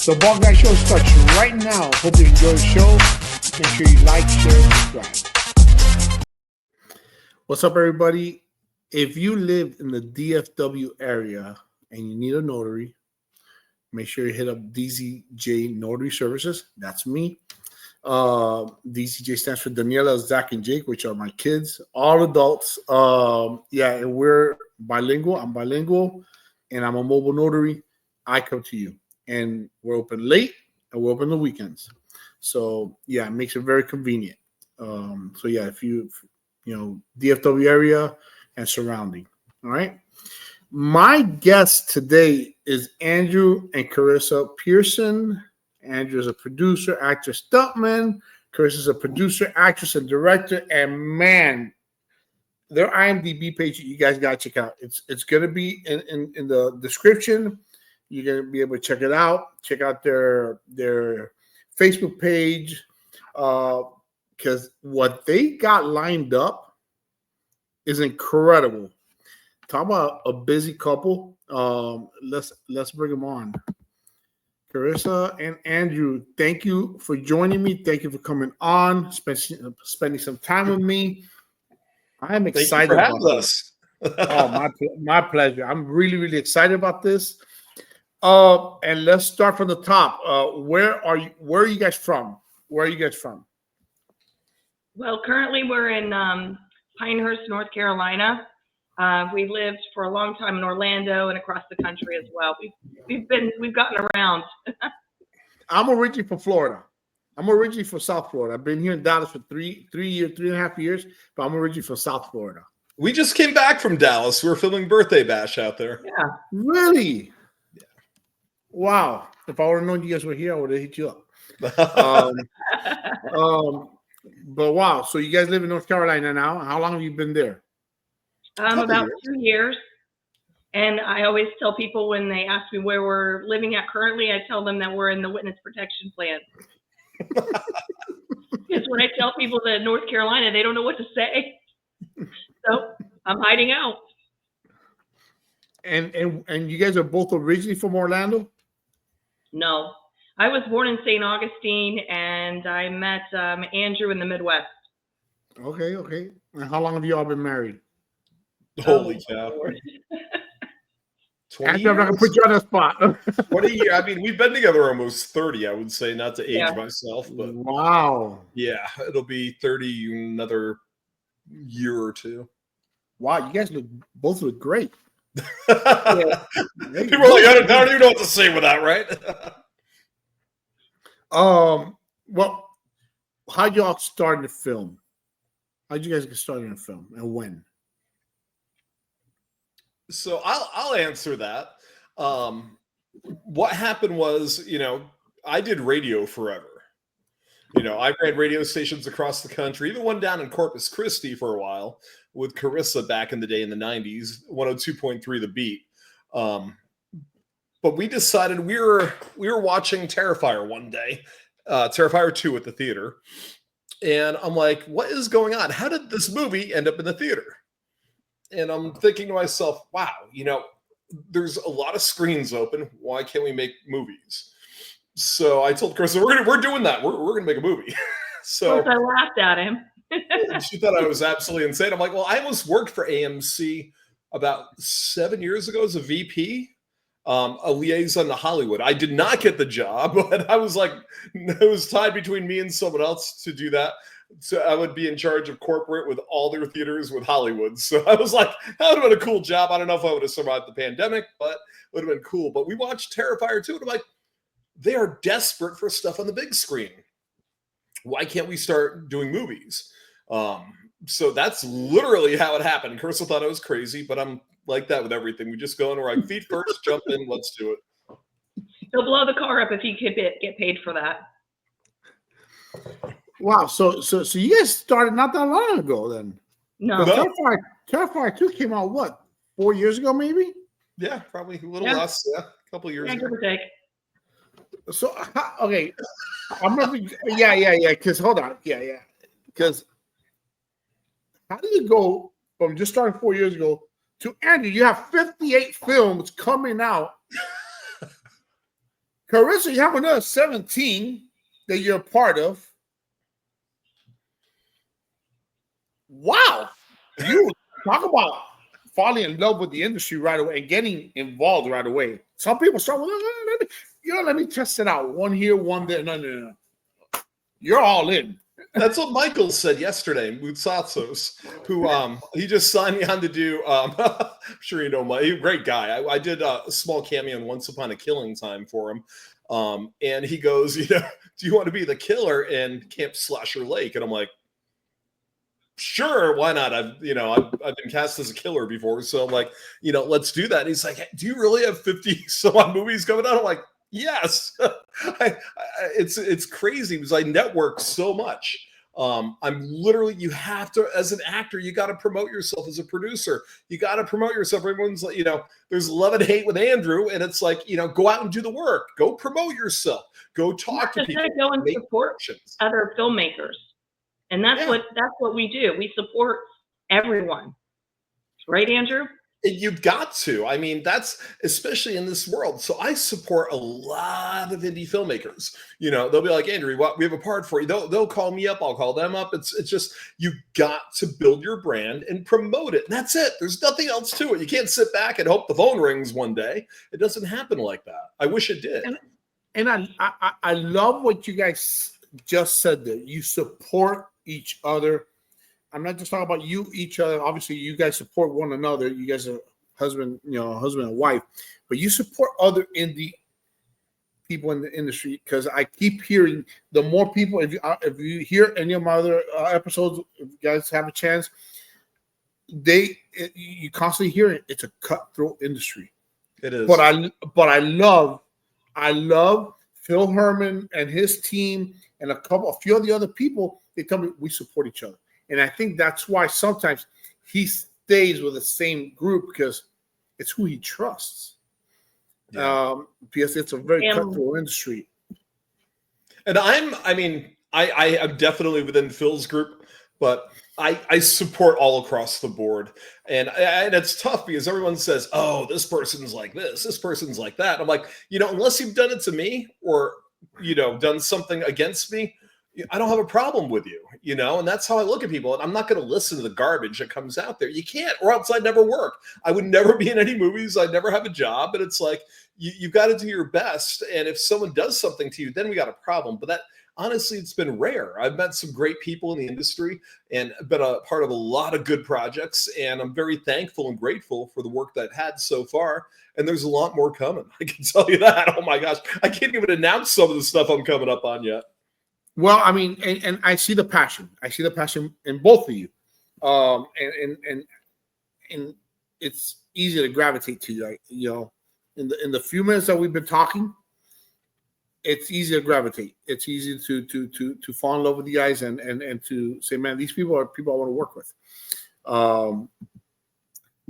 The Ball Guy Show starts right now. Hope you enjoy the show. Make sure you like, share, and subscribe. What's up, everybody? If you live in the DFW area and you need a notary, make sure you hit up DZJ Notary Services. That's me. DZJ stands for Daniela, Zach, and Jake, which are my kids, all adults. And we're bilingual. I'm bilingual, and I'm a mobile notary. I come to you, and we're open late, and we're open the weekends. So yeah, it makes it very convenient. If you DFW area and surrounding, all right. My guest today is Andrew and Carissa Pierson. Andrew is a producer, actor, stuntman. Carissa is a producer, actress, and director. And man, their IMDb page you guys gotta check out. It's gonna be in the description. You're gonna be able to check it out. Check out their Facebook page, because what they got lined up is incredible. Talk about a busy couple. Let's bring them on. Carissa and Andrew, thank you for joining me. Thank you for coming on, spending some time with me. I'm excited about this. My pleasure. I'm really, really excited about this. And let's start from the top. Where are you guys from? Where are you guys from? Well, currently we're in Pinehurst, North Carolina. We lived for a long time in Orlando and across the country as well. We've gotten around. I'm originally from Florida. I'm originally from South Florida. I've been here in Dallas for 3.5 years, but I'm originally from South Florida. We just came back from Dallas. We were filming Birthday Bash out there. Yeah. Really? Yeah. Wow. If I would have known you guys were here, I would have hit you up. But wow. So you guys live in North Carolina now. How long have you been there? About 2 years. And I always tell people when they ask me where we're living at currently, I tell them that we're in the witness protection plan. Because when I tell people that North Carolina, they don't know what to say. So I'm hiding out. And you guys are both originally from Orlando? No. I was born in St. Augustine, and I met Andrew in the Midwest. Okay. And how long have you all been married? Holy cow. 20 years? I'm not going to put you on the spot. 20 years. I mean, we've been together almost 30, I would say, not to age myself. But wow. Yeah, it'll be 30 another year or two. Wow, you guys both look great. People are like, I don't even know what to say with that, right? Well, how'd y'all start in the film? How'd you guys get started in the film, and when? So I'll answer that. What happened was, I did radio forever. I ran radio stations across the country, even one down in Corpus Christi for a while with Carissa back in the day in the 90s, 102.3 The Beat. But we decided we were watching Terrifier one day, Terrifier 2 at the theater. And I'm like, what is going on? How did this movie end up in the theater? And I'm thinking to myself, wow, there's a lot of screens open. Why can't we make movies? So I told Chris, we're doing that. We're going to make a movie. So I laughed at him. She thought I was absolutely insane. I'm like, well, I almost worked for AMC about 7 years ago as a VP, a liaison to Hollywood. I did not get the job, but I was like, it was tied between me and someone else to do that. So I would be in charge of corporate with all their theaters with Hollywood. So I was like, that would have been a cool job. I don't know if I would have survived the pandemic, but it would have been cool. But we watched Terrifier 2, and I'm like, they are desperate for stuff on the big screen. Why can't we start doing movies? So that's literally how it happened. Carissa thought I was crazy, but I'm like that with everything. We just go and we're like, feet first, jump in, let's do it. He'll blow the car up if he could get paid for that. Wow, so you guys started not that long ago then? No. Terrifier 2 came out, what, 4 years ago maybe? Yeah, probably a little less. Yeah, a couple of years ago. Give or take. So, okay. Because hold on. Yeah. Because how did it go from just starting 4 years ago to Andrew? You have 58 films coming out Carissa, you have another 17 that you're a part of. Wow. You talk about falling in love with the industry right away and getting involved right away. Some people start with, let me test it out. One here, one there. No. You're all in. That's what Michael said yesterday, Mutsatsos, who he just signed me on to do. I'm sure you know Mike, he's a great guy. I did a small cameo in Once Upon a Killing Time for him. And he goes, do you want to be the killer in Camp Slasher Lake? And I'm like, sure, why not? I've been cast as a killer before, so I'm like, let's do that. And he's like, hey, do you really have 50 some odd movies coming out? I'm like, yes. It's crazy because I network so much. I'm literally, you have to, as an actor, you got to promote yourself. As a producer, you got to promote yourself. Everyone's like, there's love and hate with Andrew, and it's like, go out and do the work, go promote yourself, go talk to people, go and support other filmmakers. And that's what we do. We support everyone. Right, Andrew? You've got to. I mean, that's especially in this world. So I support a lot of indie filmmakers. They'll be like, Andrew, we have a part for you. They'll call me up. I'll call them up. It's just, you got to build your brand and promote it. And that's it. There's nothing else to it. You can't sit back and hope the phone rings one day. It doesn't happen like that. I wish it did. And I love what you guys just said there. You support each other. I'm not just talking about each other. Obviously, you guys support one another. You guys are husband and wife, but you support other indie people in the industry, because I keep hearing the more people. If you hear any of my other episodes, if you guys have a chance, you constantly hear it. It's a cutthroat industry. It is. But I love Phil Herman and his team and a few of the other people. They tell me we support each other. And I think that's why sometimes he stays with the same group, because it's who he trusts. Yeah. Because it's a very cutthroat industry. And I'm definitely within Phil's group, but I support all across the board. And it's tough because everyone says, oh, this person's like this person's like that. I'm like, unless you've done it to me or, done something against me, I don't have a problem with you, and that's how I look at people. And I'm not going to listen to the garbage that comes out there. You can't, or else I'd never work. I would never be in any movies. I'd never have a job. But it's like, you've got to do your best. And if someone does something to you, then we got a problem. But that, honestly, it's been rare. I've met some great people in the industry and been a part of a lot of good projects. And I'm very thankful and grateful for the work that I've had so far. And there's a lot more coming. I can tell you that. Oh my gosh. I can't even announce some of the stuff I'm coming up on yet. Well, I mean, and I see the passion. I see the passion in both of you, and it's easy to gravitate to. Like, in the few minutes that we've been talking, it's easy to gravitate. It's easy to fall in love with you guys and to say, man, these people are people I want to work with.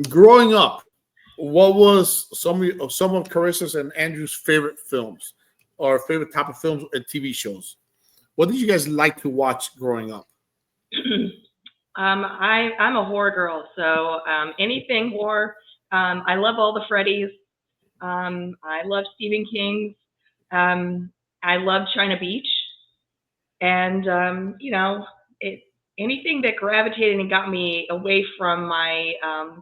Growing up, what was some of Carissa's and Andrew's favorite films or favorite type of films and TV shows? What did you guys like to watch growing up? I'm a horror girl, so anything horror. I love all the Freddys. I love Stephen King. I love China Beach, and anything that gravitated and got me away from my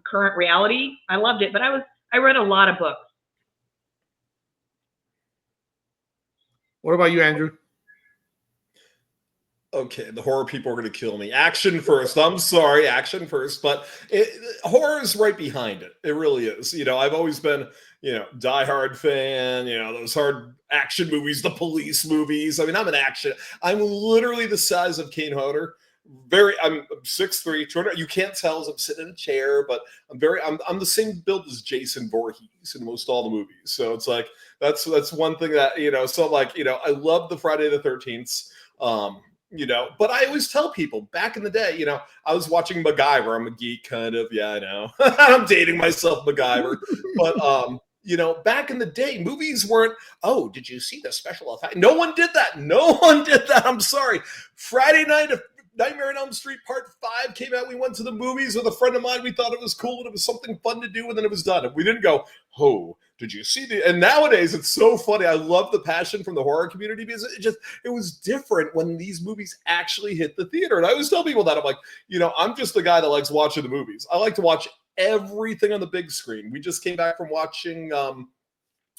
current reality. I loved it, but I read a lot of books. What about you, Andrew? Okay, the horror people are going to kill me. Action first. I'm sorry, action first. But horror is right behind it. It really is. I've always been, Die Hard fan, those hard action movies, the police movies. I mean, I'm literally the size of Kane Hodder. I'm 6'3", 200. You can't tell as I'm sitting in a chair, but I'm the same build as Jason Voorhees in most all the movies. So it's like, that's one thing that, so I'm like, I love the Friday the 13th. But I always tell people back in the day, I was watching MacGyver. I'm a geek kind of. Yeah, I know. I'm dating myself, MacGyver. But, back in the day, movies weren't, oh, did you see the special effect? No one did that. I'm sorry. Friday night, Nightmare on Elm Street Part 5 came out. We went to the movies with a friend of mine. We thought it was cool and it was something fun to do, and then it was done. And we didn't go, oh, did you see the? And nowadays it's so funny. I love the passion from the horror community because it was different when these movies actually hit the theater. And I always tell people that I'm like, I'm just the guy that likes watching the movies. I like to watch everything on the big screen. We just came back from watching.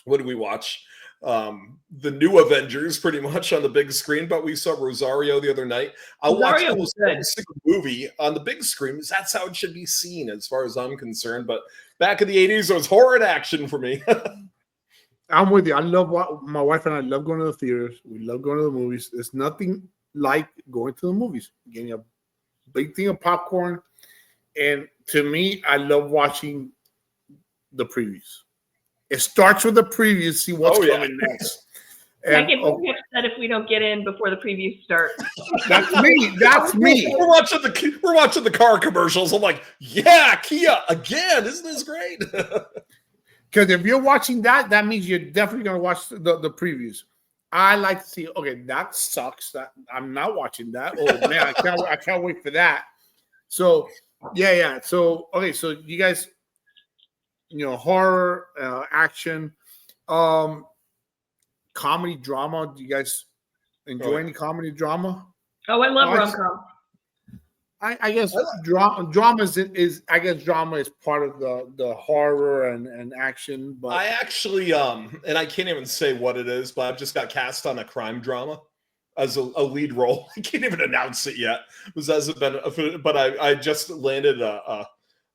What did we watch? The new Avengers pretty much on the big screen, but we saw Rosario the other night. I watched almost every single movie on the big screen because that's how it should be seen as far as I'm concerned. But back in the 80s, it was horror and action for me. I'm with you. My wife and I love going to the theaters. We love going to the movies. There's nothing like going to the movies, getting a big thing of popcorn. And to me, I love watching the previews. It starts with the previews, see what's coming next. And, I get very upset if we don't get in before the previews start. That's me. That's me. We're watching the car commercials. I'm like, yeah, Kia again. Isn't this great? Because if you're watching that means you're definitely going to watch the previews. I like to see. Okay, that sucks. That I'm not watching that. Oh man, I can't wait for that. So yeah. So okay, so you guys. Horror, action, comedy, drama. Do you guys enjoy any comedy, drama? Oh, I love rom-com. I guess drama is I guess drama is part of the horror and action. But I actually and I can't even say what it is, but I've just got cast on a crime drama as a lead role. I can't even announce it yet. But I just landed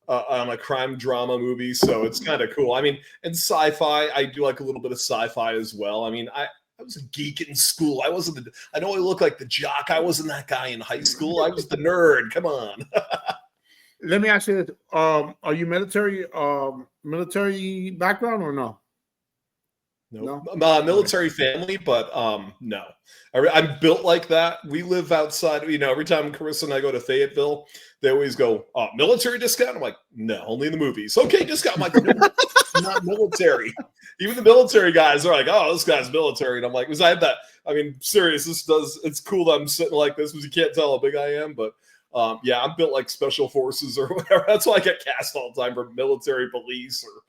on a crime drama movie, so it's kind of cool. I mean, and sci-fi, I do like a little bit of sci-fi as well. I mean, I was a geek in school. I know I look like the jock. I wasn't that guy in high school. I was the nerd. Come on. Let me ask you this. Are you military background or no? No, military family, but no. I'm built like that. We live outside. Every time Carissa and I go to Fayetteville, they always go, military discount? I'm like, no, only in the movies. Okay, discount. I'm like, no, it's not military. Even the military guys are like, oh, this guy's military. And I'm like, because I have that. I mean, serious, it's cool that I'm sitting like this because you can't tell how big I am. But yeah, I'm built like special forces or whatever. That's why I get cast all the time for military, police, or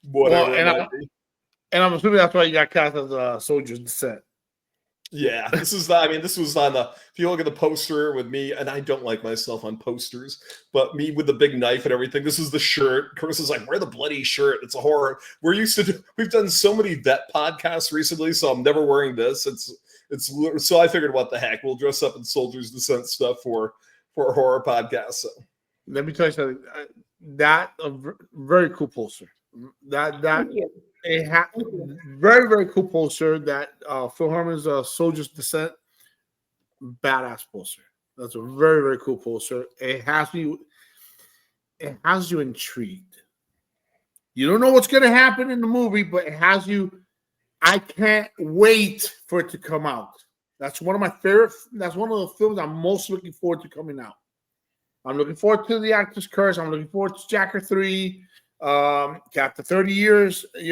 whatever. Well, and I'm assuming that's why you got cast as a soldier's descent. Yeah, this was on the. If you look at the poster with me, and I don't like myself on posters, but me with the big knife and everything. This is the shirt. Carissa's like, "Wear the bloody shirt." It's a horror. We've done so many vet podcasts recently, so I'm never wearing this. So I figured, what the heck, we'll dress up in soldier's descent stuff for a horror podcast. So let me tell you something. That a very cool poster. Very, very cool poster. That Phil Herman's Soldier's Descent, badass poster. That's a very, very cool poster. It has you intrigued. You don't know what's going to happen in the movie, but it has you. I can't wait for it to come out. That's one of my favorite. That's one of the films I'm most looking forward to coming out. I'm looking forward to The Actor's Curse. I'm looking forward to Jacker 3. After 30 years, and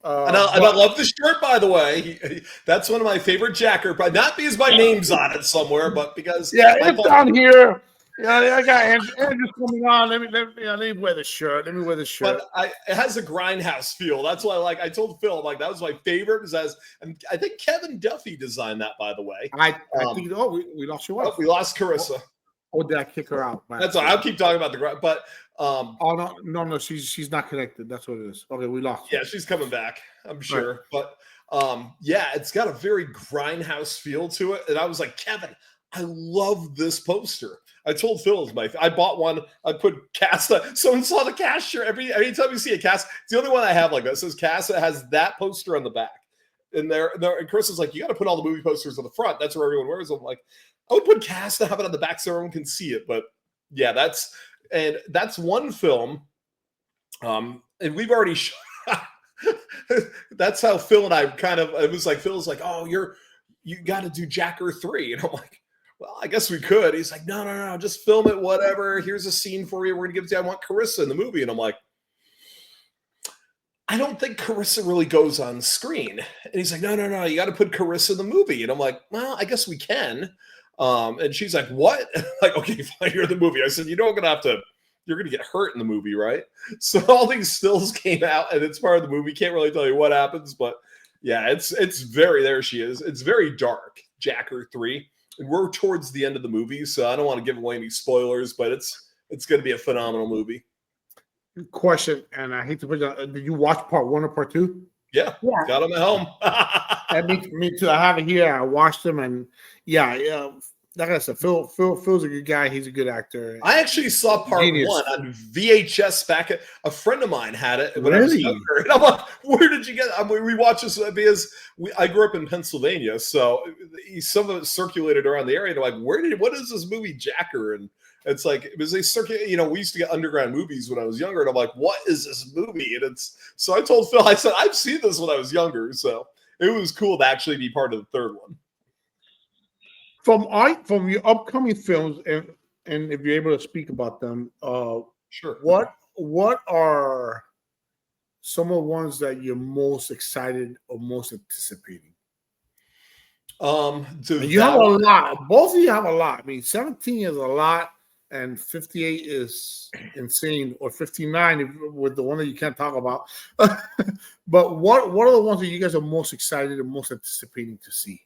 I love the shirt, by the way. That's one of my favorite Jacker, but not because my name's on it somewhere, but because it's down here. Yeah, I got Andrew's coming on. Let me wear the shirt. But it has a grindhouse feel. That's why I told Phil, that was my favorite. And I think Kevin Duffy designed that, by the way. I think. Oh, we lost your wife. We lost Carissa. Oh, did I kick her out? That's all. I'll keep talking about the grind, but. No, she's not connected. That's what it is. Okay, we lost her. Yeah, she's coming back, I'm sure. Right. But yeah, it's got a very grindhouse feel to it. And I was like, Kevin, I love this poster. I told Phil I bought one. I put Casa. Someone saw the cast shirt. Anytime you see a cast, it's the only one I have like that. It says Casa. It has that poster on the back. And and Chris is like, you got to put all the movie posters on the front. That's where everyone wears them. I'm like, I would put Casa, have it on the back so everyone can see it. But yeah, that's one film. And we've already that's how Phil and I it was like, Phil's like, oh, you got to do Jacker 3. And I'm like, well, I guess we could. He's like, no, just film it, whatever. Here's a scene for you. We're going to give it to you. I want Carissa in the movie. And I'm like, I don't think Carissa really goes on screen. And he's like, no, you got to put Carissa in the movie. And I'm like, well, I guess we can. And she's like, what? Like, okay, fine, you're in the movie. I said, you know, I'm going to have to you're going to get hurt in the movie, right? So all these stills came out, and it's part of the movie. Can't really tell you what happens, but yeah, it's very, there she is. It's very dark, Jacker 3. And we're towards the end of the movie, so I don't want to give away any spoilers, but it's going to be a phenomenal movie. Question, and I hate to put it, did you watch part 1 or part 2? Yeah. Got them at home. And me too. I have it here. I watched them, and yeah. Like I said, Phil's a good guy. He's a good actor. I actually saw part 1 on VHS back at a friend of mine had it when I was younger. And I'm like, where did you get it? We watched this because I grew up in Pennsylvania, so some of it circulated around the area. They're like, what is this movie Jacker? And it's like, it was a circuit, we used to get underground movies when I was younger, and I'm like, what is this movie? And so I told Phil, I said, I've seen this when I was younger, so it was cool to actually be part of the third one. From your upcoming films, and if you're able to speak about them, sure. What are some of the ones that you're most excited or most anticipating? You have a lot. Both of you have a lot. I mean, 17 is a lot, and 58 is insane, or 59 with the one that you can't talk about. But what are the ones that you guys are most excited and most anticipating to see?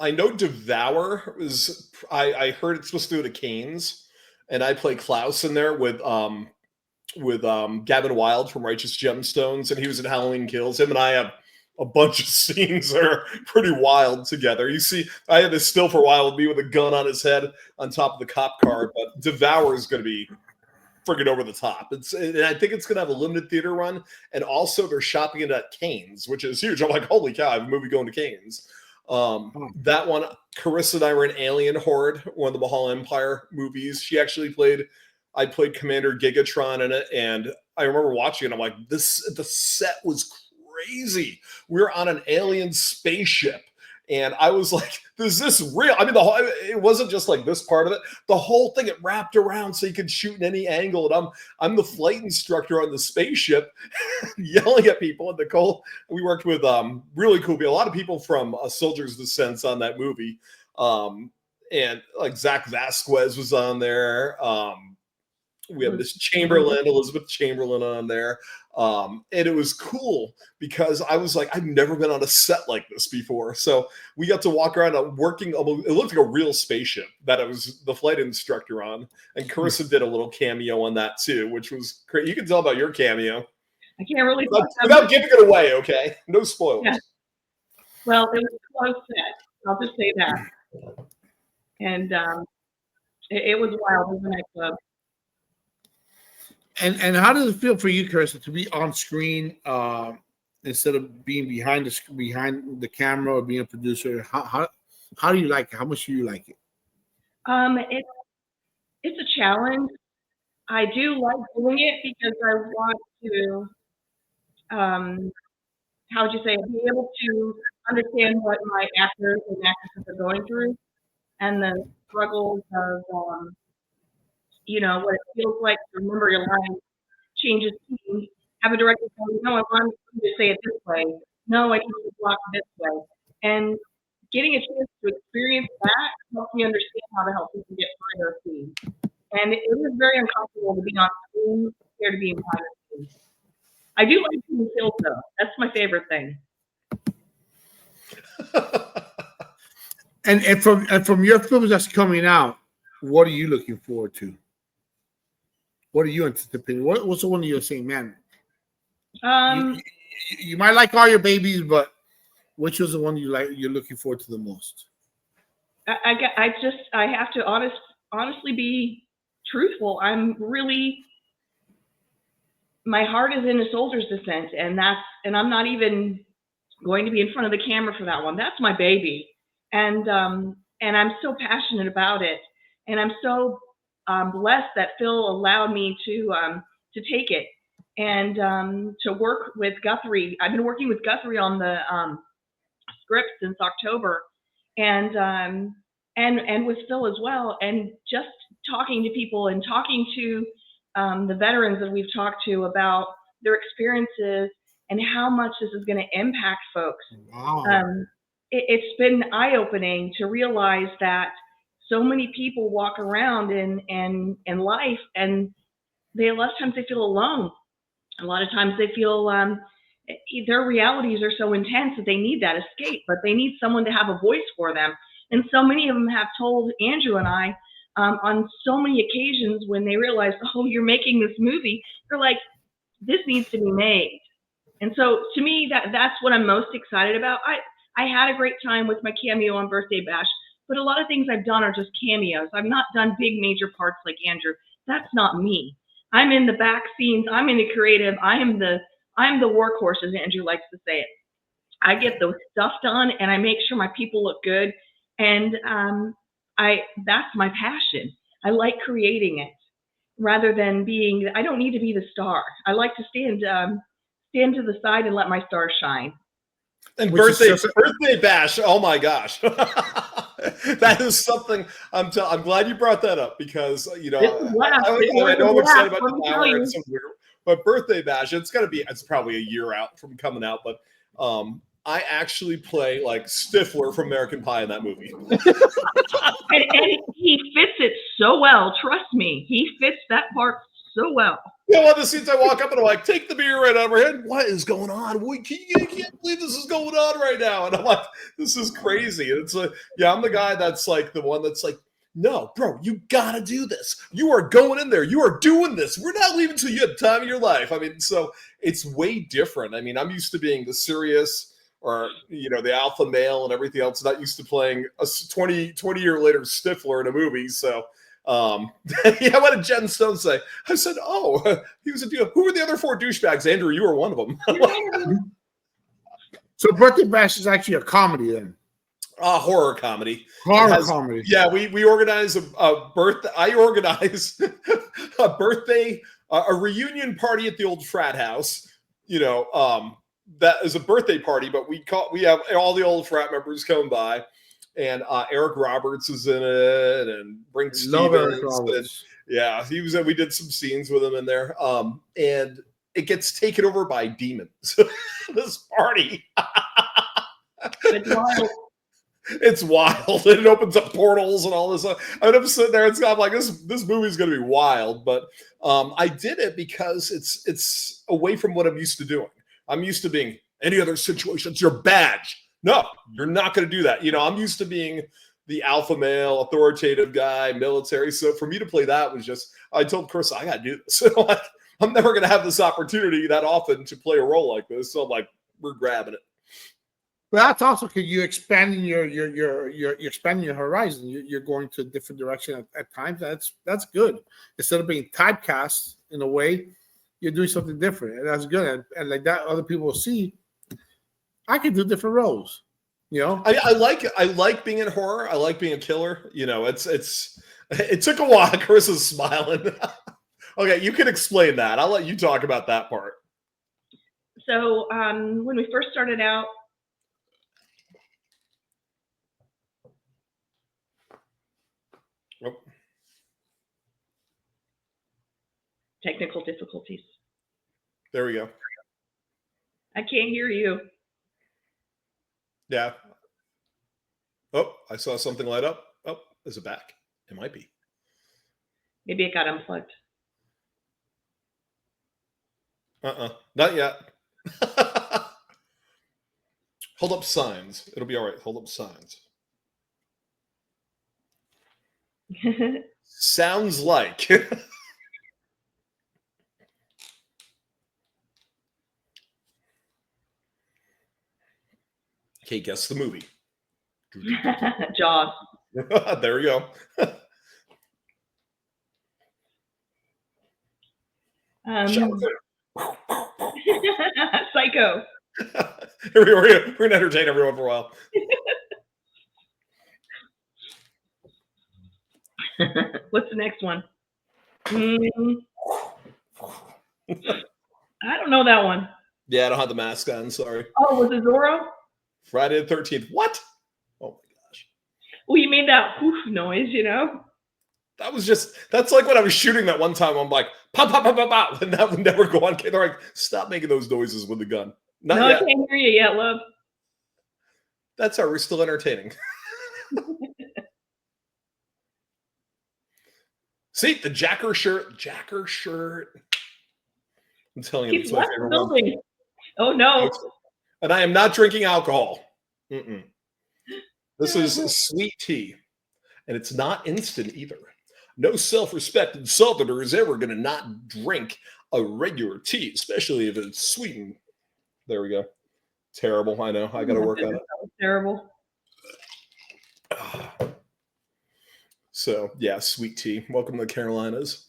I know Devour is. I heard it's supposed to go to Canes, and I play Klaus in there with Gavin Wilde from Righteous Gemstones, and he was in Halloween Kills. Him and I have a bunch of scenes that are pretty wild together. You see, I had this still for a while with me with a gun on his head on top of the cop car, but Devour is going to be friggin' over the top. And I think it's going to have a limited theater run, and also they're shopping it at Canes, which is huge. I'm like, holy cow, I have a movie going to Canes. That one, Carissa and I were in Alien Horde, one of the Mahal Empire movies. She actually I played Commander Gigatron in it, and I remember watching it. I'm like, the set was crazy. We were on an alien spaceship, and I was like, is this real? I mean, it wasn't just like this part of it. The whole thing, it wrapped around so you could shoot in any angle, and I'm the flight instructor on the spaceship yelling at people. And Nicole, we worked with really cool people, a lot of people from Soldier's Descent on that movie, and like Zach Vasquez was on there. We have Miss Chamberlain, Elizabeth Chamberlain on there. And it was cool because I was like, I've never been on a set like this before. So we got to walk around working. It looked like a real spaceship that I was the flight instructor on. And Carissa did a little cameo on that too, which was great. You can tell about your cameo. I can't really. Without giving it away, okay? No spoilers. Yeah. Well, it was a close set. I'll just say that. And it was wild. It was a nightclub. And how does it feel for you, Carissa, to be on screen instead of being behind the camera or being a producer? How do you like it? How much do you like it? It's a challenge. I do like doing it because I want to, how would you say, be able to understand what my actors and actresses are going through, and the struggles of what it feels like to remember your lines, changes scenes, have a director tell me, no, I want you to say it this way. No, I need to block this way. And getting a chance to experience that helps me understand how to help people get through their scenes. And it was very uncomfortable to be on screen compared to being behind the scenes. I do like seeing kills, though. That's my favorite thing. And from your films that's coming out, what are you looking forward to? What are you anticipating? What's the one you're saying, man? You might like all your babies, but which was the one you're looking forward to the most? I have to honestly be truthful. My heart is in A Soldier's Descent, and I'm not even going to be in front of the camera for that one. That's my baby, and I'm so passionate about it, and I'm so blessed that Phil allowed me to take it and to work with Guthrie. I've been working with Guthrie on the script since October, and with Phil as well, and just talking to people and talking to the veterans that we've talked to about their experiences and how much this is going to impact folks. Wow. It's been eye-opening to realize that so many people walk around in life, and a lot of times they feel alone. A lot of times they feel their realities are so intense that they need that escape, but they need someone to have a voice for them. And so many of them have told Andrew and I on so many occasions when they realize, oh, you're making this movie, they're like, this needs to be made. And so to me, that's what I'm most excited about. I had a great time with my cameo on Birthday Bash, but a lot of things I've done are just cameos. I've not done big major parts like Andrew. That's not me. I'm in the back scenes. I'm in the creative. I'm the workhorse, as Andrew likes to say it. I get the stuff done, and I make sure my people look good. And that's my passion. I like creating it rather than being. I don't need to be the star. I like to stand to the side and let my stars shine. And birthday bash. Oh my gosh. That is something I'm glad you brought that up, because I know I'm excited about the hour and some weird, but birthday bash, it's probably a year out from coming out, but I actually play like Stifler from American Pie in that movie. and he fits it so well. Trust me, he fits that part so well. Yeah, one of the scenes I walk up and I'm like, take the beer right out of her head. What is going on? You can't believe this is going on right now. And I'm like, this is crazy. And it's like, yeah, I'm the guy that's like the one that's like, no, bro, you got to do this. You are going in there. You are doing this. We're not leaving till you have the time of your life. I mean, so it's way different. I mean, I'm used to being the serious or, the alpha male and everything else. Not used to playing a 20 year later Stifler in a movie. So, yeah, what did Jen Stone say? I said, he was a deal. Who were the other 4 douchebags? Andrew, you were one of them. So Birthday Bash is actually a comedy then? Horror comedy. Comedy. Yeah, we organize a birthday. I organize a birthday, a reunion party at the old frat house. That is a birthday party, but we have all the old frat members come by. And Eric Roberts is in it, and Brink Stevens. Yeah, he was. We did some scenes with him in there. And it gets taken over by demons. This party. It's wild. It opens up portals and all this stuff. I'm sitting there. I'm like, this movie's going to be wild. But I did it because it's away from what I'm used to doing. I'm used to being any other situation. It's your badge. No, you're not going to do that. I'm used to being the alpha male, authoritative guy, military. So for me to play that was just, I told Chris, I got to do this. I'm never going to have this opportunity that often to play a role like this. So I'm like, we're grabbing it. Well, that's also because you're expanding you're expanding your horizon. You're going to a different direction at times. That's good. Instead of being typecast in a way, you're doing something different, and that's good. And like that, other people will see. I can do different roles, I like being in horror. I like being a killer. It took a while. Carissa's smiling. Okay, you can explain that. I'll let you talk about that part. So when we first started out, technical difficulties. There we go. I can't hear you. Yeah. Oh, I saw something light up. Oh, is it back? It might be. Maybe it got unplugged. Not yet. Hold up signs. It'll be all right. Hold up signs. Sounds like. Okay, guess the movie. Jaws. There we go. Psycho. We're going to entertain everyone for a while. What's the next one? I don't know that one. Yeah, I don't have the mask on. Sorry. Oh, was it Zorro? Friday the 13th. What? Oh my gosh. Well, you made that whoof noise, That's like when I was shooting that one time. I'm like, pop, pop, pop, pop, pop. And that would never go on. They're like, stop making those noises with the gun. Not yet. I can't hear you yet, love. That's how we're still entertaining. See, the Jacker shirt. Jacker shirt. I'm telling you, He's it's my left the favorite one. building. Oh no. And I am not drinking alcohol. Mm-mm. This is sweet tea. And it's not instant either. No self-respecting Southerner is ever going to not drink a regular tea, especially if it's sweetened. There we go. Terrible. I know. I got to work on it. That was terrible. So, yeah, sweet tea. Welcome to the Carolinas.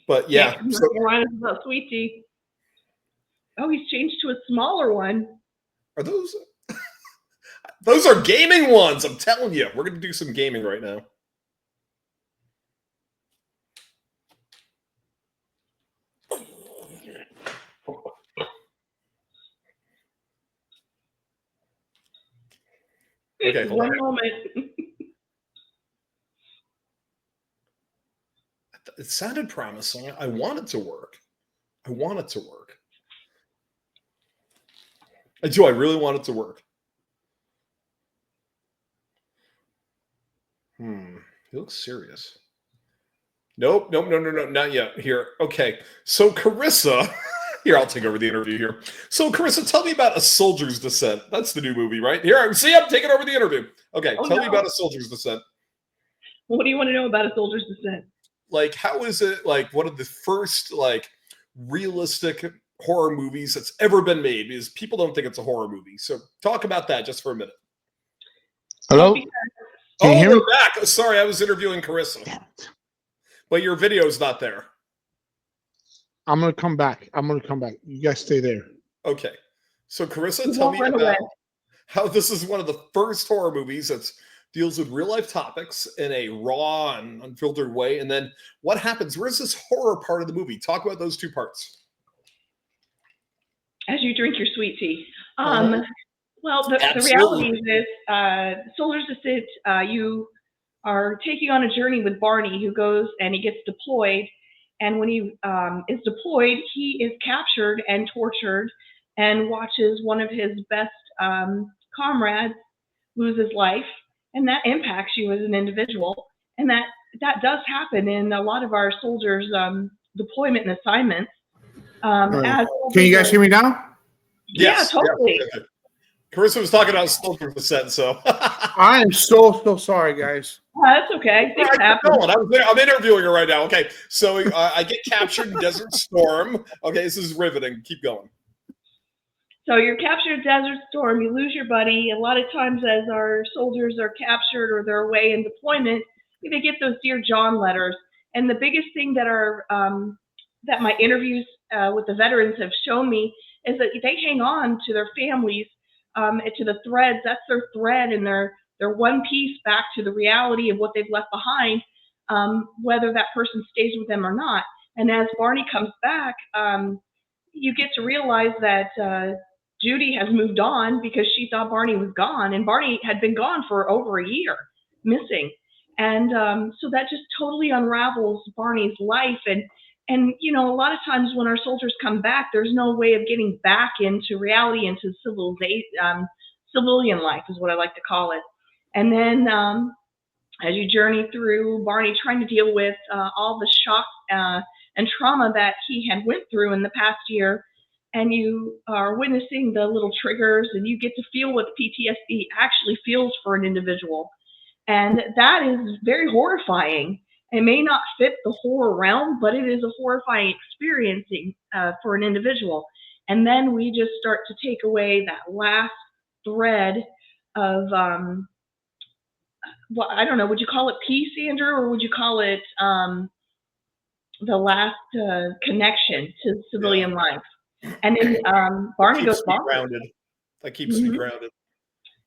But, yeah. So, Carolinas is about sweet tea. Oh, he's changed to a smaller one. Are those... Those are gaming ones. I'm telling you. We're going to do some gaming right now. Okay, hold One on. moment. It sounded promising. I want it to work. I want it to work. I do. I really want it to work. He looks serious. Nope, no, not yet. Here, okay. So Carissa, here, I'll take over the interview here. So Carissa, tell me about A Soldier's Descent. That's the new movie, right? Here, see, I'm taking over the interview. Okay, tell me about A Soldier's Descent. What do you want to know about A Soldier's Descent? Like, how is it, like, one of the first, like, realistic horror movies that's ever been made? Because people don't think it's a horror movie. So talk about that just for a minute. Hello? Oh, we're back. Oh, sorry, I was interviewing Carissa. But your video's not there. I'm going to come back. You guys stay there. Okay. So, Carissa, tell me about how this is one of the first horror movies that deals with real-life topics in a raw and unfiltered way. And then what happens? Where's this horror part of the movie? Talk about those two parts. As you drink your sweet tea. Well, the reality is Soldier's Descent, you are taking on a journey with Barney, who goes and he gets deployed. And when he is deployed, he is captured and tortured and watches one of his best comrades lose his life. And that impacts you as an individual. And that does happen in a lot of our soldiers' deployment and assignments. Can you guys hear me now? Yes. Yeah, totally. Yeah. Carissa was talking about Soldier's Descent, so. I am so sorry, guys. That's okay. Things happen. I'm interviewing her right now. Okay, so I get captured in Desert Storm. Okay, this is riveting. Keep going. So you're captured in Desert Storm. You lose your buddy. A lot of times as our soldiers are captured or they're away in deployment, they get those Dear John letters. And the biggest thing that that my interviews with the veterans have shown me is that they hang on to their families, to the threads. That's their thread and their one piece back to the reality of what they've left behind, whether that person stays with them or not. And as Barney comes back, you get to realize that Judy has moved on because she thought Barney was gone, and Barney had been gone for over a year, missing. And so that just totally unravels Barney's life. And you know, a lot of times when our soldiers come back, there's no way of getting back into reality, into civilian life is what I like to call it. And then as you journey through, Barney trying to deal with all the shock and trauma that he had went through in the past year, and you are witnessing the little triggers, and you get to feel what PTSD actually feels for an individual. And that is very horrifying. It may not fit the horror realm, but it is a horrifying experiencing for an individual. And then we just start to take away that last thread of, well, I don't know, would you call it peace, Andrew, or would you call it the last connection to civilian life? And then Barney goes grounded. That keeps me grounded.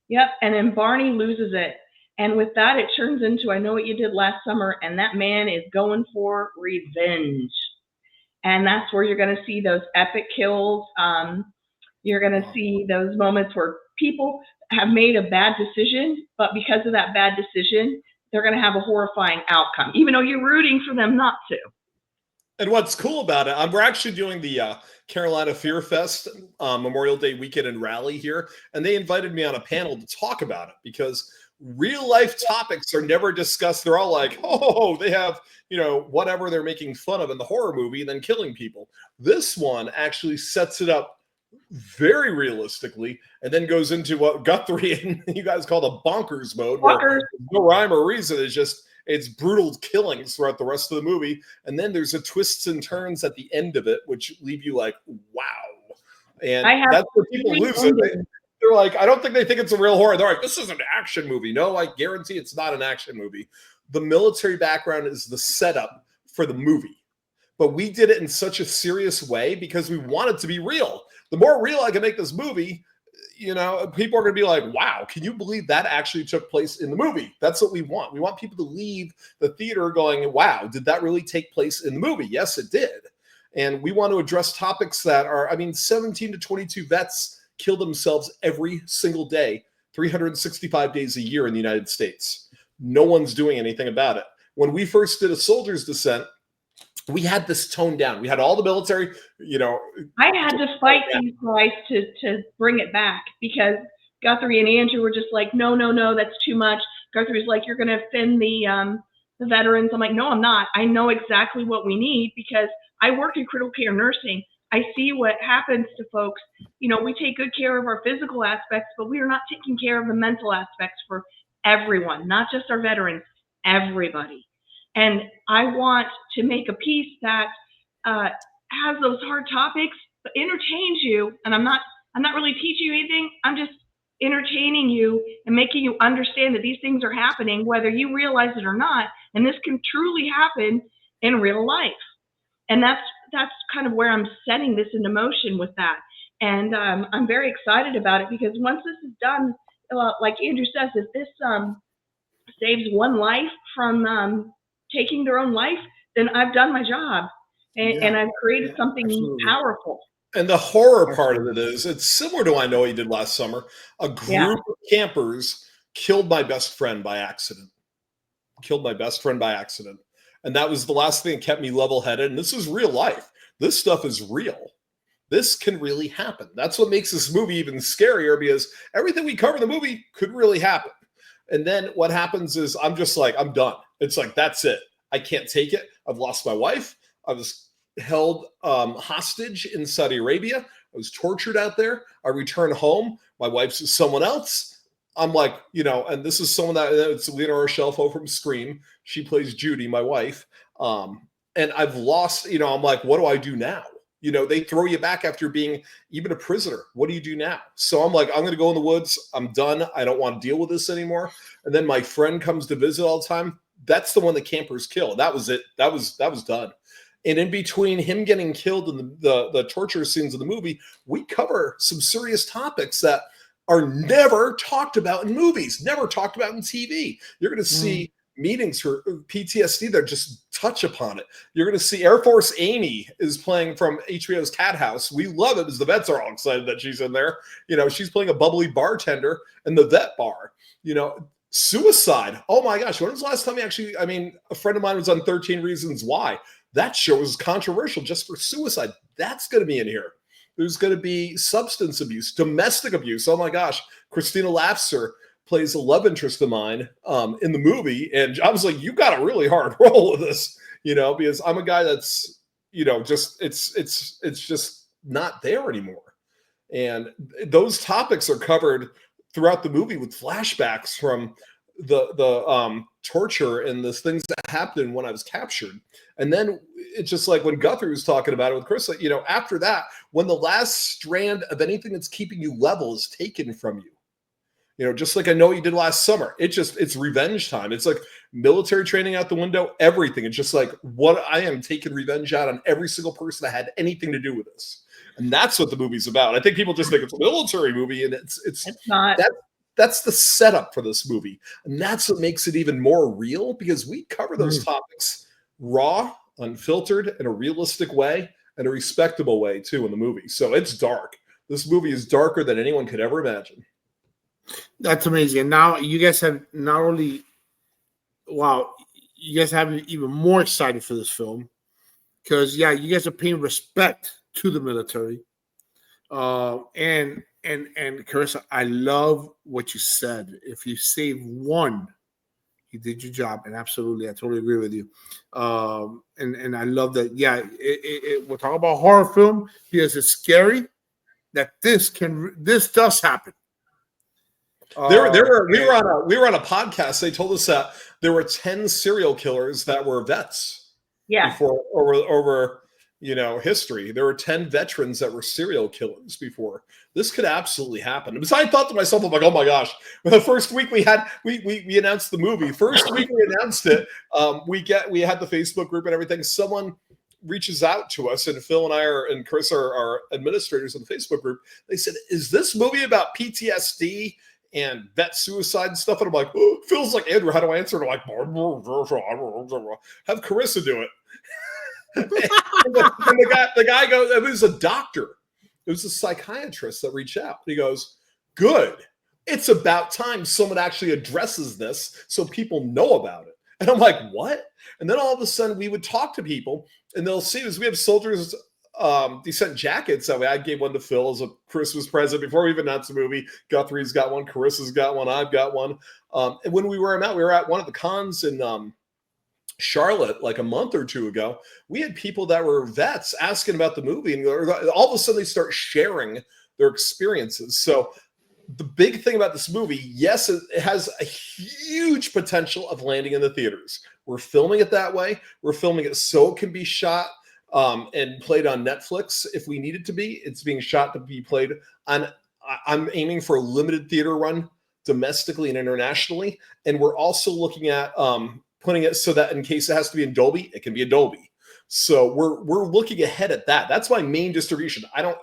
Yep, and then Barney loses it. And with that, it turns into I Know What You Did Last Summer, and that man is going for revenge. And that's where you're going to see those epic kills. You're going to see those moments where people have made a bad decision, but because of that bad decision, they're going to have a horrifying outcome, even though you're rooting for them not to. And what's cool about it, we're actually doing the Carolina Fear Fest Memorial Day weekend and rally here, and they invited me on a panel to talk about it because real life topics are never discussed. They're all like, oh, they have, whatever they're making fun of in the horror movie and then killing people. This one actually sets it up very realistically and then goes into what Guthrie and you guys call the bonkers mode, where there's no rhyme or reason. It's brutal killings throughout the rest of the movie. And then there's a twists and turns at the end of it, which leave you like, wow. And that's where people lose it. They're like, I don't think they think it's a real horror. They're like, this is an action movie. No, I guarantee it's not an action movie. The military background is the setup for the movie. But we did it in such a serious way because we want it to be real. The more real I can make this movie, people are going to be like, wow, can you believe that actually took place in the movie? That's what we want. We want people to leave the theater going, wow, did that really take place in the movie? Yes, it did. And we want to address topics that are, 17 to 22 vets kill themselves every single day, 365 days a year in the United States. No one's doing anything about it. When we first did A Soldier's Descent, we had this toned down. We had all the military, I had to fight these guys to bring it back because Guthrie and Andrew were just like, no, that's too much. Guthrie's like, you're going to offend the veterans. I'm like, no, I'm not. I know exactly what we need because I work in critical care nursing. I see what happens to folks. We take good care of our physical aspects, but we are not taking care of the mental aspects for everyone, not just our veterans, everybody. And I want to make a piece that has those hard topics, but entertains you. And I'm not really teaching you anything. I'm just entertaining you and making you understand that these things are happening, whether you realize it or not. And this can truly happen in real life. And that's kind of where I'm setting this into motion with that. And I'm very excited about it because once this is done, like Andrew says, if this saves one life from taking their own life, then I've done my job and I've created something powerful. And the horror part of it is, it's similar to what I know he did last summer. A group of campers killed my best friend by accident. And that was the last thing that kept me level-headed. And this is real life. This stuff is real. This can really happen. That's what makes this movie even scarier, because everything we cover in the movie could really happen. And then what happens is I'm just like, I'm done. It's like, that's it. I can't take it. I've lost my wife. I was held hostage in Saudi Arabia. I was tortured out there. I returned home. My wife's with someone else. I'm like, and this is someone it's Lena Rochelle from Scream. She plays Judy, my wife. And I've lost, I'm like, what do I do now? They throw you back after being even a prisoner. What do you do now? So I'm like, I'm going to go in the woods. I'm done. I don't want to deal with this anymore. And then my friend comes to visit all the time. That's the one the campers kill. That was it. That was done. And in between him getting killed and the torture scenes of the movie, we cover some serious topics that are never talked about in movies, never talked about in TV. You're going to see meetings for PTSD that just touch upon it. You're going to see Air Force Amy is playing from HBO's Cat House. We love it because the vets are all excited that she's in there. She's playing a bubbly bartender in the vet bar. Suicide. Oh my gosh. When was the last time a friend of mine was on 13 Reasons Why. That show was controversial just for suicide. That's going to be in here. There's going to be substance abuse, domestic abuse. Oh my gosh. Christina Lafser plays a love interest of mine in the movie. And I was like, you got a really hard role with this, because I'm a guy that's, just, it's just not there anymore. And those topics are covered throughout the movie with flashbacks from the torture and the things that happened when I was captured. And then it's just like when Guthrie was talking about it with Carissa, after that, when the last strand of anything that's keeping you level is taken from you, just like I know you did last summer, it's revenge time. It's like military training out the window, everything. It's just like, what I am taking revenge out on every single person that had anything to do with this. And that's what the movie's about. I think people just think it's a military movie, and it's not. That's the setup for this movie. And that's what makes it even more real, because we cover those topics raw, unfiltered, in a realistic way, and a respectable way too in the movie. So it's dark. This movie is darker than anyone could ever imagine. That's amazing. And now you guys have not only, you guys have me even more excited for this film, because you guys are paying respect to the military. And Carissa, I love what you said. If you save one, you did your job, and absolutely, I totally agree with you. And I love that. Yeah, we're talking about horror film because it's scary that this does happen. We were on a podcast. They told us that there were 10 serial killers that were vets. Yeah. Before over history. There were 10 veterans that were serial killers before. This could absolutely happen. Because I thought to myself, I'm like, oh my gosh. The first week we announced the movie. First week we announced it. We had the Facebook group and everything. Someone reaches out to us, and Phil and I and Chris are administrators of the Facebook group. They said, is this movie about PTSD and vet suicide and stuff? And I'm like, oh, Phil's like, Andrew, how do I answer it? I'm like, have Carissa do it. and the guy goes, it was a doctor. It was a psychiatrist that reached out. He goes, good. It's about time someone actually addresses this so people know about it. And I'm like, what? And then all of a sudden we would talk to people and they'll see us. We have soldiers descent jackets. That way I gave one to Phil as a Christmas present before we even announced the movie. Guthrie's got one. Carissa's got one. I've got one. And when we were at one of the cons in Charlotte like a month or two ago. We had people that were vets asking about the movie, and all of a sudden they start sharing their experiences. So the big thing about this movie, yes, it has a huge potential of landing in the theaters. We're filming it that way. We're filming it so it can be shot and played on Netflix if we need it to be. It's being shot to be played on. I'm aiming for a limited theater run domestically and internationally, and we're also looking at putting it so that in case it has to be in Dolby, it can be in Dolby. So we're looking ahead at that. That's my main distribution. I don't,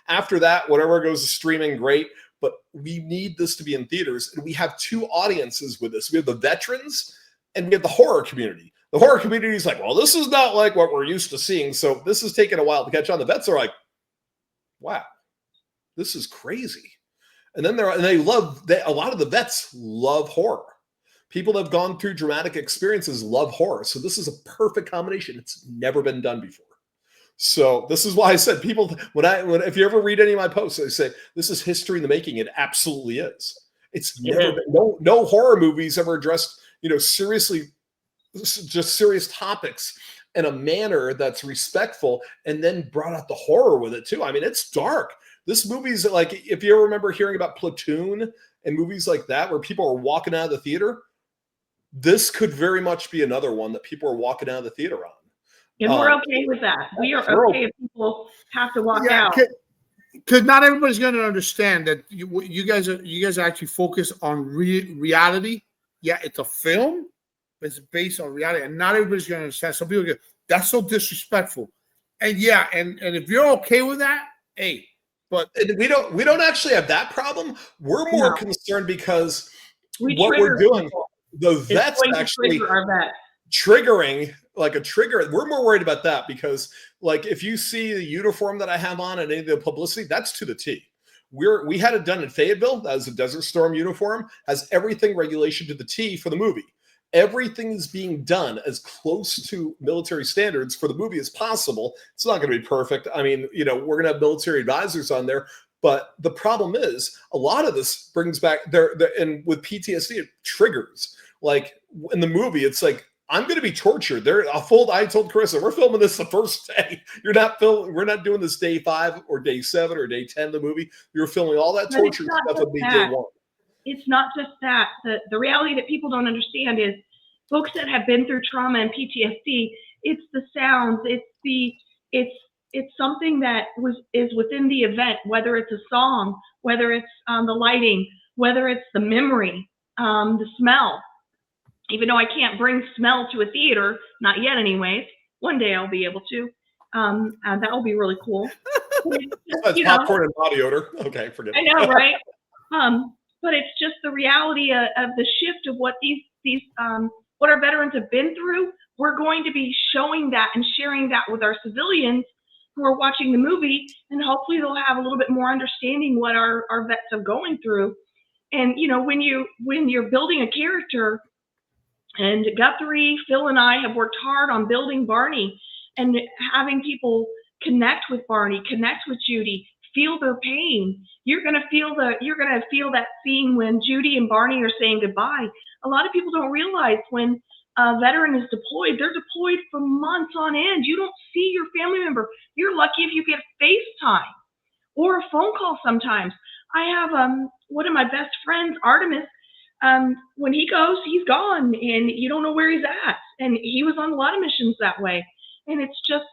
after that, whatever goes to streaming, great. But we need this to be in theaters. And we have two audiences with this. We have the veterans and we have the horror community. The horror community is like, well, this is not like what we're used to seeing. So this is taking a while to catch on. The vets are like, wow, this is crazy. And then a lot of the vets love horror. People that have gone through dramatic experiences love horror. So this is a perfect combination. It's never been done before. So this is why I said people, if you ever read any of my posts, I say, this is history in the making. It absolutely is. It's never been, no horror movies ever addressed, seriously, just serious topics in a manner that's respectful and then brought out the horror with it too. I mean, it's dark. This movie's like, if you ever remember hearing about Platoon and movies like that, where people are walking out of the theater, this could very much be another one that people are walking out of the theater on. And we're okay with that. We are okay if people have to walk out. Because not everybody's going to understand that you guys are actually focused on reality. Yeah, it's a film, but it's based on reality, and not everybody's going to understand. Some people go, "That's so disrespectful," and if you're okay with that, hey, but we don't actually have that problem. We're more concerned because what we're doing. People. The vets actually triggering like a trigger. We're more worried about that because, like, if you see the uniform that I have on and any of the publicity, that's to the T. We had it done in Fayetteville. That was a Desert Storm uniform. Has everything regulation to the T for the movie. Everything is being done as close to military standards for the movie as possible. It's not going to be perfect. I mean, we're going to have military advisors on there. But the problem is, a lot of this brings back and with PTSD, it triggers. Like in the movie, it's like, I'm going to be tortured. I told Carissa, we're filming this the first day. We're not doing this day 5 or day 7 or day 10 of the movie. You're filming all that torture stuff with me day 1. It's not just that. The reality that people don't understand is folks that have been through trauma and PTSD, it's the sounds, it's something that is within the event, whether it's a song, whether it's the lighting, whether it's the memory, the smell. Even though I can't bring smell to a theater, not yet anyways. One day I'll be able to. And that will be really cool. That's popcorn and body odor. Okay, forget it. I know, right? But it's just the reality of the shift of what these what our veterans have been through. We're going to be showing that and sharing that with our civilians who are watching the movie, and hopefully they'll have a little bit more understanding what our vets are going through. And when you're building a character, and Guthrie, Phil, and I have worked hard on building Barney and having people connect with Barney, connect with Judy, feel their pain. You're going to feel that scene when Judy and Barney are saying goodbye. A lot of people don't realize when a veteran is deployed, they're deployed for months on end. You don't see your family member. You're lucky if you get FaceTime or a phone call sometimes. I have one of my best friends, Artemis. When he goes, he's gone, and you don't know where he's at. And he was on a lot of missions that way. And it's just,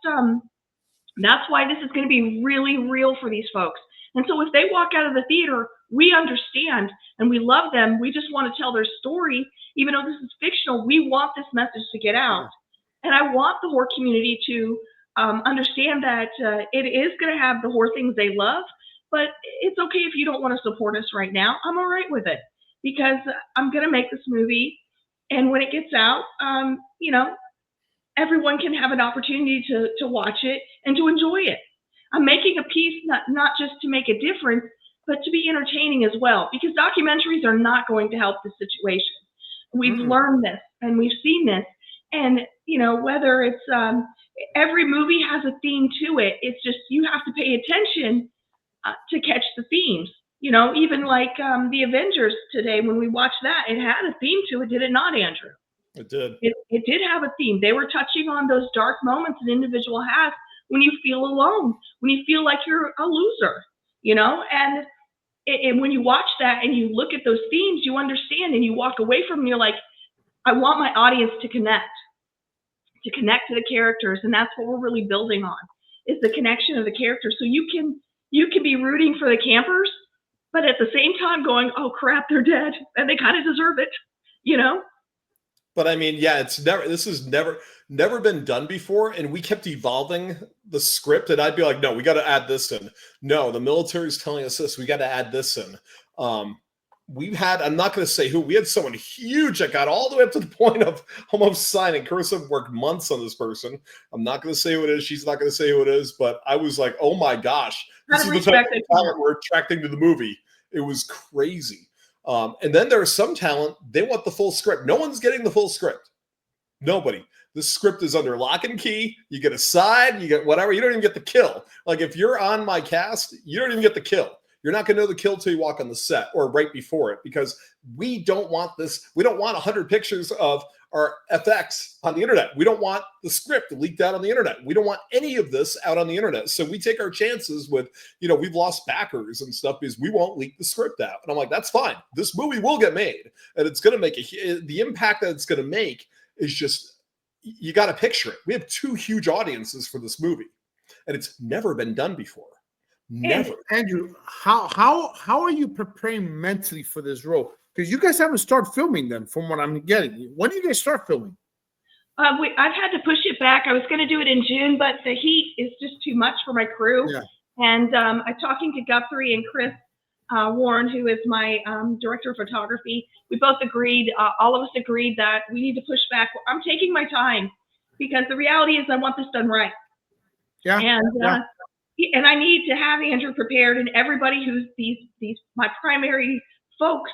that's why this is going to be really real for these folks. And so if they walk out of the theater, we understand and we love them. We just want to tell their story. Even though this is fictional, we want this message to get out. And I want the horror community to understand that it is going to have the horror things they love, but it's okay if you don't want to support us right now. I'm all right with it, because I'm going to make this movie. And when it gets out, you know, everyone can have an opportunity to watch it and to enjoy it. I'm making a piece not just to make a difference, but to be entertaining as well, because documentaries are not going to help the situation. We've learned this and we've seen this. And, you know, whether it's every movie has a theme to it. It's just you have to pay attention to catch the themes. You know, even like the Avengers today, when we watched that, it had a theme to it, did it not, Andrew? It did. It did have a theme. They were touching on those dark moments an individual has when you feel alone, when you feel like you're a loser, you know? And when you watch that and you look at those themes, you understand and you walk away from them, you're like, I want my audience to connect to the characters. And that's what we're really building on, is the connection of the characters. So you can be rooting for the campers, but at the same time going, oh crap, they're dead and they kind of deserve it, you know? But I mean, yeah, this has never been done before. And we kept evolving the script, and I'd be like, no, we got to add this in. No, the military's telling us this, we got to add this in. We've had, I'm not going to say who, we had someone huge that got all the way up to the point of almost signing. Carissa worked months on this person. I'm not going to say who it is. She's not going to say who it is, but I was like, oh my gosh, this is the type of talent we're attracting to the movie. It was crazy. And then there's some talent, they want the full script. No one's getting the full script. Nobody. The script is under lock and key. You get a side, you get whatever. You don't even get the kill. Like if you're on my cast, you don't even get the kill. You're not going to know the kill till you walk on the set or right before it, because we don't want this. We don't want 100 pictures of our FX on the internet. We don't want the script leaked out on the internet. We don't want any of this out on the internet. So we take our chances with, you know, we've lost backers and stuff because we won't leak the script out. And I'm like, that's fine. This movie will get made, and it's going to make the impact that it's going to make is just, you got to picture it. We have 2 huge audiences for this movie, and it's never been done before. Never. Andrew, how are you preparing mentally for this role? Because you guys haven't started filming them, from what I'm getting. When do you guys start filming? I've had to push it back. I was going to do it in June, but the heat is just too much for my crew. Yeah. And I'm talking to Guthrie and Chris Warren, who is my director of photography. We both agreed, all of us agreed that we need to push back. I'm taking my time, because the reality is I want this done right. Yeah. And I need to have Andrew prepared, and everybody who's these my primary folks.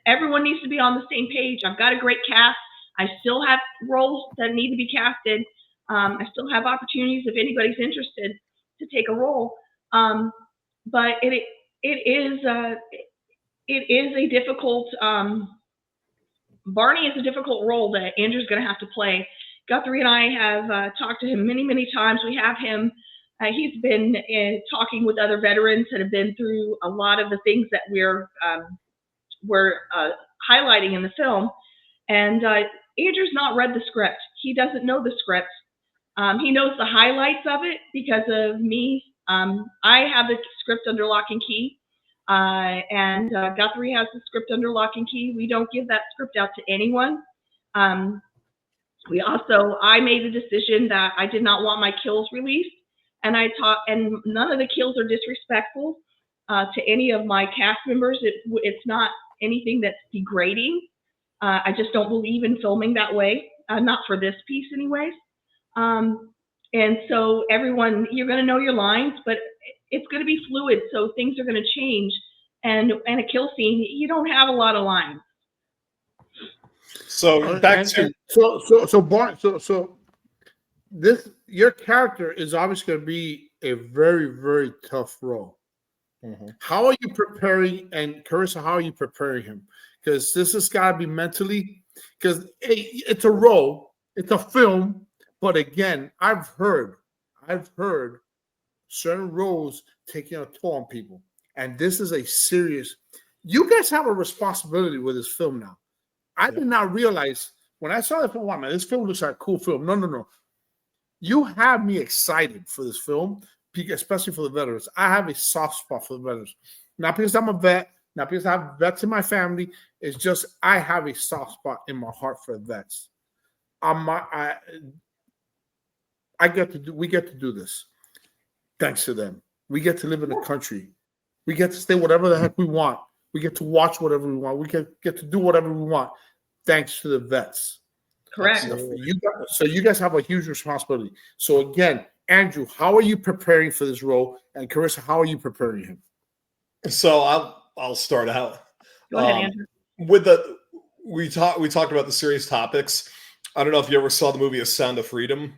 Everyone needs to be on the same page. I've got a great cast. I still have roles that need to be casted. I still have opportunities if anybody's interested to take a role. But it is a difficult. Barney is a difficult role that Andrew's going to have to play. Guthrie and I have talked to him many times. We have him. He's been talking with other veterans that have been through a lot of the things that we're highlighting in the film. And Andrew's not read the script. He doesn't know the script. He knows the highlights of it because of me. I have the script under lock and key. And Guthrie has the script under lock and key. We don't give that script out to anyone. I made the decision that I did not want my kills released. And and none of the kills are disrespectful to any of my cast members. It's not anything that's degrading. I just don't believe in filming that way, not for this piece anyways. And so everyone, you're going to know your lines, but it's going to be fluid, so things are going to change. And a kill scene, you don't have a lot of lines. So back to this, your character is obviously going to be a very, very tough role. How are you preparing? And Carissa, how are you preparing him? Because this has got to be mentally. Because it's a role, it's a film. But again, I've heard certain roles taking a toll on people, and this is a serious. You guys have a responsibility with this film now. I did not realize when I saw the film. Wow, man, this film looks like a cool film. No. You have me excited for this film, especially for the veterans. I have a soft spot for the veterans. Not because I'm a vet, not because I have vets in my family. It's just I have a soft spot in my heart for the vets. We get to do this. Thanks to them. We get to live in a country. We get to stay whatever the heck we want. We get to watch whatever we want. We get to do whatever we want. Thanks to the vets. Correct. So you guys have a huge responsibility. So again, Andrew, how are you preparing for this role? And Carissa, how are you preparing him? So I'll start out. Go ahead, Andrew. We talked about the serious topics. I don't know if you ever saw the movie A Sound of Freedom.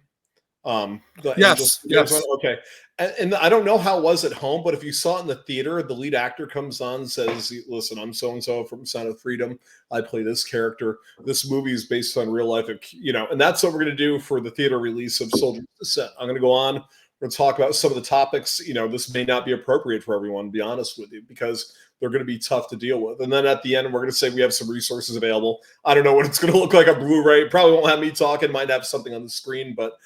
Yes. Okay. And I don't know how it was at home, but if you saw it in the theater, the lead actor comes on and says, listen, I'm so-and-so from Sound of Freedom. I play this character. This movie is based on real life, and that's what we're going to do for the theater release of Soldiers of Descent. I'm going to go on. We're going to talk about some of the topics. This may not be appropriate for everyone, to be honest with you, because they're going to be tough to deal with. And then at the end, we're going to say we have some resources available. I don't know what it's going to look like on Blu-ray. Probably won't have me talking. Might have something on the screen, but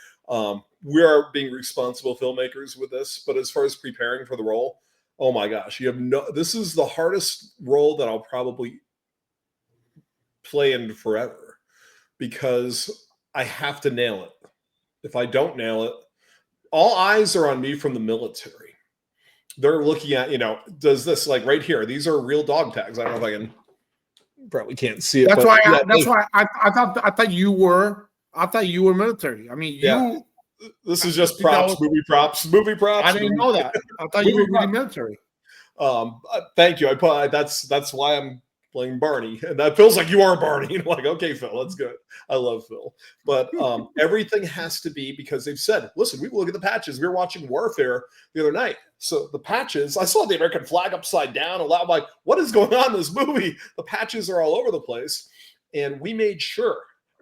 we are being responsible filmmakers with this. But as far as preparing for the role, oh my gosh, this is the hardest role that I'll probably play in forever, because I have to nail it. If I don't nail it, all eyes are on me from the military. They're looking at, does this, like right here, these are real dog tags. I don't know if I can, probably can't see it. That's why I thought you were military. I mean, this is just props, movie props. I didn't know that. I thought you were really military. Thank you. That's why I'm playing Barney, and that feels like you are Barney. I'm like, okay, Phil, that's good. I love Phil, but everything has to be, because they've said, listen, we look at the patches. We were watching Warfare the other night, so the patches. I saw the American flag upside down. I'm like, what is going on in this movie? The patches are all over the place, and we made sure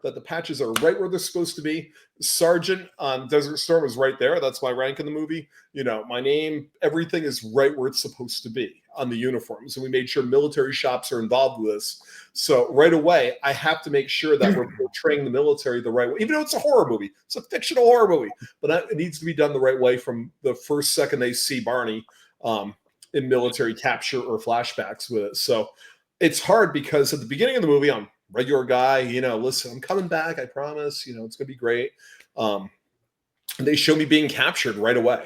that the patches are right where they're supposed to be. Sergeant on Desert Storm is right there. That's my rank in the movie. My name, everything is right where it's supposed to be on the uniforms. And we made sure military shops are involved with this. So right away, I have to make sure that we're portraying the military the right way, even though it's a horror movie. It's a fictional horror movie, but it needs to be done the right way from the first second they see Barney in military capture or flashbacks with it. So it's hard, because at the beginning of the movie, I'm regular guy, listen, I'm coming back. I promise, it's going to be great. They show me being captured right away.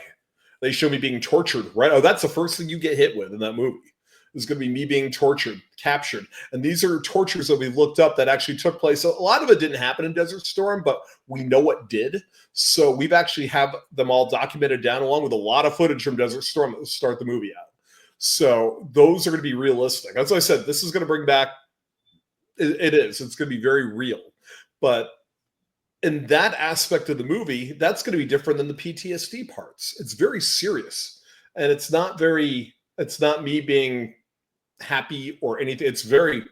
They show me being tortured, right? Oh, that's the first thing you get hit with in that movie. It's going to be me being tortured, captured. And these are tortures that we looked up that actually took place. A lot of it didn't happen in Desert Storm, but we know what did. So we've actually have them all documented down, along with a lot of footage from Desert Storm that will start the movie out. So those are going to be realistic. As I said, this is going to bring back, it is. It's going to be very real. But in that aspect of the movie, that's going to be different than the PTSD parts. It's very serious, and it's not me being happy or anything. It's very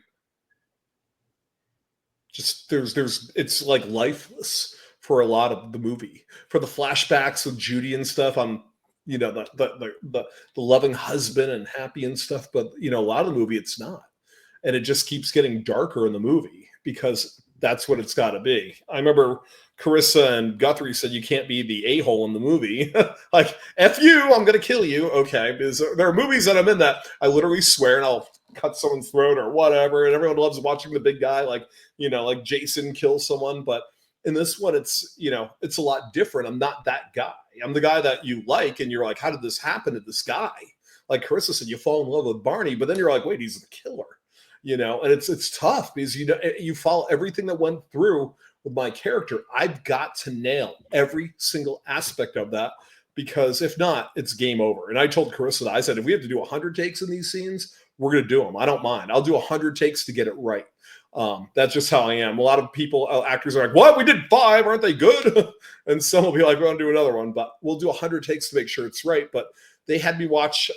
just, it's like lifeless for a lot of the movie. For the flashbacks with Judy and stuff, I'm, the loving husband and happy and stuff, but a lot of the movie, it's not. And it just keeps getting darker in the movie, because that's what it's got to be. I remember Carissa and Guthrie said you can't be the a-hole in the movie. Like, F you, I'm going to kill you. Okay, because there are movies that I'm in that I literally swear and I'll cut someone's throat or whatever, and everyone loves watching the big guy, like Jason kill someone. But in this one, it's it's a lot different. I'm not that guy. I'm the guy that you like, and you're like, how did this happen to this guy? Like Carissa said, you fall in love with Barney, but then you're like, wait, he's the killer. And it's tough, because you follow everything that went through with my character. I've got to nail every single aspect of that, because if not, it's game over. And I told Carissa that, I said, if we have to do 100 takes in these scenes, we're going to do them. I don't mind. I'll do 100 takes to get it right. That's just how I am. A lot of people, actors are like, what? We did 5. Aren't they good? And some will be like, we're going to do another one, but we'll do 100 takes to make sure it's right. But they had me watch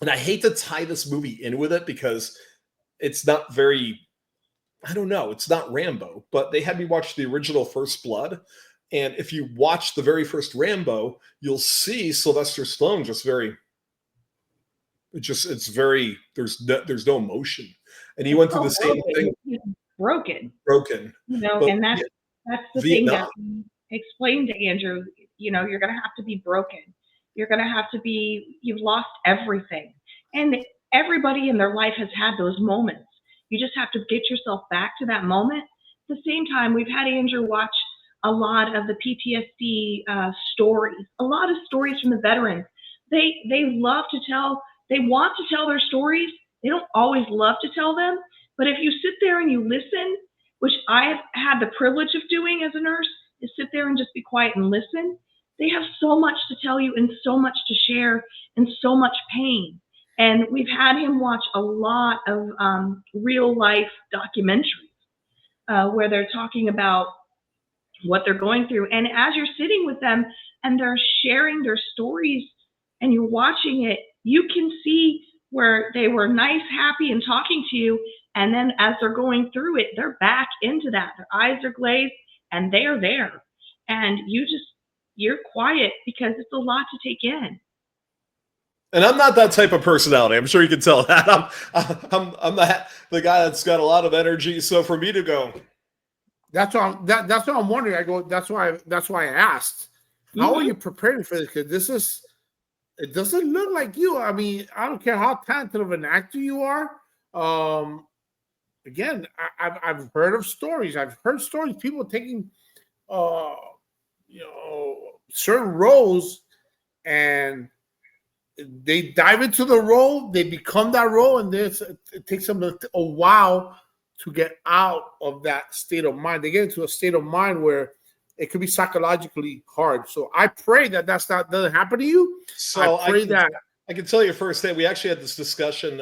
and I hate to tie this movie in with it because it's not very, I don't know, it's not Rambo, but they had me watch the original First Blood. And if you watch the very first Rambo, you'll see Sylvester Stallone just very, it's very, there's no emotion. And he went through the same thing. He's broken. Broken. But And that's the Vietnam. thing that explained to Andrew, you're going to have to be broken. You're going to have to be, you've lost everything. And everybody in their life has had those moments. You just have to get yourself back to that moment. At the same time, we've had Andrew watch a lot of the PTSD stories, a lot of stories from the veterans. They love to tell, they want to tell their stories. They don't always love to tell them, but if you sit there and you listen, which I've had the privilege of doing as a nurse, is sit there and just be quiet and listen. They have so much to tell you and so much to share and so much pain. And we've had him watch a lot of real life documentaries where they're talking about what they're going through. And as you're sitting with them and they're sharing their stories and you're watching it, you can see where they were nice, happy, and talking to you. And then as they're going through it, they're back into that. Their eyes are glazed and they are there. And you're quiet because it's a lot to take in. And I'm not that type of personality. I'm sure you can tell that. I'm the guy that's got a lot of energy. So for me to go, that's what I'm wondering. I go. That's why I asked. How are you preparing for this? Because it doesn't look like you. I mean, I don't care how talented of an actor you are. Again, I've heard of stories. I've heard stories. People taking, certain roles, and they dive into the role. They become that role, and it takes them a while to get out of that state of mind. They get into a state of mind where it could be psychologically hard. So I pray that doesn't happen to you. So I pray that. I can tell you first that we actually had this discussion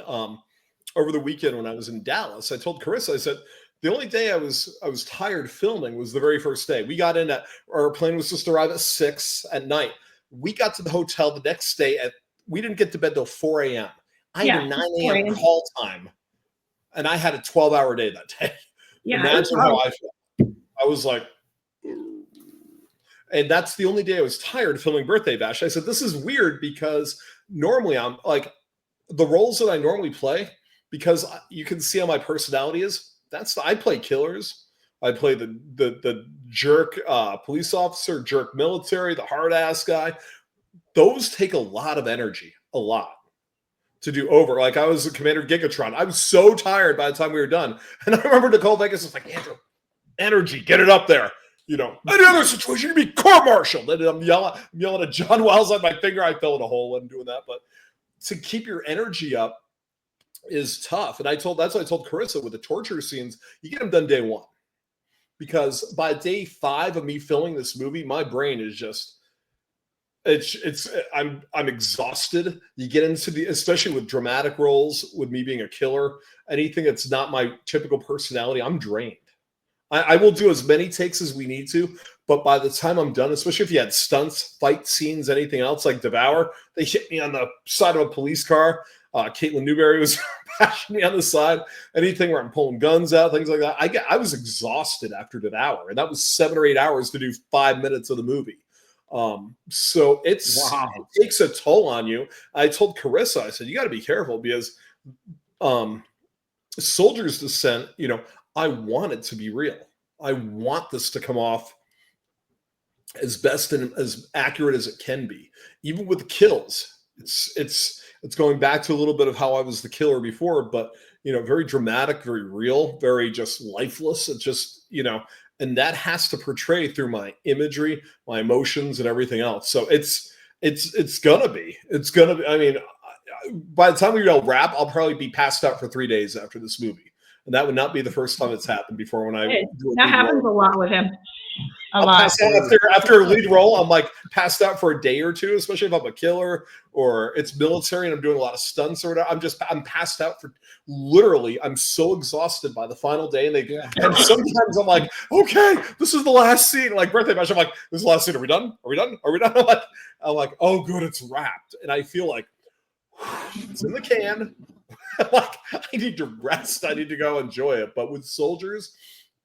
over the weekend when I was in Dallas. I told Carissa, I said, the only day I was tired filming was the very first day. We got in our plane was just arrived at 6 at night. We got to the hotel the next day we didn't get to bed till 4 a.m. I had a 9 a.m. call time, and I had a 12-hour day that day. Yeah, imagine how I felt. I was like, and that's the only day I was tired filming Birthday Bash. I said, this is weird because normally I'm like the roles that I normally play, because you can see how my personality is. I play killers. I play the jerk police officer, jerk military, the hard ass guy. Those take a lot of energy, a lot to do over. Like I was a Commander Gigatron. I was so tired by the time we were done. And I remember Nicole Vegas was like, Andrew, energy, get it up there. Any other situation, you'd be court-martialed. And I'm yelling at John Wells on my finger. I fell in a hole when doing that. But to keep your energy up is tough. And that's what I told Carissa with the torture scenes, you get them done day one. Because by day 5 of me filming this movie, my brain is just, I'm exhausted. You get into especially with dramatic roles, with me being a killer, anything that's not my typical personality, I'm drained. I will do as many takes as we need to, but by the time I'm done, especially if you had stunts, fight scenes, anything else like Devour, they hit me on the side of a police car. Caitlin Newberry was bashing me on the side. Anything where I'm pulling guns out, things like that. I was exhausted after Devour, and that was 7 or 8 hours to do 5 minutes of the movie. So it takes a toll on you. I told Carissa, I said, you got to be careful because Soldier's Descent, I want it to be real. I want this to come off as best and as accurate as it can be. Even with the kills, it's going back to a little bit of how I was the killer before, but very dramatic, very real, very just lifeless. It's just, and that has to portray through my imagery, my emotions, and everything else. So it's gonna be. I mean, by the time we wrap, I'll probably be passed out for 3 days after this movie. And that would not be the first time it's happened before. When that happens a lot with him. After a lead role, I'm like passed out for a day or two, especially if I'm a killer or it's military and I'm doing a lot of stunts or whatever. I'm passed out for literally. I'm so exhausted by the final day, and sometimes I'm like, okay, this is the last scene. Like Birthday Bash, I'm like, this is the last scene. Are we done? Are we done? I'm like, oh, good, it's wrapped, and I feel like, It's in the can. Like, I need to rest. I need to go enjoy it. But with soldiers,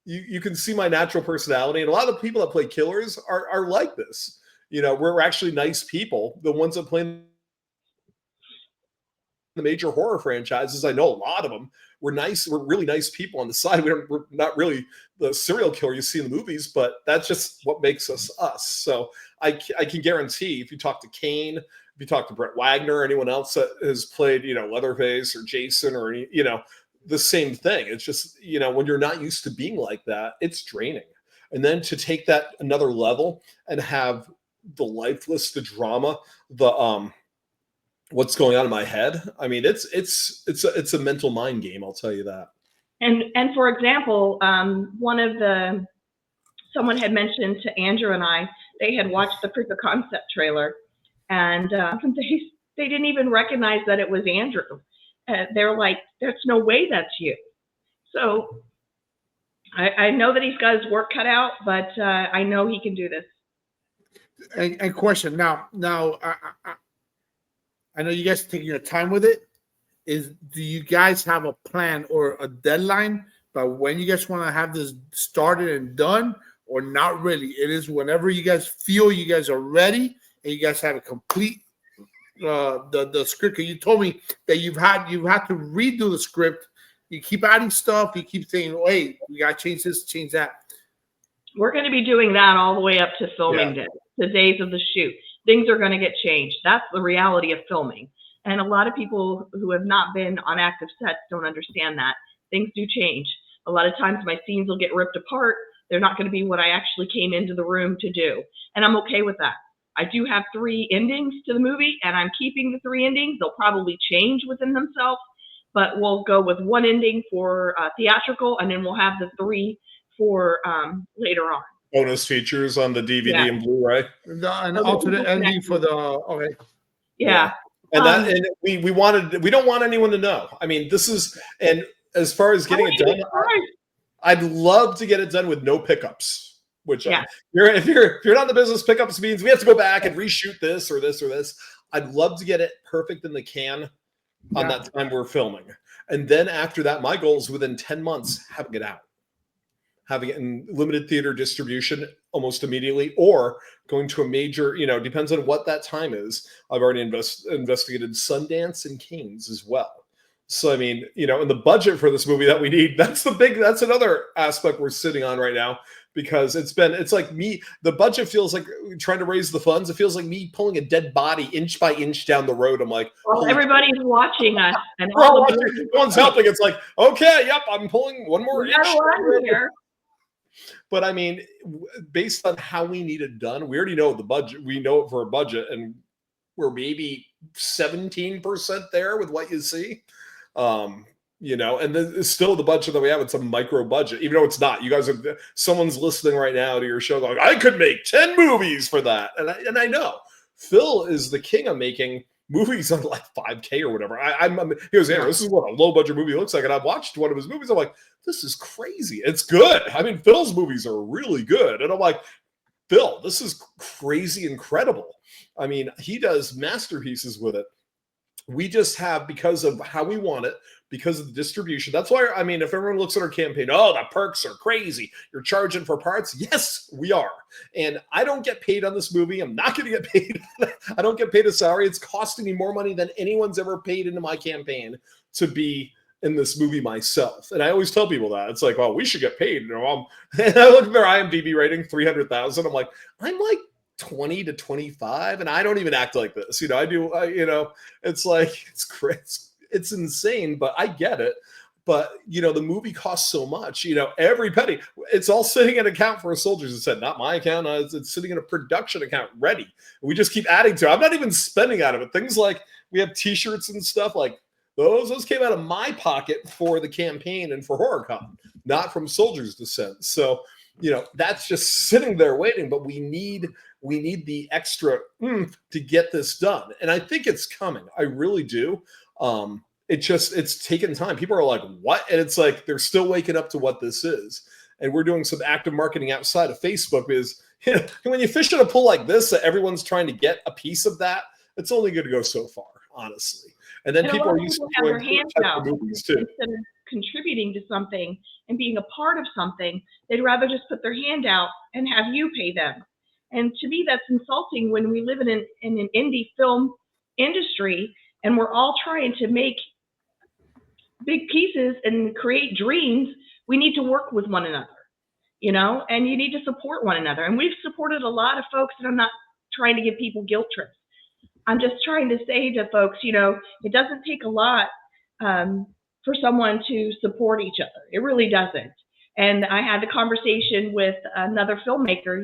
you can see my natural personality. And a lot of the people that play killers are like this. We're actually nice people. The ones that play the major horror franchises, I know a lot of them. We're nice. We're really nice people on the side. We're not really the serial killer you see in the movies, but that's just what makes us us. So I can guarantee if you talk to Kane, if you talk to Brett Wagner, or anyone else that has played, Leatherface or Jason or any, the same thing. It's just, when you're not used to being like that, it's draining. And then to take that another level and have the lifeless, the drama, the what's going on in my head. I mean, it's a mental mind game. I'll tell you that. And for example, someone had mentioned to Andrew and I, they had watched the proof of concept trailer, and they didn't even recognize that it was Andrew. They're like, "There's no way that's you." So I know that he's got his work cut out, but I know he can do this. And question now, I know you guys are taking your time with it. Do you guys have a plan or a deadline about when you guys want to have this started and done, or not really? It is whenever you guys feel you guys are ready and you guys have a complete the script. You told me that you've had to redo the script. You keep adding stuff. You keep saying, "Oh, hey, we got to change this, change that." We're going to be doing that all the way up to filming day, the days of the shoot. Things are going to get changed. That's the reality of filming. And a lot of people who have not been on active sets don't understand that. Things do change. A lot of times my scenes will get ripped apart. They're not going to be what I actually came into the room to do. And I'm okay with that. I do have 3 endings to the movie, and I'm keeping the 3 endings. They'll probably change within themselves, but we'll go with 1 ending for theatrical, and then we'll have the 3 for later on. Bonus features on the DVD and Blu-ray. An alternate ending for the okay. Yeah. And we don't want anyone to know. I mean, this is, and as far as getting it done, I'd love to get it done with no pickups. Which if you're not in the business, pickups means we have to go back and reshoot this or this or this. I'd love to get it perfect in the can on that time we're filming. And then after that, my goal is within 10 months, having it out. Having it in limited theater distribution almost immediately, or going to a major, depends on what that time is. I've already investigated Sundance and Cannes as well. So, I mean, and the budget for this movie that we need, that's another aspect we're sitting on right now, because it's like me, the budget feels like trying to raise the funds. It feels like me pulling a dead body inch by inch down the road. I'm like, well, everybody's watching us, and no one's helping. It's like, okay, yep, I'm pulling one more inch. Here. But I mean, based on how we need it done, we already know the budget. We know it for a budget, and we're maybe 17% there with what you see. And then it's still the budget that we have. It's a micro budget, even though it's not. You guys someone's listening right now to your show going, I could make 10 movies for that. And I know Phil is the king of making movies on like 5K or whatever. He goes, Andrew, this is what a low budget movie looks like. And I've watched one of his movies. I'm like, this is crazy. It's good. I mean, Phil's movies are really good. And I'm like, Phil, this is crazy incredible. I mean, he does masterpieces with it. We just have, because of how we want it, because of the distribution. That's why, I mean, if everyone looks at our campaign, oh, the perks are crazy. You're charging for parts. Yes, we are. And I don't get paid on this movie. I'm not going to get paid. I don't get paid a salary. It's costing me more money than anyone's ever paid into my campaign to be in this movie myself. And I always tell people that. It's like, well, we should get paid. And I look at their IMDb rating, 300,000. I'm like 20 to 25, and I don't even act like this. I do. It's like it's insane, but I get it. But the movie costs so much. Every penny. It's all sitting in an account for soldiers. It said not my account. It's sitting in a production account ready. We just keep adding to it. I'm not even spending out of it. Things like we have T-shirts and stuff like those came out of my pocket for the campaign and for HorrorCon, not from Soldiers Descent. So that's just sitting there waiting. But we need the extra to get this done. And I think it's coming. I really do. It's taken time. People are like, what? And it's like, they're still waking up to what this is. And we're doing some active marketing outside of Facebook, because when you fish in a pool like this, that everyone's trying to get a piece of that, it's only going to go so far. honestly. And then And a people lot are of used people to have their doing hands type out of movies too. instead of contributing to something and being a part of something. They'd rather just put their hand out and have you pay them. And to me, that's insulting when we live in an indie film industry and we're all trying to make big pieces and create dreams. We need to work with one another, and you need to support one another. And we've supported a lot of folks, and I'm not trying to give people guilt trips. I'm just trying to say to folks, it doesn't take a lot for someone to support each other. It really doesn't. And I had the conversation with another filmmaker,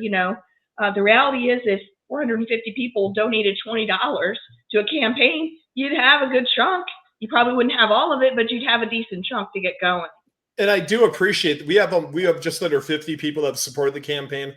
the reality is if 450 people donated $20 to a campaign, you'd have a good chunk. You probably wouldn't have all of it, but you'd have a decent chunk to get going. And I do appreciate that we have just under 50 people that have supported the campaign.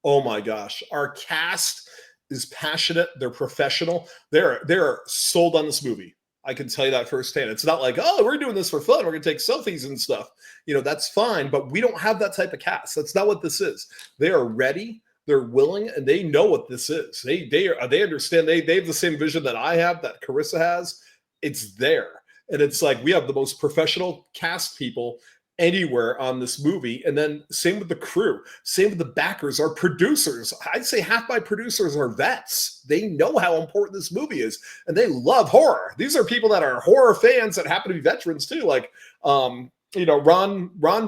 Oh my gosh, our cast is passionate. They're professional. They're sold on this movie. I can tell you that firsthand. It's not like, oh, we're doing this for fun. We're going to take selfies and stuff. That's fine, but we don't have that type of cast. That's not what this is. They are ready. They're willing, and they know what this is. They understand. They have the same vision that I have, that Carissa has. It's there. And it's like we have the most professional cast people anywhere on this movie. And then same with the crew, same with the backers, our producers. I'd say half my producers are vets. They know how important this movie is, and they love horror. These are people that are horror fans that happen to be veterans too. Like, Ron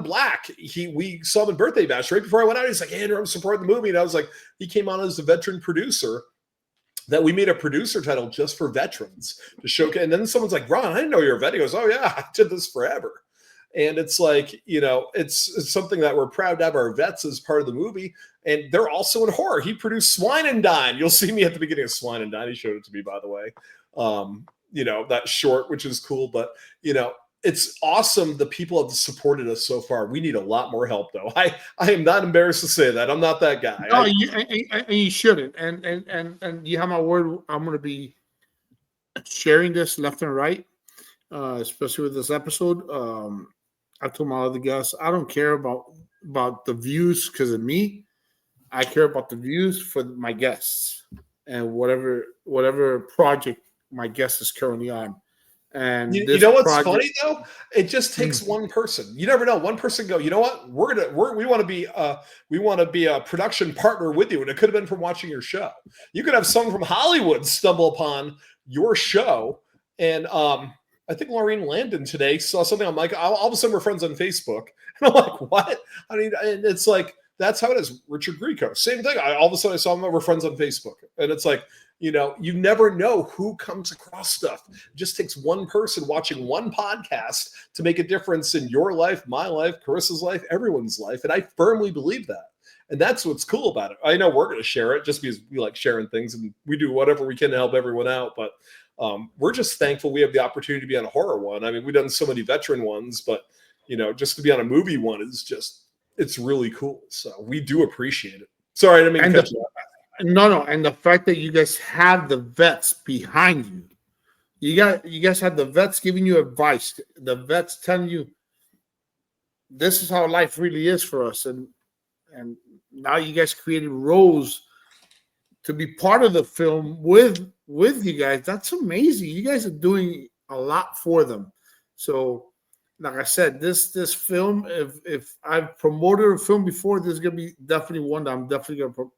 Black, we saw him in Birthday Bash right before I went out. He's like, hey, Andrew, I'm supporting the movie. And I was like, he came on as a veteran producer. That we made a producer title just for veterans to showcase. And then someone's like, Ron, I didn't know you're a vet. He goes, oh yeah, I did this forever. And it's like, it's something that we're proud to have our vets as part of the movie. And they're also in horror. He produced Swine and Dine. You'll see me at the beginning of Swine and Dine. He showed it to me, by the way. That short, which is cool. But, it's awesome. The people have supported us so far. We need a lot more help, though. I am not embarrassed to say that. I'm not that guy. No, you shouldn't. And you have my word. I'm going to be sharing this left and right, especially with this episode. I told my other guests, I don't care about the views because of me. I care about the views for my guests and whatever project my guest is currently on. And you know what's funny though? It just takes one person. You never know. One person go, you know what? We want to be a production partner with you. And it could have been from watching your show. You could have someone from Hollywood stumble upon your show. And I think Laureen Landon today saw something on like all of a sudden we're friends on Facebook. And I'm like, what? I mean, and it's like that's how it is. Richard Grieco, same thing. All of a sudden I saw him. We're friends on Facebook. And it's like, you never know who comes across stuff. It just takes one person watching one podcast to make a difference in your life, my life, Carissa's life, everyone's life. And I firmly believe that. And that's what's cool about it. I know we're going to share it just because we like sharing things and we do whatever we can to help everyone out. But we're just thankful we have the opportunity to be on a horror one. I mean, we've done so many veteran ones, but, just to be on a movie one is just, it's really cool. So we do appreciate it. Sorry, I didn't mean to cut you off. No. And the fact that you guys have the vets behind you, you guys have the vets giving you advice. The vets telling you this is how life really is for us. And now you guys created roles to be part of the film with you guys. That's amazing. You guys are doing a lot for them. So, like I said, this film, if I've promoted a film before, this is gonna be definitely one that I'm definitely gonna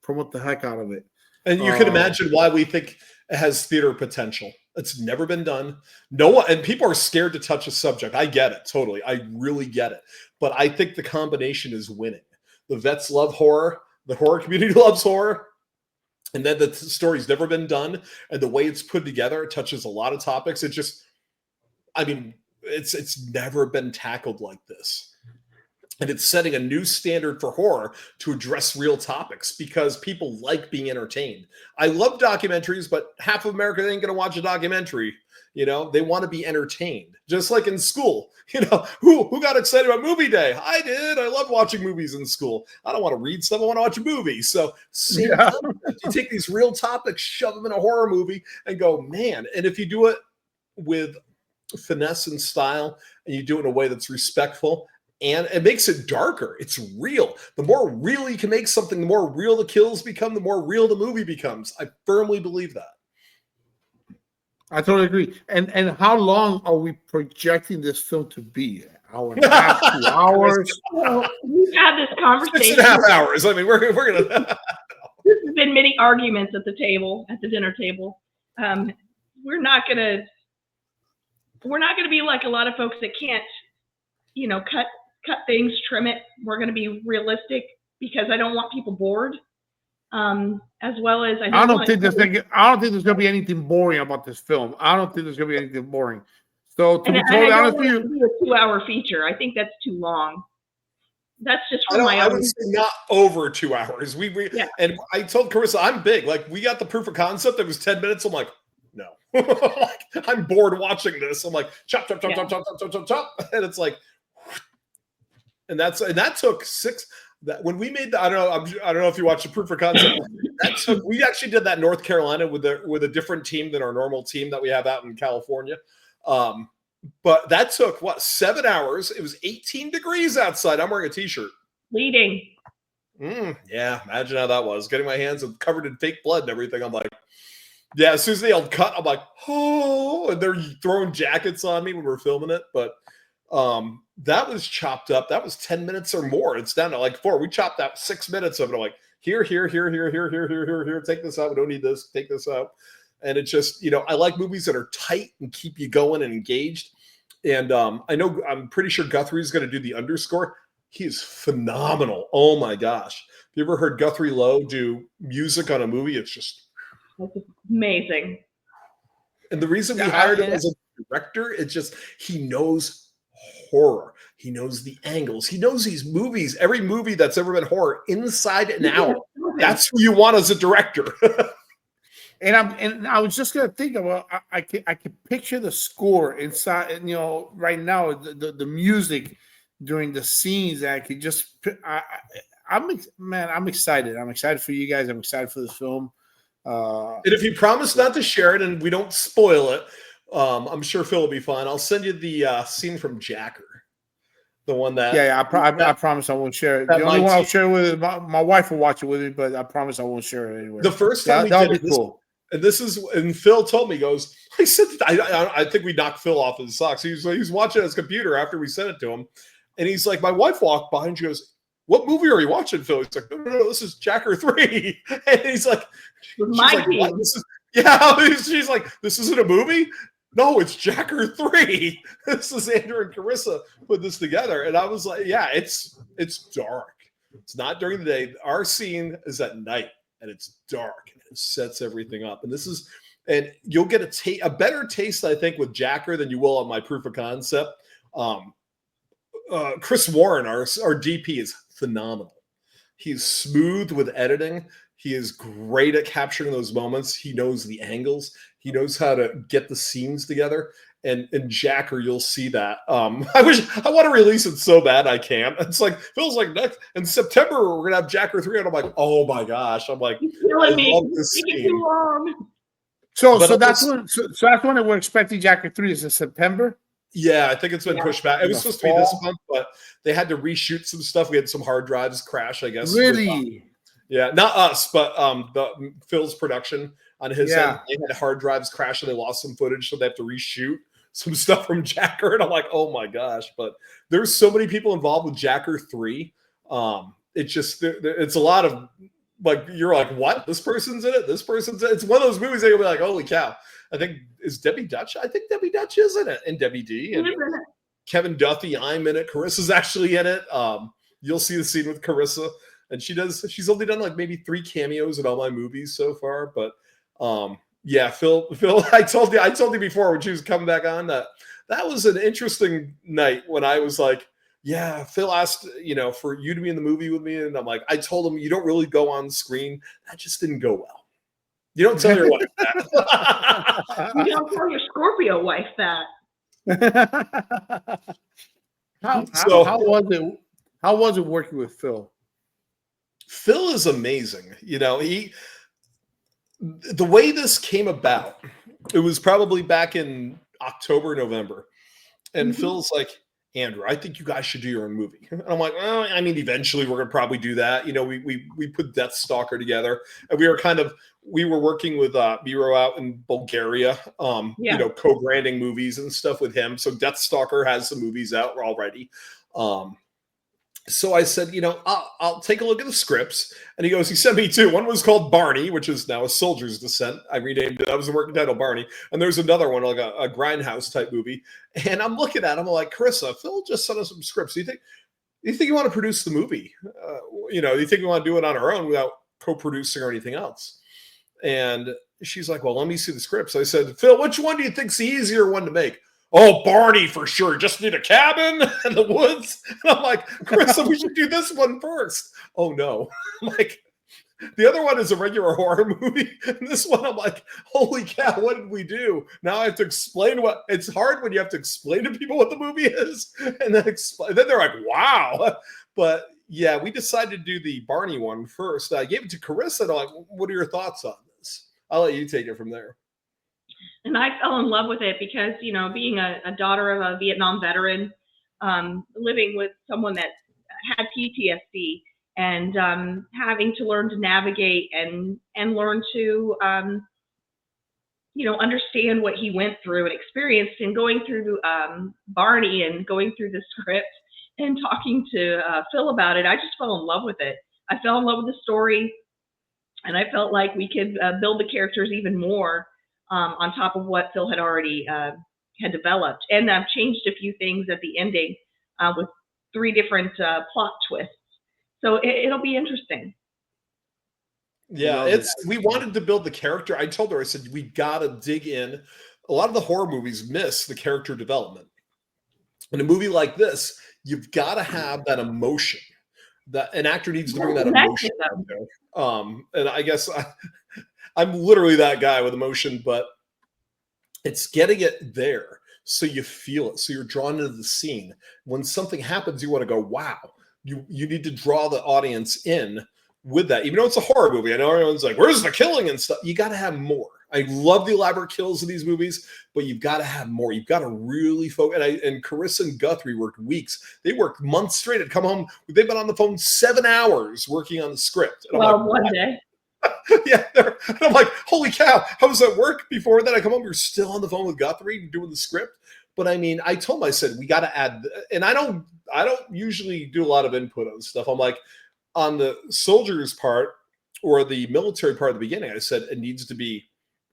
promote the heck out of it. And you can imagine why we think it has theater potential. It's never been done. No one, and people are scared to touch a subject. I get it, totally. I really get it. But I think the combination is winning. The vets love horror. The horror community loves horror. And then the story's never been done. And the way it's put together, it touches a lot of topics. It just, I mean, it's never been tackled like this. And it's setting a new standard for horror to address real topics because people like being entertained. I love documentaries, but half of America ain't going to watch a documentary. They want to be entertained. Just like in school, who got excited about movie day? I did. I love watching movies in school. I don't want to read stuff. I want to watch a movie. So same concept. You take these real topics, shove them in a horror movie and go, man. And if you do it with finesse and style and you do it in a way that's respectful, and it makes it darker. It's real. The more real you can make something, the more real the kills become, the more real the movie becomes. I firmly believe that. I totally agree. And how long are we projecting this film to be? Hour and a half, 2 hours? Well, we've had this conversation. 6.5 hours. I mean, we're gonna. There's been many arguments at the table, at the dinner table. We're not gonna be like a lot of folks that can't, cut things, trim it. We're gonna be realistic because I don't want people bored. As well as I don't think there's gonna be anything boring about this film. I don't think there's gonna be anything boring. So to be totally honest with you, do a 2-hour feature. I think that's too long. That's just for my I own. would say not over 2 hours. Yeah. And I told Carissa, I'm big. Like, we got the proof of concept. It was 10 minutes. I'm like, no. Like, I'm bored watching this. I'm like, chop, chop, chop, chop, chop, chop, chop, chop, chop. And it's like, and that took six. That when we made the, I don't know if you watched the proof of concept. We actually did that in North Carolina with a different team than our normal team that we have out in California. But that took 7 hours. It was 18 degrees outside. I'm wearing a t-shirt. Bleeding. Yeah, imagine how that was. Getting my hands covered in fake blood and everything. I'm like, yeah, as soon as they yelled cut, I'm like, oh, and they're throwing jackets on me when we're filming it. But that was chopped up. That was 10 minutes or more. It's down to like 4. We chopped out 6 minutes of it. I'm like, here, take this out. We don't need this. Take this out. And it's just, I like movies that are tight and keep you going and engaged. And I'm pretty sure Guthrie's going to do the underscore. He's phenomenal. Oh my gosh. Have you ever heard Guthrie Lowe do music on a movie? It's just amazing. And the reason we hired him as a director, it's just, he knows horror. He knows the angles. He knows these movies, every movie that's ever been horror inside and out. That's who you want as a director. And I was just gonna think about I can picture the score inside, and right now the music during the scenes. I could just I'm excited. I'm excited for you guys. I'm excited for this film. And if you promise not to share it and we don't spoil it, I'm sure Phil will be fine. I'll send you the scene from Jacker. The one that I promise I won't share it. The only one I'll share with is my wife will watch it with me, but I promise I won't share it anywhere. The first time that'll be cool. And Phil told me, he goes, I think we knocked Phil off his socks. He was watching his computer after we sent it to him. And he's like, my wife walked by and she goes, what movie are you watching, Phil? He's like, no, this is Jacker 3. And he's like, she's like, this isn't a movie? No, it's Jacker 3. This is Andrew and Carissa put this together. And I was like, yeah, it's dark. It's not during the day. Our scene is at night and it's dark and it sets everything up. And you'll get a better taste, I think, with Jacker than you will on my proof of concept. Chris Warren, our DP, is phenomenal. He's smooth with editing. He is great at capturing those moments. He knows the angles. He knows how to get the scenes together. And in Jacker, you'll see that. I want to release it so bad I can't. It's like, Phil's like, next in September, we're going to have Jacker 3. And I'm like, oh my gosh. I'm like, I love this scene. Too long. So that's when we're expecting Jacker 3 is in September? Yeah, I think it's been pushed back. It was supposed to be this month, but they had to reshoot some stuff. We had some hard drives crash, I guess. Really? Yeah, not us, but Phil's production on his end. They had hard drives crash and they lost some footage, so they have to reshoot some stuff from Jacker. And I'm like, oh my gosh. But there's so many people involved with Jacker 3. It's a lot of, like, you're like, what? This person's in it? This person's in it? It's one of those movies that you'll be like, holy cow. I think, is Debbie Dutch? I think Debbie Dutch is in it. And Debbie D. And Kevin Duffy, I'm in it. Carissa's actually in it. You'll see the scene with Carissa. And she's only done like maybe 3 cameos in all my movies so far. But yeah, Phil, I told you before when she was coming back on that was an interesting night when I was like, yeah, Phil asked, for you to be in the movie with me. And I'm like, I told him, you don't really go on screen. That just didn't go well. You don't tell your wife that. You don't tell your Scorpio wife that. How was it working with Phil? Phil is amazing. The way this came about, it was probably back in October, November. And Phil's like, Andrew, I think you guys should do your own movie. And I'm like, well, I mean, eventually we're going to probably do that. You know, we put Death Stalker together, and we were working with Miro out in Bulgaria, you know, co-branding movies and stuff with him. So Death Stalker has some movies out already. So I said, you know, I'll take a look at the scripts. And he sent me two. One was called Barney, which is now A Soldier's Descent. I renamed it. That was the working title, Barney. And there's another one, like a grindhouse type movie. And I'm looking at him, I'm like, Carissa, Phil just sent us some scripts. Do you think you want to produce the movie? You know, do you think we want to do it on our own without co-producing or anything else? And she's like, well, let me see the scripts. I said, Phil, which one do you think's the easier one to make? Oh, Barney for sure. Just need a cabin in the woods. And I'm like, Carissa, we should do this one first. Oh no. I'm like, the other one is a regular horror movie. And this one, I'm like, holy cow, what did we do? Now I have to explain it's hard when you have to explain to people what the movie is. And then they're like, wow. But yeah, we decided to do the Barney one first. I gave it to Carissa. And I'm like, what are your thoughts on this? I'll let you take it from there. And I fell in love with it because, you know, being a daughter of a Vietnam veteran, living with someone that had PTSD and having to learn to navigate and learn to, you know, understand what he went through and experienced, and going through Barney and going through the script and talking to Phil about it, I just fell in love with it. I fell in love with the story, and I felt like we could build the characters even more. On top of what Phil had already had developed. And I've changed a few things at the ending with 3 different plot twists. So it'll be interesting. Yeah, we wanted to build the character. I told her, I said, we got to dig in. A lot of the horror movies miss the character development. In a movie like this, you've got to have that emotion. That an actor needs to bring that emotion out there. And I guess I'm literally that guy with emotion, but it's getting it there so you feel it, so you're drawn into the scene. When something happens, you want to go, wow. You need to draw the audience in with that. Even though it's a horror movie, I know everyone's like, where's the killing and stuff? You got to have more. I love the elaborate kills in these movies, but you've got to have more. You've got to really focus. And Carissa and Guthrie worked weeks. They worked months straight. I'd come home. They've been on the phone 7 hours working on the script. And well, one day. Yeah, and I'm like, holy cow, how was that work? Before that, I come home, you're still on the phone with Guthrie doing the script. But I mean, I told him, I said, we got to add, and I don't usually do a lot of input on stuff. I'm like, on the soldiers part or the military part at the beginning, I said, it needs to be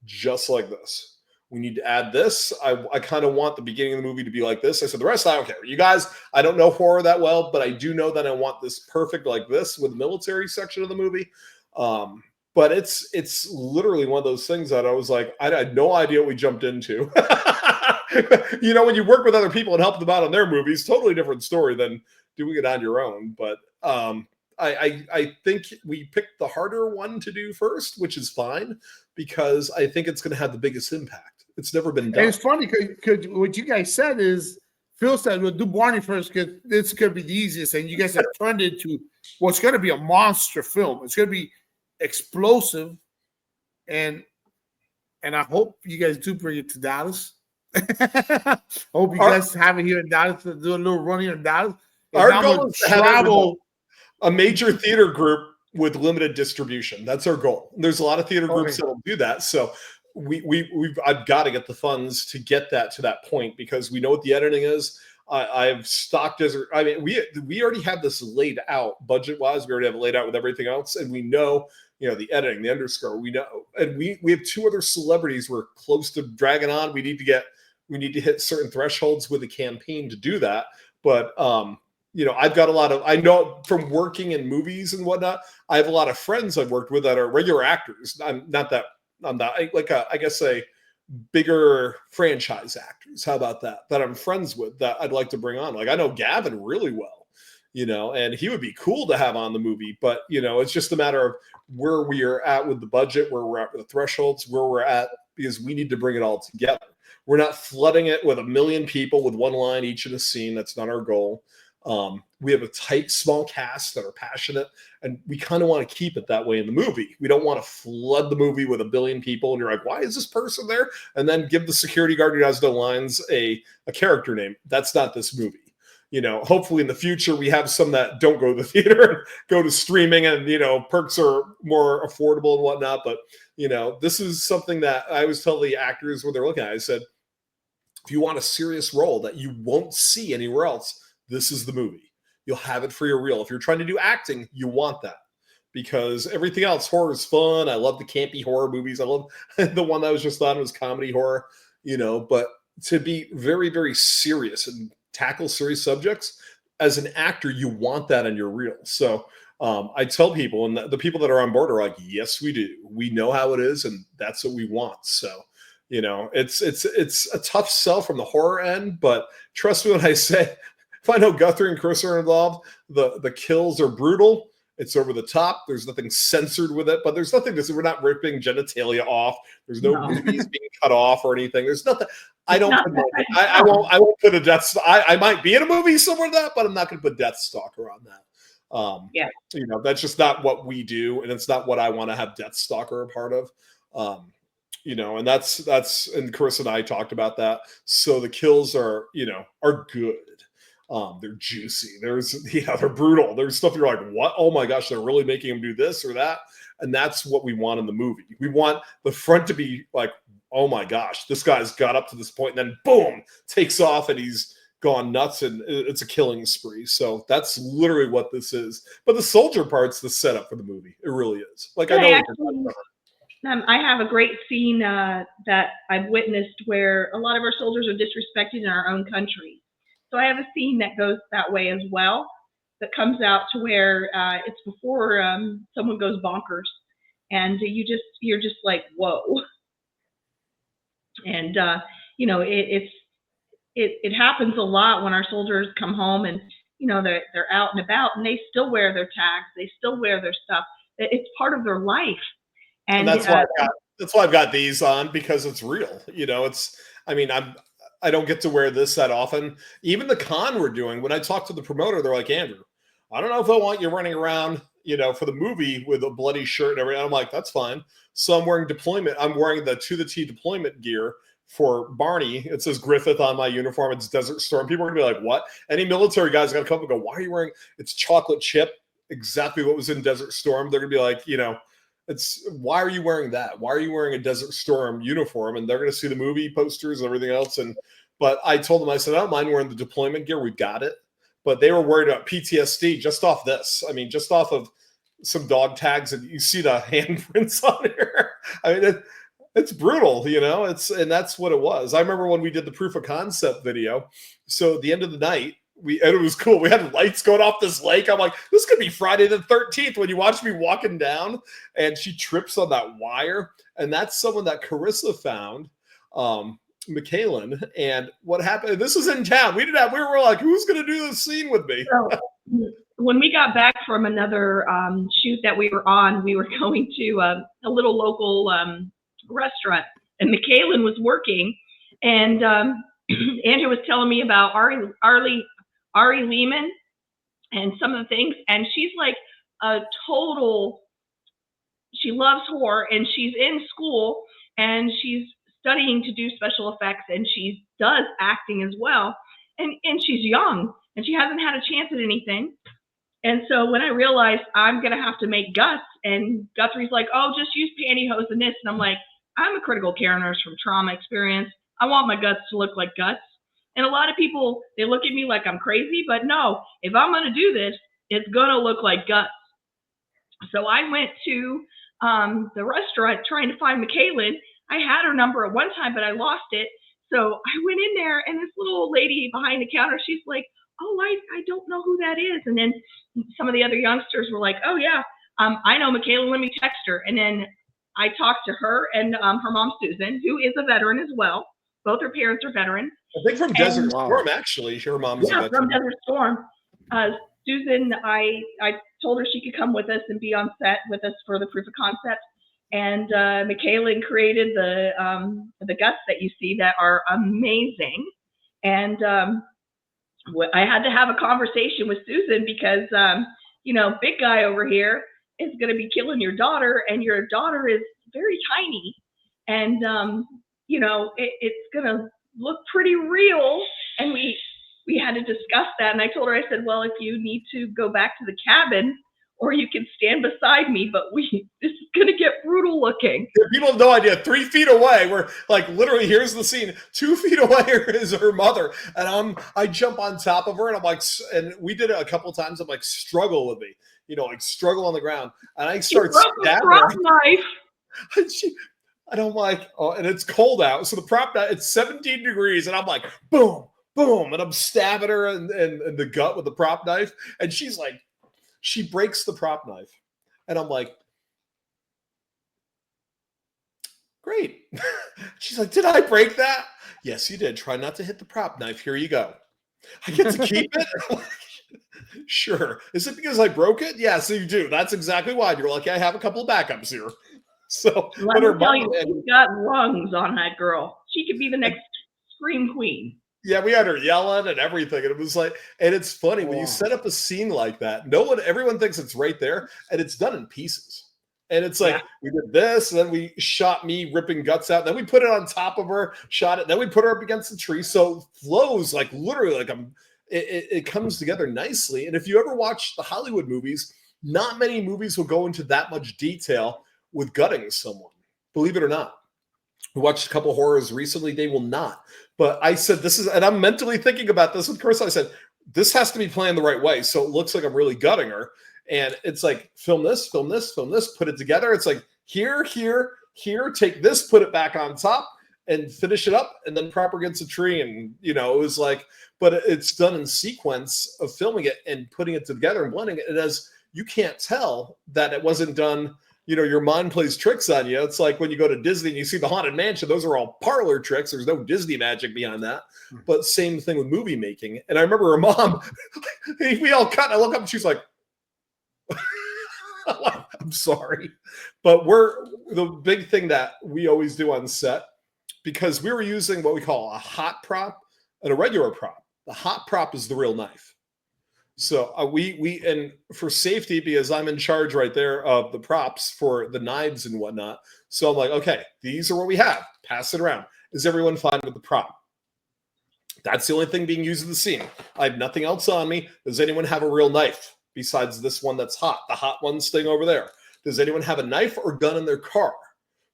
just like this. We need to add this. I kind of want the beginning of the movie to be like this. I said, the rest, I don't care. You guys, I don't know horror that well, but I do know that I want this perfect like this with the military section of the movie. But it's literally one of those things that I was like, I had no idea what we jumped into. You know, when you work with other people and help them out on their movies, totally different story than doing it on your own. But I think we picked the harder one to do first, which is fine, because I think it's going to have the biggest impact. It's never been done. And it's funny because what you guys said is, Phil said, we'll do Barney first because this could be the easiest. And you guys have turned it into, well, it's going to be a monster film. It's going to be explosive, and I hope you guys do bring it to Dallas. I hope you guys have it here in Dallas to do a little run here in Dallas. Our goal is to have a major theater group with limited distribution. That's our goal. There's a lot of theater groups that will do that. So I've got to get the funds to get that to that point, because we know what the editing is. I've stocked as, I mean, we already have this laid out budget wise. We already have it laid out with everything else, and we know, you know, the editing, the underscore. We know, and we have 2 other celebrities we're close to dragging on. We need to hit certain thresholds with the campaign to do that. But you know, I've got I know from working in movies and whatnot, I have a lot of friends I've worked with that are regular actors. I'm not like I guess a bigger franchise actors. How about that? That I'm friends with, that I'd like to bring on. Like, I know Gavin really well, you know, and he would be cool to have on the movie. But, you know, it's just a matter of where we are at with the budget, where we're at with the thresholds, where we're at, because we need to bring it all together. We're not flooding it with 1 million people with one line each in a scene. That's not our goal. We have a tight, small cast that are passionate, and we kind of want to keep it that way in the movie. We don't want to flood the movie with 1 billion people, and you're like, why is this person there? And then give the security guard who has no lines a character name. That's not this movie. hopefully in the future we have some that don't go to the theater, go to streaming, and perks are more affordable and whatnot. But this is something that I always tell the actors when they're looking at it. I said, if you want a serious role that you won't see anywhere else, this is the movie. You'll have it for your reel. If you're trying to do acting, you want that, because everything else, horror is fun. I love the campy horror movies. I love the one that was just on was comedy horror, but to be very, very serious and tackle serious subjects as an actor, you want that in your reel. So I tell people, and the people that are on board are like, yes, we do. We know how it is, and that's what we want. So, it's a tough sell from the horror end, but trust me when I say, if I know Guthrie and Chris are involved, the kills are brutal. It's over the top. There's nothing censored with it, but there's nothing we're not ripping genitalia off. There's no boobies being cut off or anything. There's nothing. I won't put a death. I might be in a movie somewhere like that, but I'm not going to put Death Stalker on that. That's just not what we do, and it's not what I want to have Death Stalker a part of. And that's and Chris and I talked about that. So the kills are good. They're juicy. They're brutal. There's stuff you're like, what? Oh my gosh, they're really making him do this or that. And that's what we want in the movie. We want the front to be like, oh my gosh, this guy's got up to this point, and then boom, takes off and he's gone nuts, and it's a killing spree. So that's literally what this is. But the soldier part's the setup for the movie. It really is. Like, I have a great scene that I've witnessed where a lot of our soldiers are disrespected in our own country. So I have a scene that goes that way as well, that comes out to where it's before someone goes bonkers, and you're just like, whoa. And it happens a lot when our soldiers come home and they're out and about, and they still wear their tags, they still wear their stuff. It's part of their life, and that's why I've got these on, because it's real. I don't get to wear this that often. Even the con we're doing, when I talk to the promoter, they're like, Andrew, I don't know if I want you running around, for the movie with a bloody shirt and everything. I'm like, that's fine. So I'm wearing deployment. I'm wearing the to the T deployment gear for Barney. It says Griffith on my uniform. It's Desert Storm. People are gonna be like, what? Any military guys are gonna come up and go, why are you wearing? It's chocolate chip, exactly what was in Desert Storm. They're gonna be like, it's, why are you wearing that? Why are you wearing a Desert Storm uniform? And they're going to see the movie posters and everything else. But I told them, I said, I don't mind wearing the deployment gear. We've got it. But they were worried about PTSD just off this. Just off of some dog tags, and you see the handprints on here. It's brutal, and that's what it was. I remember when we did the proof of concept video. So at the end of the night, and it was cool. We had lights going off this lake. I'm like, this could be Friday the 13th when you watch me walking down, and she trips on that wire. And that's someone that Carissa found, McKaylin. And what happened? This is in town. We were like, who's going to do this scene with me? So, when we got back from another shoot that we were on, we were going to a little local restaurant, and McKaylin was working, and Andrew was telling me about Ari Lehman and some of the things, and she's like she loves horror, and she's in school, and she's studying to do special effects, and she does acting as well, and she's young, and she hasn't had a chance at anything. And so when I realized I'm gonna have to make Guts, and Guthrie's like, oh, just use pantyhose and this, and I'm like, I'm a critical care nurse from trauma experience. I want my guts to look like Guts. And a lot of people, they look at me like I'm crazy, but no, if I'm going to do this, it's going to look like Guts. So I went to the restaurant trying to find McKaylin. I had her number at one time, but I lost it. So I went in there, and this little lady behind the counter, she's like, oh, I don't know who that is. And then some of the other youngsters were like, oh, yeah, I know McKaylin, let me text her. And then I talked to her and her mom, Susan, who is a veteran as well. Both her parents are veterans. I think from Desert Storm, actually. Her mom's a veteran. From Desert Storm. Susan, I told her she could come with us and be on set with us for the proof of concept. And McKaylin created the guts that you see that are amazing. And I had to have a conversation with Susan because, big guy over here is going to be killing your daughter, and your daughter is very tiny. And, it's going to look pretty real. And we had to discuss that. And I told her, I said, well, if you need to go back to the cabin, or you can stand beside me, but this is going to get brutal looking. People have no idea. 3 feet away, we're like literally, here's the scene. 2 feet away is her mother. And I jump on top of her and I'm like, and we did it a couple of times. I'm like, struggle with me, like struggle on the ground. And I start stabbing her. Knife. And I'm like, oh, and it's cold out. So the prop knife, it's 17 degrees. And I'm like, boom, boom. And I'm stabbing her in the gut with the prop knife. And she's like, she breaks the prop knife. And I'm like, great. She's like, did I break that? Yes, you did. Try not to hit the prop knife. Here you go. I get to keep it? Sure. Is it because I broke it? Yes, you do. That's exactly why. You're lucky I have a couple of backups here. So let me tell you, she's got lungs on that girl. She could be the next scream queen. Yeah, we had her yelling and everything. And it was like, and it's funny when you set up a scene like that, everyone thinks it's right there, and it's done in pieces. And it's like, we did this, and then we shot me ripping guts out. Then we put it on top of her, shot it. Then we put her up against the tree. So it flows like literally like it comes together nicely. And if you ever watch the Hollywood movies, not many movies will go into that much detail with gutting someone, believe it or not. We watched a couple horrors recently. They will not. But I said, this is, and I'm mentally thinking about this with Carissa. I said, this has to be planned the right way. So it looks like I'm really gutting her. And it's like, film this, film this, film this, put it together. It's like, here, take this, put it back on top and finish it up, and then prop against a tree. And, it was like, but it's done in sequence of filming it and putting it together and blending it. And as you can't tell that it wasn't done, your mind plays tricks on you. It's like when you go to Disney and you see the Haunted Mansion, those are all parlor tricks. There's no Disney magic behind that. But same thing with movie making. And I remember her mom, we all cut, and I look up and she's like, I'm sorry. But the big thing that we always do on set, because we were using what we call a hot prop and a regular prop. The hot prop is the real knife. So we and for safety, because I'm in charge right there of the props for the knives and whatnot. So I'm like, okay, these are what we have. Pass it around. Is everyone fine with the prop? That's the only thing being used in the scene. I have nothing else on me. Does anyone have a real knife besides this one that's hot? The hot one staying over there. Does anyone have a knife or gun in their car?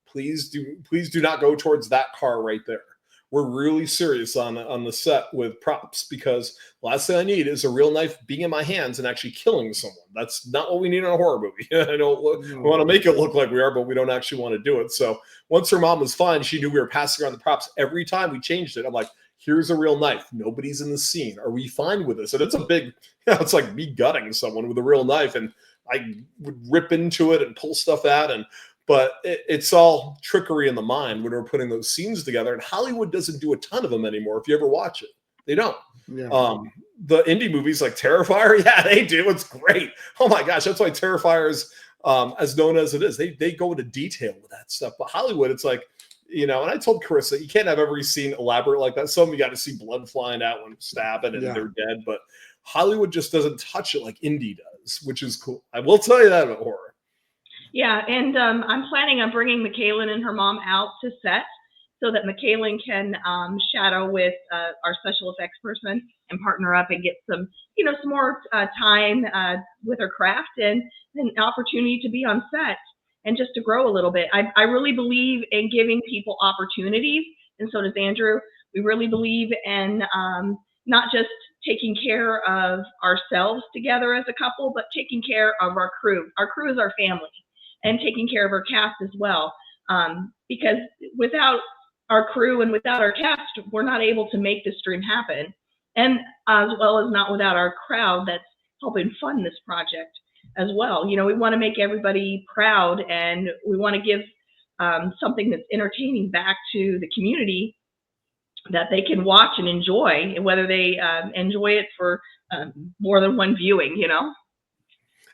Please do not go towards that car right there. We're really serious on the set with props, because the last thing I need is a real knife being in my hands and actually killing someone. That's not what we need in a horror movie. I know we want to make it look like we are, but we don't actually want to do it. So once her mom was fine, she knew we were passing around the props. Every time we changed it, I'm like, here's a real knife. Nobody's in the scene. Are we fine with this? And it's a big, it's like me gutting someone with a real knife, and I would rip into it and pull stuff out. But it's all trickery in the mind when we're putting those scenes together. And Hollywood doesn't do a ton of them anymore. If you ever watch it, they don't. Yeah. The indie movies like Terrifier, yeah, they do. It's great. Oh my gosh, that's why Terrifier's as known as it is. They go into detail with that stuff. But Hollywood, it's like, and I told Carissa, you can't have every scene elaborate like that. Some of you got to see blood flying out when stabbing and they're dead. But Hollywood just doesn't touch it like indie does, which is cool. I will tell you that about horror. Yeah, and I'm planning on bringing Michaelin and her mom out to set so that Michaelin can shadow with our special effects person and partner up and get some more time with her craft and an opportunity to be on set and just to grow a little bit. I really believe in giving people opportunities, and so does Andrew. We really believe in not just taking care of ourselves together as a couple, but taking care of our crew. Our crew is our family. And taking care of our cast as well, because without our crew and without our cast, we're not able to make this dream happen, and as well as not without our crowd that's helping fund this project as well. We want to make everybody proud, and we want to give something that's entertaining back to the community that they can watch and enjoy, whether they enjoy it for more than one viewing,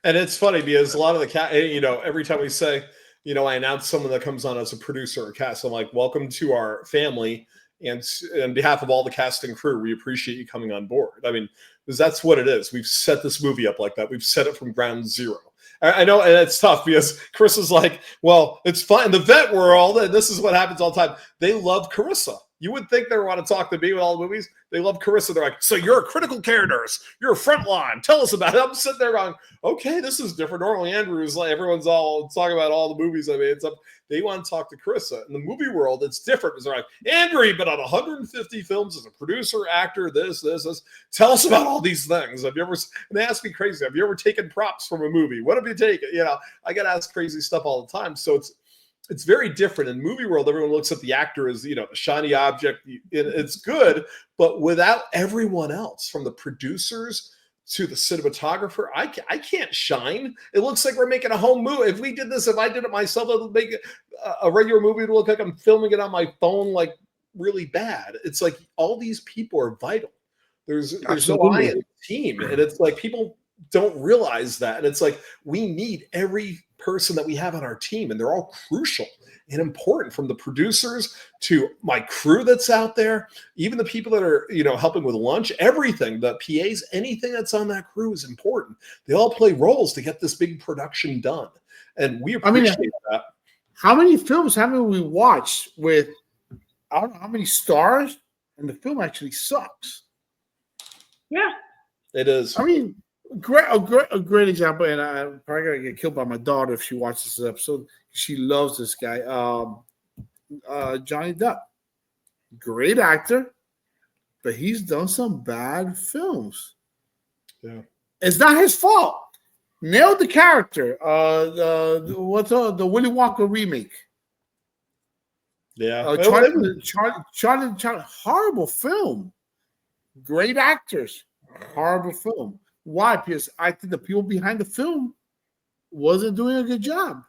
And it's funny because a lot of the every time we say, I announce someone that comes on as a producer or cast, I'm like, welcome to our family. And on behalf of all the cast and crew, we appreciate you coming on board. I mean, because that's what it is. We've set this movie up like that. We've set it from ground zero. I know, and it's tough because Chris is like, well, it's fine. The vet world, and this is what happens all the time. They love Carissa. You would think they want to talk to me with all the movies. They love Carissa. They're like, so you're a critical care nurse. You're a frontline. Tell us about it. I'm sitting there going, okay, this is different. Normally Andrew's like, everyone's all talking about all the movies I made. They want to talk to Carissa. In the movie world, it's different because they're like, Andrew, you've been on 150 films as a producer, actor, this. Tell us about all these things. Have you ever, and they ask me crazy, have you ever taken props from a movie? What have you taken? You know, I get asked crazy stuff all the time. So it's very different. In movie world, everyone looks at the actor as, you know, the shiny object. It's good, but without everyone else, from the producers to the cinematographer, I can't shine. It looks like we're making a home movie. If we did this, if I did it myself, it would make a regular movie. It would look like I'm filming it on my phone, like really bad. It's like all these people are vital. There's no I in the team, and it's like people don't realize that. And it's like we need every person that we have on our team, and they're all crucial and important, from the producers to my crew that's out there, even the people that are, you know, helping with lunch, everything, the PAs, anything that's on that crew is important. They all play roles to get this big production done. And we appreciate that. How many films haven't we watched with, I don't know how many stars, and the film actually sucks? Yeah. It is. I mean, a great example, and I'm probably gonna get killed by my daughter if she watches this episode. She loves this guy, Johnny Depp. Great actor, but he's done some bad films. Yeah, it's not his fault. Nailed the character. The Willy Wonka remake? Yeah, Charlie, horrible film. Great actors, horrible film. Why? Because I think the people behind the film wasn't doing a good job.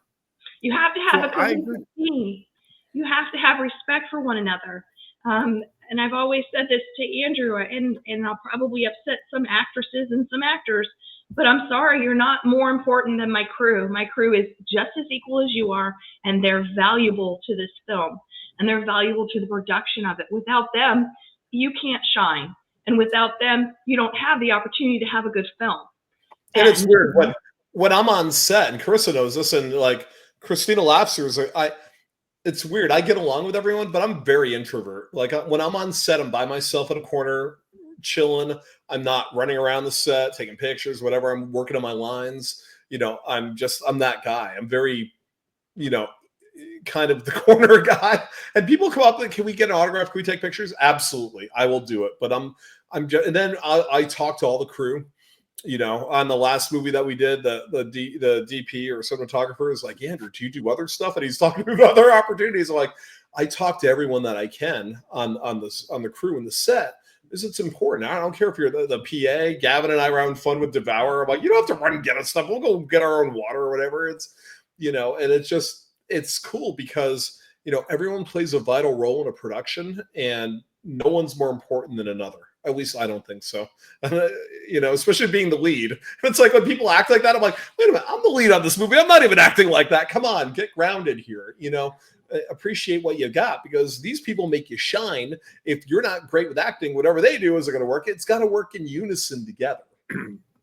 You have to have a cohesive team. You have to have respect for one another. And I've always said this to Andrew, and I'll probably upset some actresses and some actors, but I'm sorry, you're not more important than my crew. My crew is just as equal as you are, and they're valuable to this film, and they're valuable to the production of it. Without them, you can't shine. And without them, you don't have the opportunity to have a good film. And it's weird when I'm on set, and Carissa knows this, and like Christina Lapsers, it's weird. I get along with everyone, but I'm very introvert. Like when I'm on set, I'm by myself in a corner, chilling. I'm not running around the set, taking pictures, whatever. I'm working on my lines. You know, I'm that guy. I'm very, you know, kind of the corner guy. And people come up and, can we get an autograph? Can we take pictures? Absolutely. I will do it. But I'm just, and then I talk to all the crew. You know, on the last movie that we did, the DP or cinematographer is like, Andrew, do you do other stuff? And he's talking about other opportunities. I'm like, I talk to everyone that I can on the crew and the set, because it's important. I don't care if you're the PA. Gavin and I were having fun with Devour. I'm like, you don't have to run and get us stuff. We'll go get our own water or whatever. It's, you know, and it's cool because, you know, everyone plays a vital role in a production, and no one's more important than another. At least I don't think so. You know, especially being the lead. It's like when people act like that, I'm like, wait a minute, I'm the lead on this movie. I'm not even acting like that. Come on, get grounded here. You know, appreciate what you got, because these people make you shine. If you're not great with acting, whatever they do isn't going to work. It's got to work in unison together.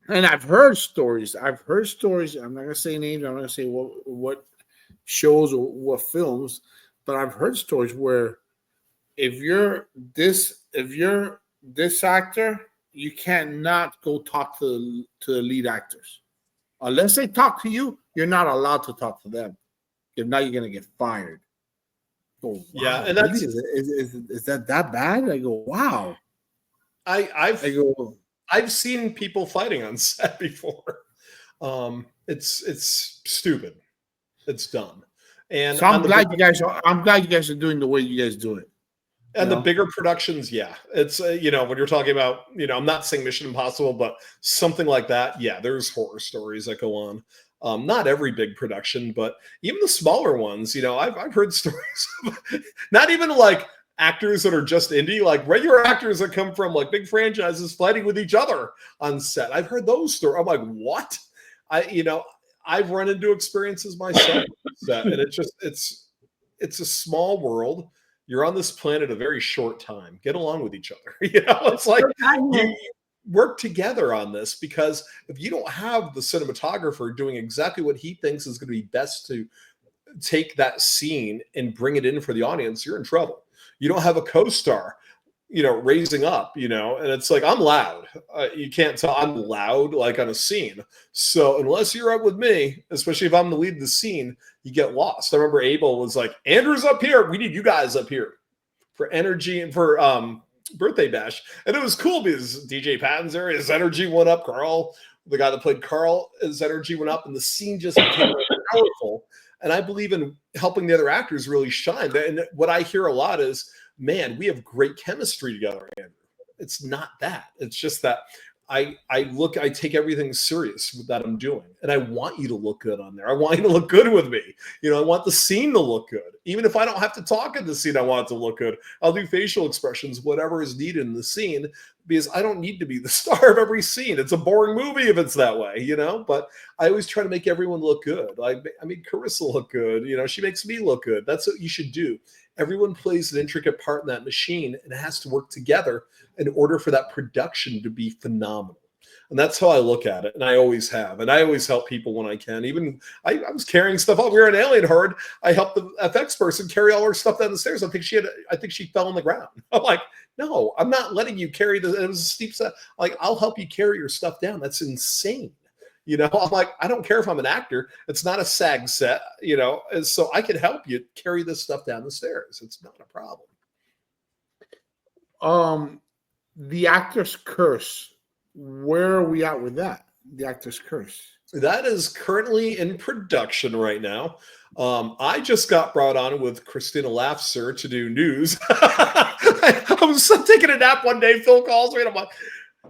And I've heard stories. I'm not going to say names. I'm not going to say what shows or what films, but I've heard stories where if you're this actor, you cannot go talk to the lead actors. Unless they talk to you, you're not allowed to talk to them. If not, you're going to get fired. Go, wow, yeah, and that's is that bad? I go, wow. I've seen people fighting on set before. It's stupid. It's dumb. And so I'm glad you guys are doing the way you guys do it. And the bigger productions, yeah, it's you know, when you're talking about, you know, I'm not saying Mission Impossible, but something like that, yeah, there's horror stories that go on. Not every big production, but even the smaller ones, you know, I've heard stories of not even like actors that are just indie, like regular actors that come from like big franchises fighting with each other on set. I've heard those stories. I'm like, what? I've run into experiences myself on set, and it's a small world. You're on this planet a very short time. Get along with each other. You know, it's like you work together on this, because if you don't have the cinematographer doing exactly what he thinks is going to be best to take that scene and bring it in for the audience, you're in trouble. You don't have a co-star, raising up, and it's like, I'm loud. You can't tell I'm loud like on a scene. So unless you're up with me, especially if I'm the lead of the scene, you get lost. I remember Abel was like, Andrew's up here. We need you guys up here for energy and for birthday bash. And it was cool because DJ Patton's there, his energy went up. Carl, the guy that played Carl, his energy went up and the scene just became powerful. And I believe in helping the other actors really shine. And what I hear a lot is, man, we have great chemistry together, Andrew. It's not that. It's just that I take everything serious that I'm doing. And I want you to look good on there. I want you to look good with me. I want the scene to look good. Even if I don't have to talk in the scene, I want it to look good. I'll do facial expressions, whatever is needed in the scene, because I don't need to be the star of every scene. It's a boring movie if it's that way, but I always try to make everyone look good. I mean, Carissa look good. She makes me look good. That's what you should do. Everyone plays an intricate part in that machine, and it has to work together in order for that production to be phenomenal. And that's how I look at it. And I always have. And I always help people when I can. Even I was carrying stuff up. We were in Alien Horde. I helped the FX person carry all her stuff down the stairs. I think she fell on the ground. I'm like, no, I'm not letting you carry this. It was a steep set. Like, I'll help you carry your stuff down. That's insane. I'm like, I don't care if I'm an actor. It's not a SAG set, and so I can help you carry this stuff down the stairs. It's not a problem. The Actor's Curse. Where are we at with that? The Actor's Curse. That is currently in production right now. I just got brought on with Christina Lafser to do news. I was taking a nap one day. Phil calls me and I'm like,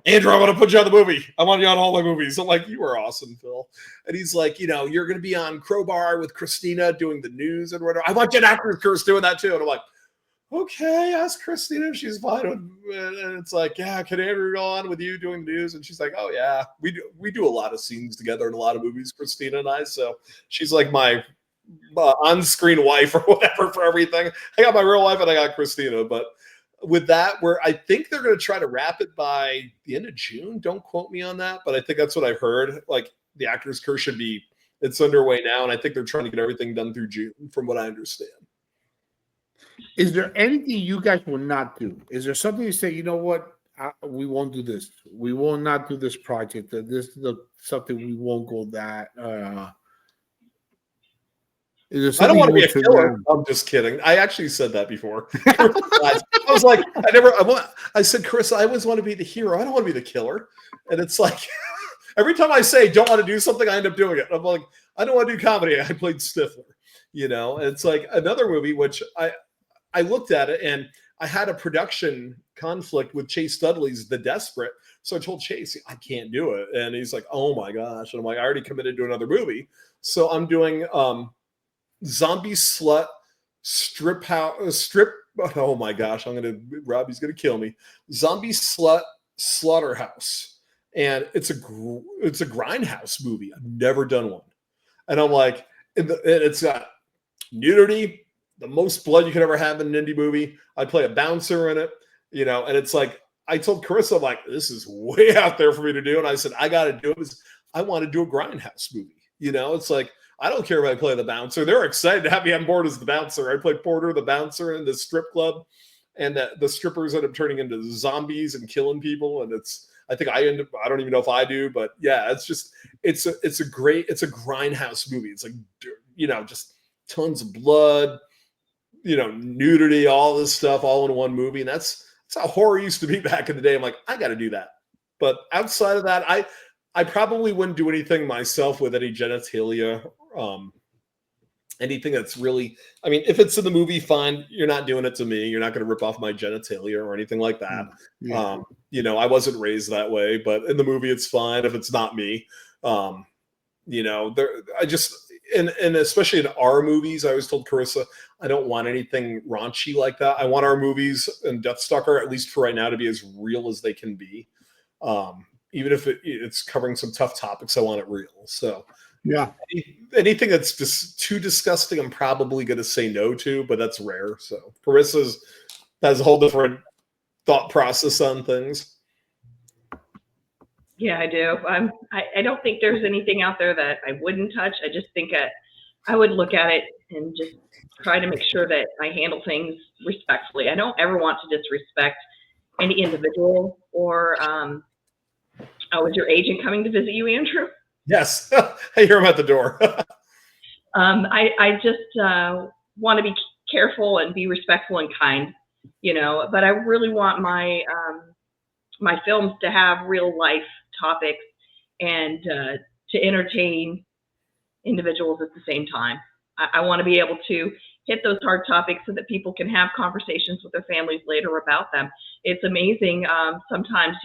Andrew, I want to put you on the movie. I want you on all my movies. I'm like, you are awesome, Phil. And he's like, you're going to be on Crowbar with Christina doing the news and whatever. I want you an Actor's Curse doing that too. And I'm like, okay, ask Christina if she's fine. And it's like, yeah, can Andrew go on with you doing the news? And she's like, oh yeah, we do a lot of scenes together in a lot of movies, Christina and I. So she's like my on-screen wife or whatever for everything. I got my real wife and I got Christina, but with that, where I think they're going to try to wrap it by the end of June. Don't quote me on that, but I think that's what I've heard. Like, the Actor's Curse it's underway now, and I think they're trying to get everything done through June, from what I understand. Is there anything you guys will not do? Is there something you say, you know what, we won't do this. We will not do this project. This is something we won't go that. I don't want to be a killer. I'm just kidding. I actually said that before. I was like, I said, Carissa, I always want to be the hero. I don't want to be the killer. And it's like, every time I say don't want to do something, I end up doing it. I'm like, I don't want to do comedy. I played Stifler, And it's like another movie, which I looked at it and I had a production conflict with Chase Dudley's The Desperate. So I told Chase, I can't do it. And he's like, oh my gosh. And I'm like, I already committed to another movie. So I'm doing, Zombie Slut Strip. Oh my gosh, Robbie's gonna kill me. Zombie Slut Slaughterhouse, and it's a grindhouse movie. I've never done one, and I'm like, it's got nudity, the most blood you could ever have in an indie movie. I play a bouncer in it, and it's like, I told Carissa, I'm like, this is way out there for me to do, and I said, I got to do it because I want to do a grindhouse movie. It's like, I don't care if I play the bouncer. They're excited to have me on board as the bouncer. I play Porter, the bouncer, in the strip club, and the strippers end up turning into zombies and killing people. And I think I end up, I don't even know if I do, but yeah, it's a grindhouse movie. It's like, just tons of blood, nudity, all this stuff, all in one movie. And that's how horror used to be back in the day. I'm like, I got to do that. But outside of that, I probably wouldn't do anything myself with any genitalia. Anything that's really, I mean, if it's in the movie, fine. You're not doing it to me. You're not going to rip off my genitalia or anything like that. Yeah. I wasn't raised that way, but in the movie, it's fine if it's not me. And especially in our movies, I always told Carissa, I don't want anything raunchy like that. I want our movies and Deathstalker, at least for right now, to be as real as they can be. Even if it's covering some tough topics, I want it real. So yeah, anything that's just too disgusting, I'm probably going to say no to, but that's rare. So Carissa has a whole different thought process on things. Yeah, I do. I don't think there's anything out there that I wouldn't touch. I just think I would look at it and just try to make sure that I handle things respectfully. I don't ever want to disrespect any individual or, was your agent coming to visit you, Andrew? Yes. I hear him at the door. I just want to be careful and be respectful and kind, but I really want my my films to have real life topics and to entertain individuals at the same time. I want to be able to hit those hard topics so that people can have conversations with their families later about them. It's amazing. Sometimes,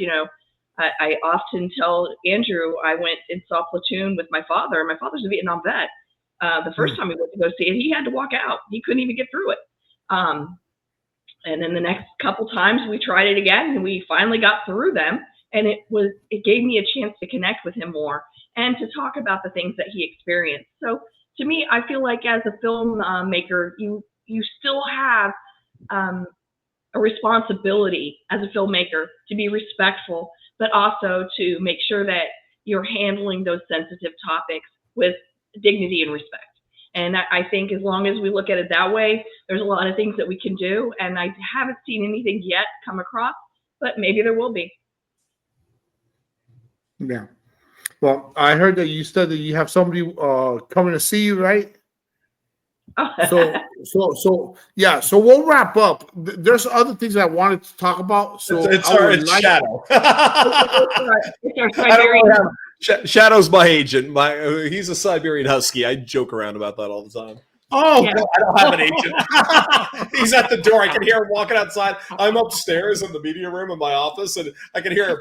I often tell Andrew, I went and saw Platoon with my father. My father's a Vietnam vet. The first time we went to go see it, he had to walk out. He couldn't even get through it. And then the next couple times we tried it again and we finally got through them. And it gave me a chance to connect with him more and to talk about the things that he experienced. So to me, I feel like as a film maker, you still have a responsibility as a filmmaker to be respectful, but also to make sure that you're handling those sensitive topics with dignity and respect. And I think as long as we look at it that way, there's a lot of things that we can do. And I haven't seen anything yet come across, but maybe there will be. Yeah. Well, I heard that you said that you have somebody coming to see you, right? So yeah. So we'll wrap up. There's other things I wanted to talk about. So it's Shadow. It's our Siberian. Shadow's my agent. He's a Siberian Husky. I joke around about that all the time. Oh, yeah. I don't have an agent. He's at the door. I can hear him walking outside. I'm upstairs in the media room in my office, and I can hear him.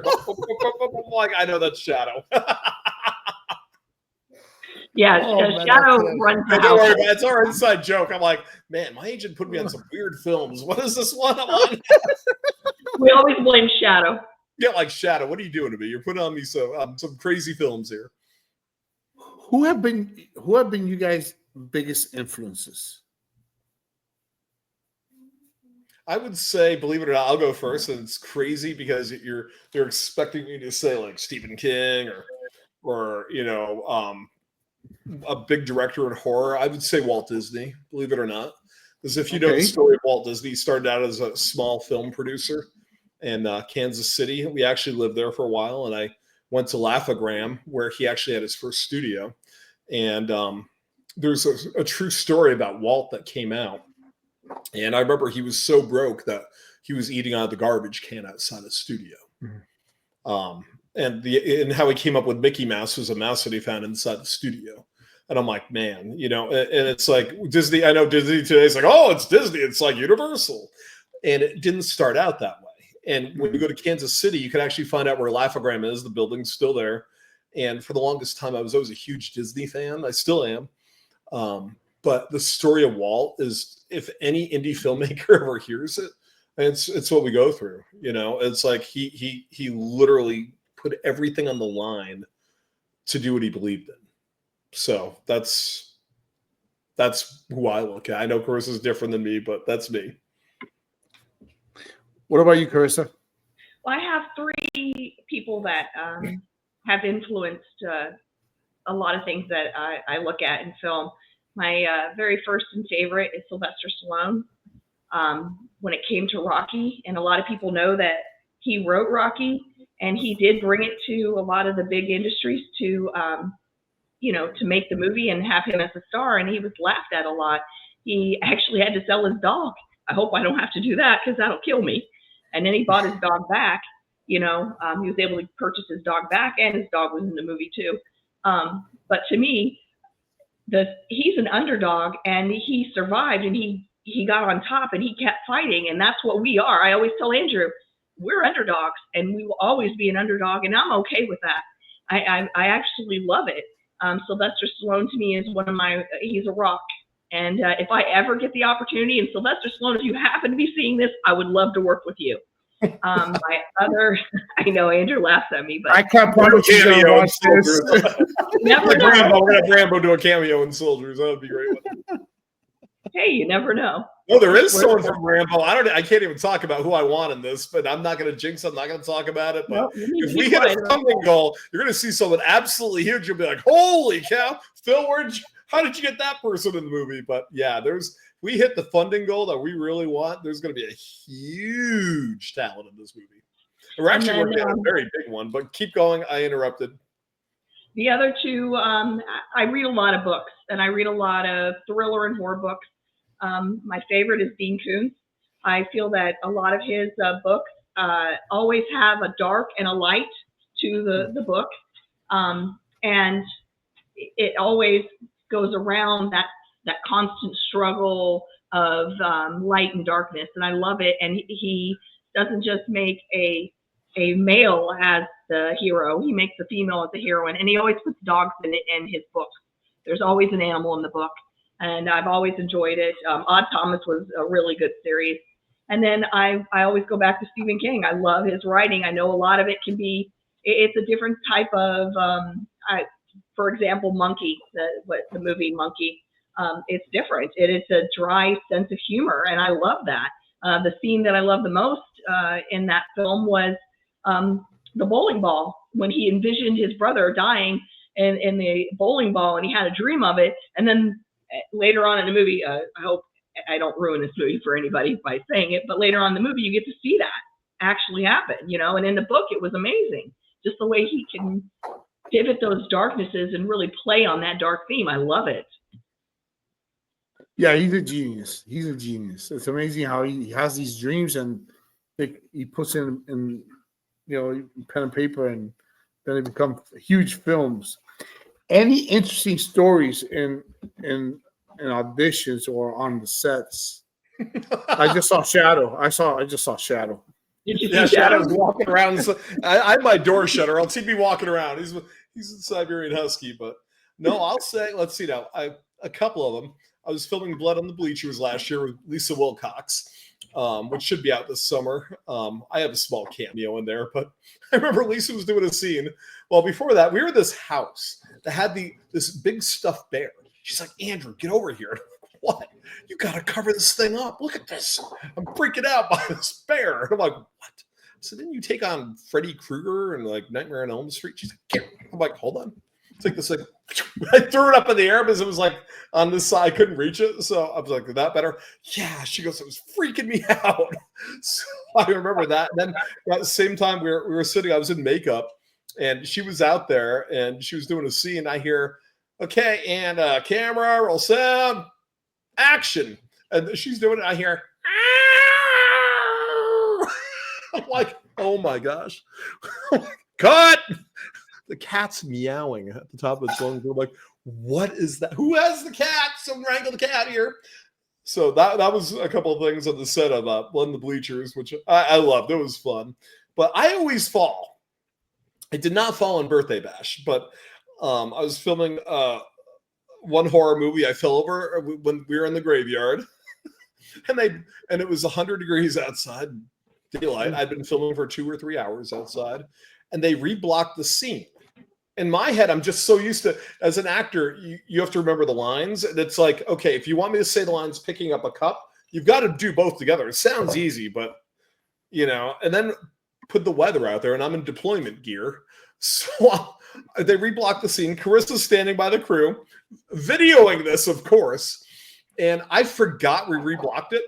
Like, I know that's Shadow. Yeah, Shadow runs the Don't worry house. about it. It's our inside joke. I'm like, man, my agent put me on some weird films. What is this one I'm on? We always blame Shadow. Yeah, like Shadow. What are you doing to me? You're putting on me some crazy films here. who have been you guys' biggest influences? I would say, believe it or not, I'll go first, and it's crazy because they're expecting me to say like Stephen King or a big director in horror. I would say Walt Disney, believe it or not, because if you know the story of Walt Disney, he started out as a small film producer in Kansas City. We actually lived there for a while, and I went to Laugh-O-Gram where he actually had his first studio. And there's a true story about Walt that came out. And I remember he was so broke that he was eating out of the garbage can outside the studio. Mm-hmm. And how he came up with Mickey Mouse was a mouse that he found inside the studio. And I'm like, man, and it's like Disney. I know Disney today is like, oh, it's Disney. It's like Universal. And it didn't start out that way. And when you go to Kansas City, you can actually find out where Laugh-O-Gram is. The building's still there. And for the longest time, I was always a huge Disney fan. I still am. But the story of Walt is, if any indie filmmaker ever hears it, it's what we go through. It's like he literally put everything on the line to do what he believed in. So that's who I look at. I know Carissa's different than me, but that's me. What about you, Carissa? Well, I have three people that have influenced a lot of things that I look at in film. My very first and favorite is Sylvester Stallone. When it came to Rocky, and a lot of people know that he wrote Rocky, and he did bring it to a lot of the big industries to make the movie and have him as a star, and he was laughed at a lot. He actually had to sell his dog. I hope I don't have to do that because that'll kill me. And then he bought his dog back. He was able to purchase his dog back, and his dog was in the movie too. But to me, he's an underdog, and he survived, and he got on top, and he kept fighting, and that's what we are. I always tell Andrew, we're underdogs, and we will always be an underdog, and I'm okay with that. I actually love it. Sylvester Stallone to me is he's a rock. And if I ever get the opportunity, and Sylvester Stallone, if you happen to be seeing this, I would love to work with you. My other, I know Andrew laughs at me, but I can't promise you to watch this. Like Rambo, we're gonna have Rambo do a cameo in Soldiers. That would be great. Hey, you never know. No, there is someone from Rambo. I can't even talk about who I want in this, but I'm not going to jinx. I'm not going to talk about it. But if we hit a funding goal, you're going to see someone absolutely huge. You'll be like, "Holy cow, Phil! how did you get that person in the movie? But yeah, we hit the funding goal that we really want. There's going to be a huge talent in this movie. We're actually working on a very big one, but keep going. I interrupted. The other two, I read a lot of books, and I read a lot of thriller and horror books. My favorite is Dean Koontz. I feel that a lot of his books always have a dark and a light to the book, and it always goes around that constant struggle of light and darkness, and I love it. And he doesn't just make a male as the hero; he makes a female as the heroine, and he always puts dogs in his books. There's always an animal in the book, and I've always enjoyed it. Odd Thomas was a really good series, and then I always go back to Stephen King. I love his writing. I know a lot of it can be. It's a different type of. For example, Monkey, the movie Monkey. It's different. It's a dry sense of humor, and I love that. The scene that I love the most in that film was the bowling ball, when he envisioned his brother dying in the bowling ball, and he had a dream of it. And then later on in the movie, I hope I don't ruin this movie for anybody by saying it, but later on in the movie, you get to see that actually happen, and in the book, it was amazing. Just the way he can pivot those darknesses and really play on that dark theme. I love it. Yeah, he's a genius. He's a genius. It's amazing how he has these dreams and he puts in pen and paper, and then they become huge films. Any interesting stories in auditions or on the sets? I just saw Shadow. I just saw Shadow. Did you Yeah, see Shadow? Shadow's walking around. So I had my door shutter. I'll see me walking around. He's a Siberian Husky, but no, I'll say. Let's see now. A couple of them. I was filming Blood on the Bleachers last year with Lisa Wilcox, which should be out this summer. I have a small cameo in there, but I remember Lisa was doing a scene. Well, before that, we were at this house that had this big stuffed bear. She's like, Andrew, get over here. What? You got to cover this thing up. Look at this. I'm freaking out by this bear. And I'm like, what? So didn't you take on Freddy Krueger and like Nightmare on Elm Street? She's like, get. I'm like, hold on. It's like this, like, I threw it up in the air because it was like on this side. I couldn't reach it. So I was like, is that better? Yeah. She goes, it was freaking me out. So I remember that. And then at the same time we were sitting, I was in makeup and she was out there and she was doing a scene. I hear, okay, and camera, roll sound, action. And she's doing it. I hear, I'm like, oh my gosh. Cut. The cat's meowing at the top of its lungs. I'm like, what is that? Who has the cat? Someone wrangle the cat here. So that was a couple of things on the set of Blood in the Bleachers, which I loved. It was fun. But I always fall. I did not fall in Birthday Bash, but I was filming one horror movie. I fell over when we were in the graveyard. and it was 100 degrees outside, daylight. I'd been filming for 2 or 3 hours outside, and they reblocked the scene. In my head, I'm just so used to, as an actor, you have to remember the lines. And it's like, okay, if you want me to say the lines picking up a cup, you've got to do both together. It sounds easy, but, and then put the weather out there, and I'm in deployment gear. So they reblocked the scene. Carissa's standing by the crew, videoing this, of course. And I forgot we reblocked it.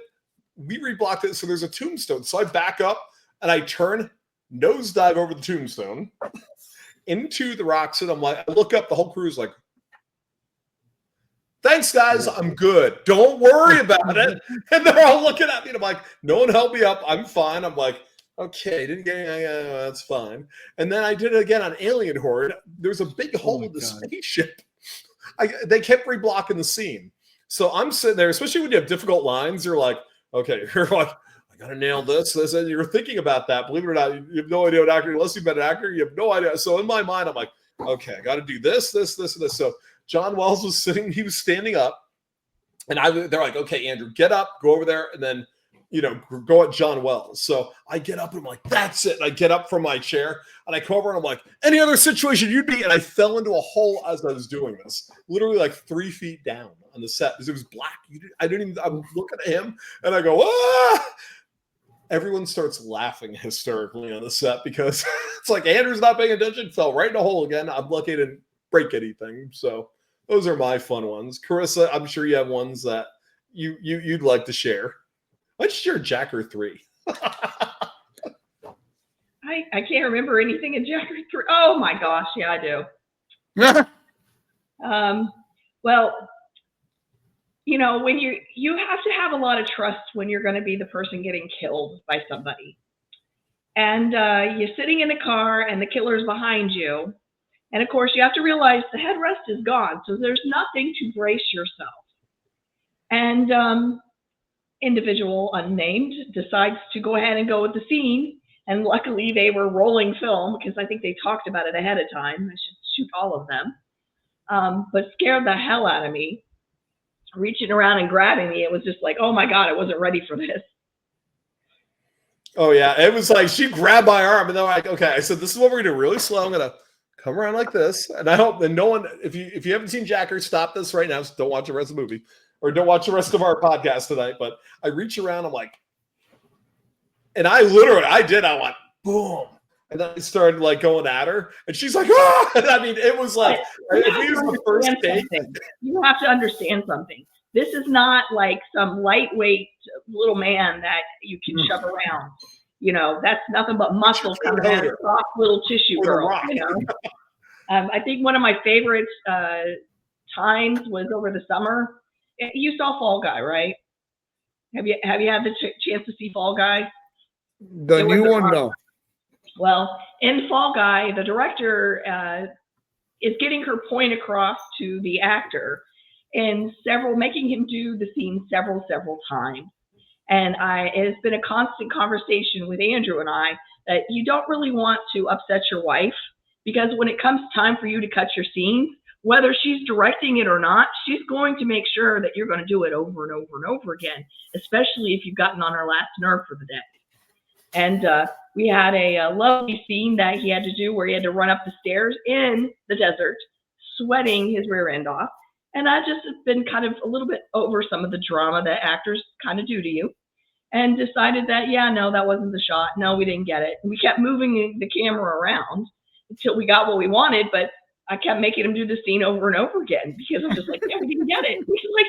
We reblocked it, so there's a tombstone. So I back up, and I turn, nosedive over the tombstone into the rocks, and I'm like, I look up, the whole crew's like, thanks guys, I'm good, don't worry about it. And they're all looking at me, and I'm like, no one help me up, I'm fine. I'm like, okay, didn't get that's fine. And then I did it again on Alien Horde. There's a big hole in the spaceship. They kept reblocking the scene. So I'm sitting there, especially when you have difficult lines, you're like, okay, you're like, gotta nail this, and you're thinking about that. Believe it or not, you have no idea what actor, unless you've been an actor, you have no idea. So in my mind, I'm like, okay, I gotta do this, and this. So John Wells was sitting, he was standing up, and they're like, okay, Andrew, get up, go over there, and then go at John Wells. So I get up and I'm like, that's it. And I get up from my chair and I come over and I'm like, any other situation you'd be, and I fell into a hole as I was doing this, literally like 3 feet down on the set because it was black. I'm looking at him and I go, ah! Everyone starts laughing hysterically on the set because it's like Andrew's not paying attention, fell right in a hole again. I'm lucky I didn't break anything. So Those are my fun ones. Carissa, I'm sure you have ones that you'd like to share. Let's share Jacker 3. I can't remember anything in Jacker 3. Oh my gosh, yeah, I do. Well, you know, when you have to have a lot of trust when you're going to be the person getting killed by somebody. And you're sitting in the car and the killer's behind you. And of course, you have to realize the headrest is gone. So there's nothing to brace yourself. And individual unnamed decides to go ahead and go with the scene. And luckily they were rolling film because I think they talked about it ahead of time. I should shoot all of them. But scared the hell out of me. Reaching around and grabbing me. It was just like, oh my God, I wasn't ready for this. Oh yeah, it was like she grabbed my arm and they're like, okay. I said, this is what we're gonna do really slow. I'm gonna come around like this. And I hope that no one, if you haven't seen Jacker, stop this right now. So don't watch the rest of the movie. Or don't watch the rest of our podcast tonight. But I reach around, I'm like, and I went, boom. And then I started like going at her. And she's like, ah! And I mean, it was like, if we was the first take. You have to understand something. This is not like some lightweight little man that you can shove around. You know, that's nothing but muscle coming out of a soft little tissue girl. You know? I think one of my favorite times was over the summer. You saw Fall Guy, right? Have you had the chance to see Fall Guy? The new one, no. Well, in Fall Guy, the director is getting her point across to the actor and making him do the scene several times. And it's been a constant conversation with Andrew and I that you don't really want to upset your wife, because when it comes time for you to cut your scenes, whether she's directing it or not, she's going to make sure that you're going to do it over and over and over again, especially if you've gotten on her last nerve for the day. And we had a lovely scene that he had to do where he had to run up the stairs in the desert, sweating his rear end off. And I just have been kind of a little bit over some of the drama that actors kind of do to you, and decided that, yeah, no, that wasn't the shot. No, we didn't get it. And we kept moving the camera around until we got what we wanted, but I kept making him do the scene over and over again because I'm just like, yeah, we didn't get it. He's like,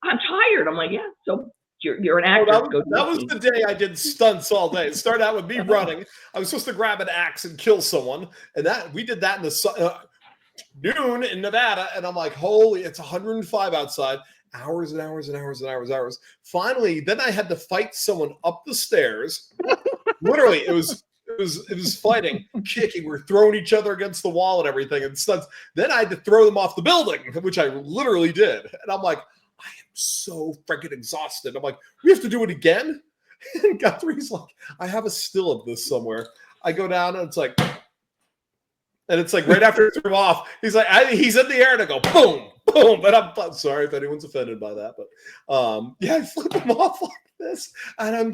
I'm tired. I'm like, yeah, so you're an actor. That was the day I did stunts all day. It started out with me running. I was supposed to grab an axe and kill someone, and we did that in the noon in Nevada, and I'm like, holy, it's 105 outside. Hours and hours and hours and hours and hours. Finally, then I had to fight someone up the stairs. Literally, it was fighting, kicking. We're throwing each other against the wall and everything, and stunts. Then I had to throw them off the building, which I literally did. And I'm like, I am so freaking exhausted. I'm like, we have to do it again? And Guthrie's like, I have a still of this somewhere. I go down and it's like right after I threw him off, he's like, he's in the air, and I go, boom, boom. And I'm sorry if anyone's offended by that, but yeah, I flip him off like this. And I'm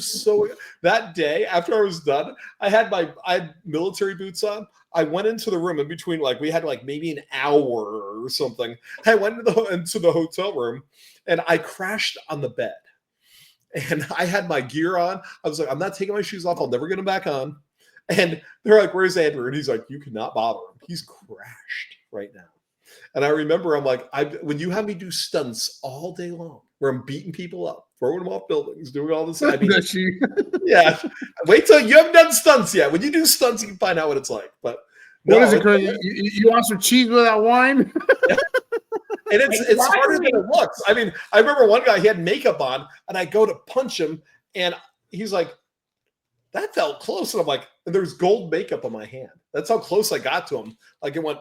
that day after I was done, I had military boots on. I went into the room in between, like we had like maybe an hour or something. I went into the hotel room and I crashed on the bed. And I had my gear on. I was like, I'm not taking my shoes off. I'll never get them back on. And they're like, where's Andrew? And he's like, you cannot bother him. He's crashed right now. And I remember I'm like, when you have me do stunts all day long, where I'm beating people up, throwing them off buildings, doing all this. I mean, yeah. Wait till you haven't done stunts yet. When you do stunts, you can find out what it's like. But what is it, Chris? You want some cheese without wine? Yeah. And it's harder than it looks. I mean, I remember one guy, he had makeup on, and I go to punch him, and he's like, that felt close. And I'm like, and there's gold makeup on my hand. That's how close I got to him. Like it went,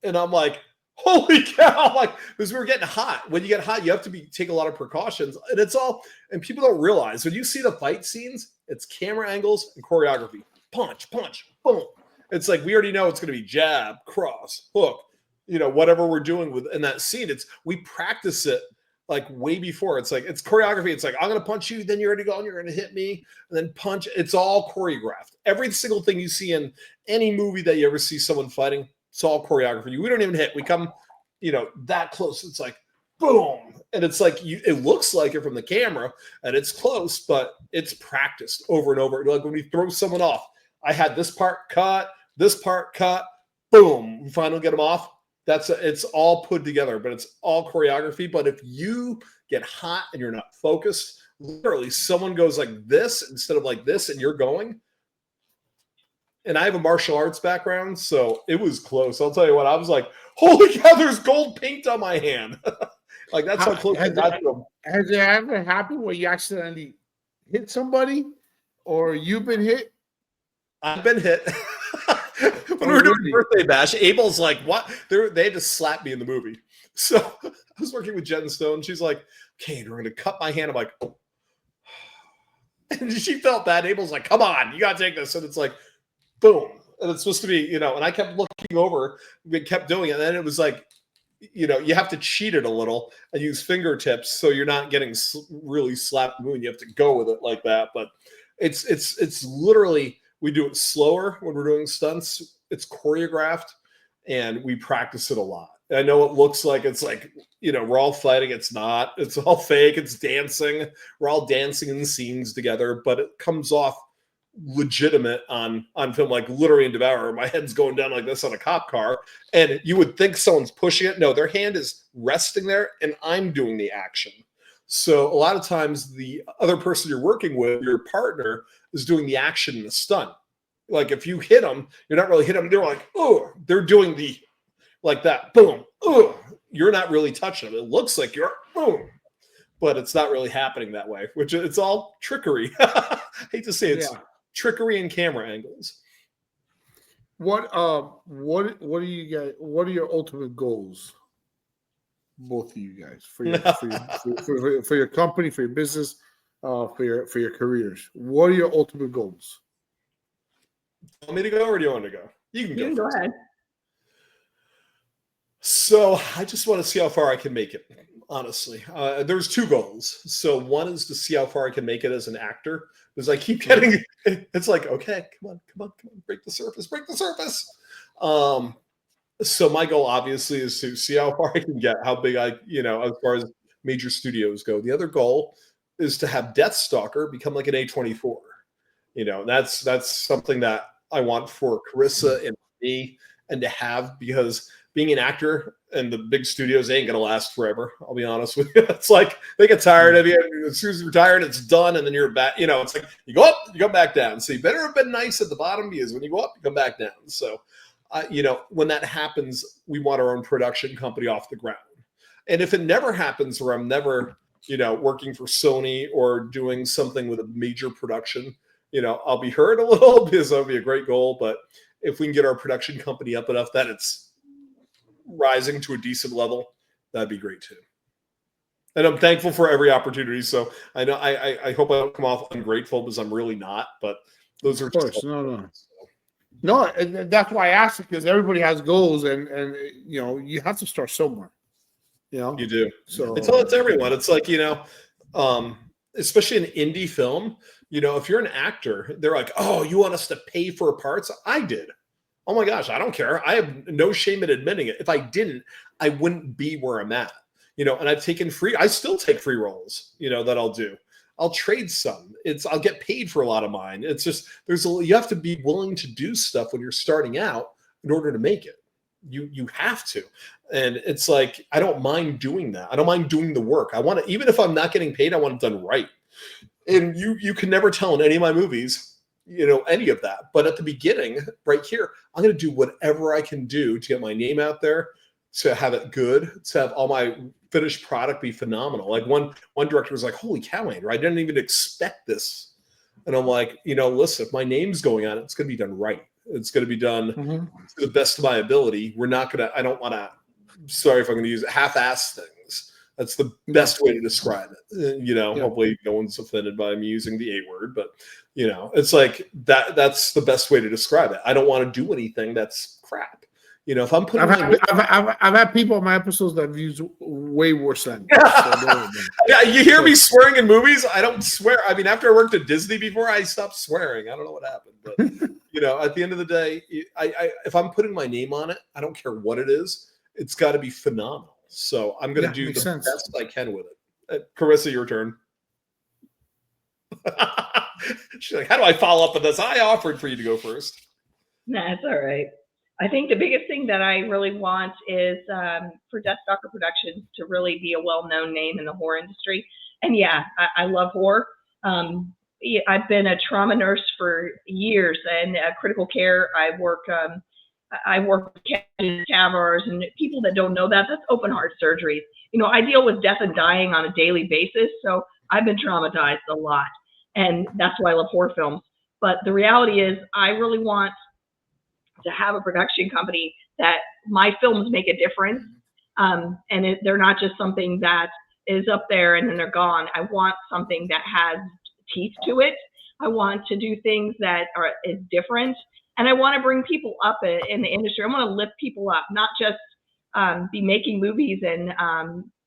and I'm like, holy cow. Like, because we were getting hot. When you get hot, you have to take a lot of precautions. And people don't realize when you see the fight scenes, it's camera angles and choreography. Punch, punch, boom. It's like, we already know it's going to be jab, cross, hook, whatever we're doing in that scene. We practice it like way before. It's like, it's choreography. It's like, I'm going to punch you, then you're going to go and you're going to hit me, and then punch. It's all choreographed. Every single thing you see in any movie that you ever see someone fighting, it's all choreography. We don't even hit. We come, that close. It's like, boom. And it's like, it looks like it from the camera, and it's close, but it's practiced over and over. Like when we throw someone off, I had this part cut, boom. We finally get them off. It's all put together, but it's all choreography. But if you get hot and you're not focused, literally someone goes like this instead of like this, and you're going. And I have a martial arts background, so it was close. I'll tell you what, I was like, holy cow, there's gold paint on my hand. Like, that's how close I got to them. Has it ever happened where you accidentally hit somebody or you've been hit? I've been hit. When we were doing birthday bash, Abel's like, what? They had to slap me in the movie. So I was working with Jen Stone. She's like, okay, we're going to cut my hand. I'm like, oh. And she felt bad. Abel's like, come on, you got to take this. And it's like, boom. And it's supposed to be, and I kept looking over. We kept doing it. And then it was like, you have to cheat it a little and use fingertips so you're not getting really slapped in the moon. You have to go with it like that. But it's literally, we do it slower when we're doing stunts. It's choreographed and we practice it a lot. And I know it looks like it's like, we're all fighting. It's not. It's all fake. It's dancing. We're all dancing in scenes together, but it comes off legitimate on film, like literally in Devour. My head's going down like this on a cop car, and you would think someone's pushing it. No, their hand is resting there, and I'm doing the action. So a lot of times the other person you're working with, your partner, is doing the action in the stunt. Like if you hit them, you're not really hitting them. They're like, oh, they're doing the like that, boom, oh. You're not really touching them. It looks like you're boom, but it's not really happening that way. Which it's all trickery. I hate to say it's trickery and camera angles. What do you guys? What are your ultimate goals? Both of you guys for your company, for your business, for your careers. What are your ultimate goals? Want me to go or do you want to go? You can go ahead. So I just want to see how far I can make it, honestly. There's two goals. So one is to see how far I can make it as an actor, because I keep getting, it's like, okay, come on, break the surface. So my goal obviously is to see how far I can get, how big as far as major studios go. The other goal is to have Deathstalker become like an A24. That's something that I want for Carissa and me, and to have, because being an actor and the big studios ain't going to last forever. I'll be honest with you. It's like they get tired of you. As soon as you're tired, it's done. And then you're back. It's like you go up, you go back down. So you better have been nice at the bottom, because when you go up, you come back down. So, when that happens, we want our own production company off the ground. And if it never happens, where I'm never, working for Sony or doing something with a major production, I'll be hurt a little, because that would be a great goal. But if we can get our production company up enough that it's rising to a decent level, that'd be great too. And I'm thankful for every opportunity. So I know I hope I don't come off ungrateful, because I'm really not. But those are of course no. And that's why I asked it, because everybody has goals, and you have to start somewhere. You do. So it's everyone. It's like especially in indie film. If you're an actor, they're like, oh, you want us to pay for parts? I did. Oh my gosh, I don't care. I have no shame in admitting it. If I didn't, I wouldn't be where I'm at. And I've taken I still take free roles, that I'll do. I'll trade some. I'll get paid for a lot of mine. It's just, you have to be willing to do stuff when you're starting out in order to make it. You have to. And it's like, I don't mind doing that. I don't mind doing the work. I want to, even if I'm not getting paid, I want it done right. And you can never tell in any of my movies, any of that. But at the beginning, right here, I'm going to do whatever I can do to get my name out there, to have it good, to have all my finished product be phenomenal. Like one director was like, holy cow, Andrew, I didn't even expect this. And I'm like, listen, if my name's going on it, it's going to be done right. It's going to be done to the best of my ability. I don't want to, sorry if I'm going to use half-ass things. That's the best way to describe it. Hopefully no one's offended by me using the A word, but it's like that's the best way to describe it. I don't want to do anything that's crap. If I'm putting, I've had people on my episodes that have used way worse than. Yeah, you hear me swearing in movies. I don't swear. I mean, after I worked at Disney before, I stopped swearing. I don't know what happened, but at the end of the day, if I'm putting my name on it, I don't care what it is. It's got to be phenomenal. So I'm going to do the best I can with it. Carissa, your turn. She's like, how do I follow up with this? I offered for you to go first. Nah, it's all right. I think the biggest thing that I really want is for Death Stalker Productions to really be a well-known name in the horror industry. And yeah, I love horror. I've been a trauma nurse for years, and critical care. I work with cadavers and people that don't know that. That's open heart surgeries. I deal with death and dying on a daily basis, so I've been traumatized a lot, and that's why I love horror films. But the reality is, I really want to have a production company that my films make a difference, and they're not just something that is up there and then they're gone. I want something that has teeth to it. I want to do things that is different, and I want to bring people up in the industry. I want to lift people up, not just be making movies and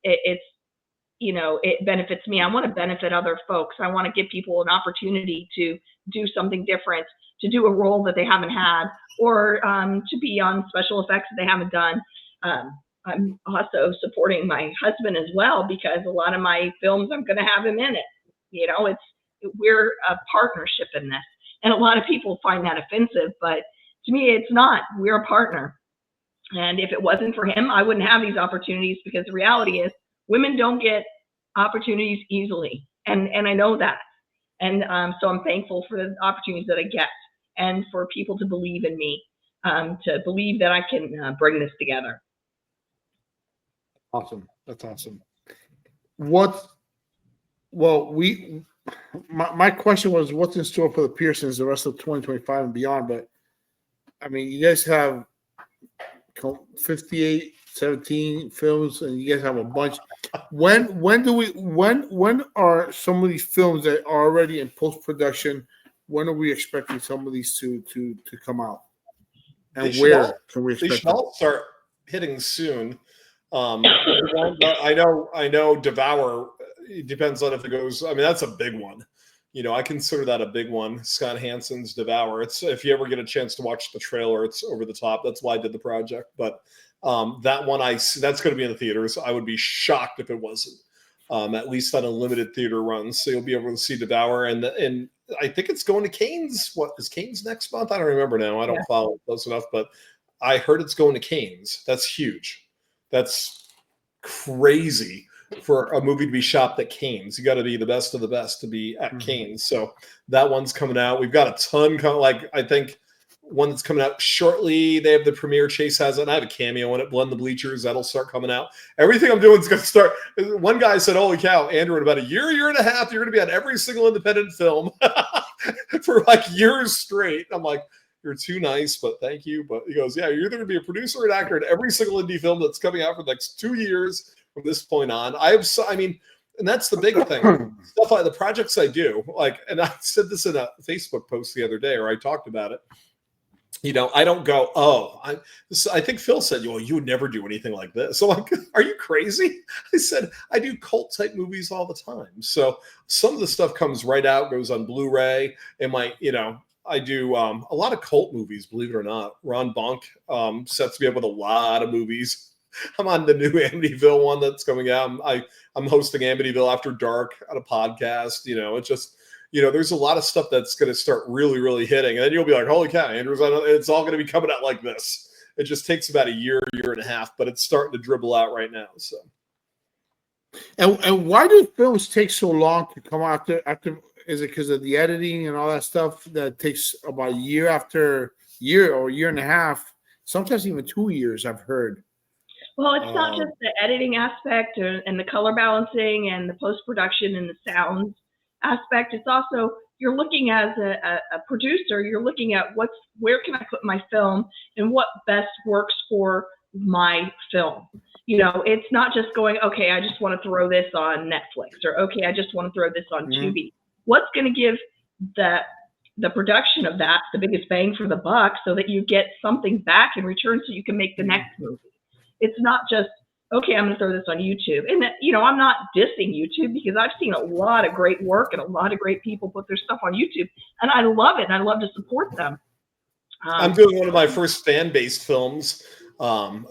it benefits me. I want to benefit other folks. I want to give people an opportunity to do something different, to do a role that they haven't had, or to be on special effects that they haven't done. I'm also supporting my husband as well, because a lot of my films, I'm going to have him in it. We're a partnership in this. And a lot of people find that offensive, but to me, it's not. We're a partner. And if it wasn't for him, I wouldn't have these opportunities, because the reality is women don't get opportunities easily. And I know that. And so I'm thankful for the opportunities that I get, and for people to believe in me, to believe that I can bring this together. Awesome. That's awesome. My question was, what's in store for the Piersons the rest of 2025 and beyond? But I mean, you guys have 58, 17 films, and you guys have a bunch. When are some of these films that are already in post-production? When are we expecting some of these to come out? And where can we expect them? They should all start hitting soon. I know Devour, it depends on if it goes. I mean, that's a big one. I consider that a big one. Scott Hansen's Devour. If you ever get a chance to watch the trailer, it's over the top. That's why I did the project. But that one, that's going to be in the theaters. I would be shocked if it wasn't. At least on a limited theater run. So you'll be able to see Devour. And I think it's going to Cannes. What is Cannes next month? I don't remember now. I don't follow it close enough. But I heard it's going to Cannes. That's huge. That's crazy for a movie to be shot at Cannes. You got to be the best of the best to be at Cannes. So that one's coming out. We've got a ton I think one that's coming out shortly. They have the premiere. Chase has it. And I have a cameo in it. Blend the Bleachers. That'll start coming out. Everything I'm doing is going to start. One guy said, holy cow, Andrew, in about a year and a half, you're going to be on every single independent film for like years straight. I'm like, you're too nice, but thank you. But he goes, yeah, you're either going to be a producer or an actor in every single indie film that's coming out for the next 2 years from this point on. And that's the big thing. Stuff like the projects I do, and I said this in a Facebook post the other day, or I talked about it. I don't go, I think Phil said, well, you would never do anything like this. So I'm like, are you crazy? I said, I do cult type movies all the time. So some of the stuff comes right out, goes on Blu-ray. I do a lot of cult movies, believe it or not. Ron Bonk sets me up with a lot of movies. I'm on the new Amityville one that's coming out. I'm hosting Amityville After Dark on a podcast. It's just, there's a lot of stuff that's going to start really, really hitting. And then you'll be like, holy cow, Andrews, it's all going to be coming out like this. It just takes about a year and a half, but it's starting to dribble out right now. So. And why do films take so long to come out after? Is it because of the editing and all that stuff that takes about a year after year or a year and a half, sometimes even 2 years, I've heard? Well, it's not just the editing aspect and the color balancing and the post-production and the sound aspect. It's also, you're looking as a producer, you're looking at where can I put my film and what best works for my film. It's not just going, okay, I just want to throw this on Netflix, or okay, I just want to throw this on Tubi. What's going to give the production of that the biggest bang for the buck, so that you get something back in return so you can make the next movie? It's not just, okay, I'm going to throw this on YouTube. And, I'm not dissing YouTube, because I've seen a lot of great work and a lot of great people put their stuff on YouTube, and I love it, and I love to support them. I'm doing one of my first fan-based films,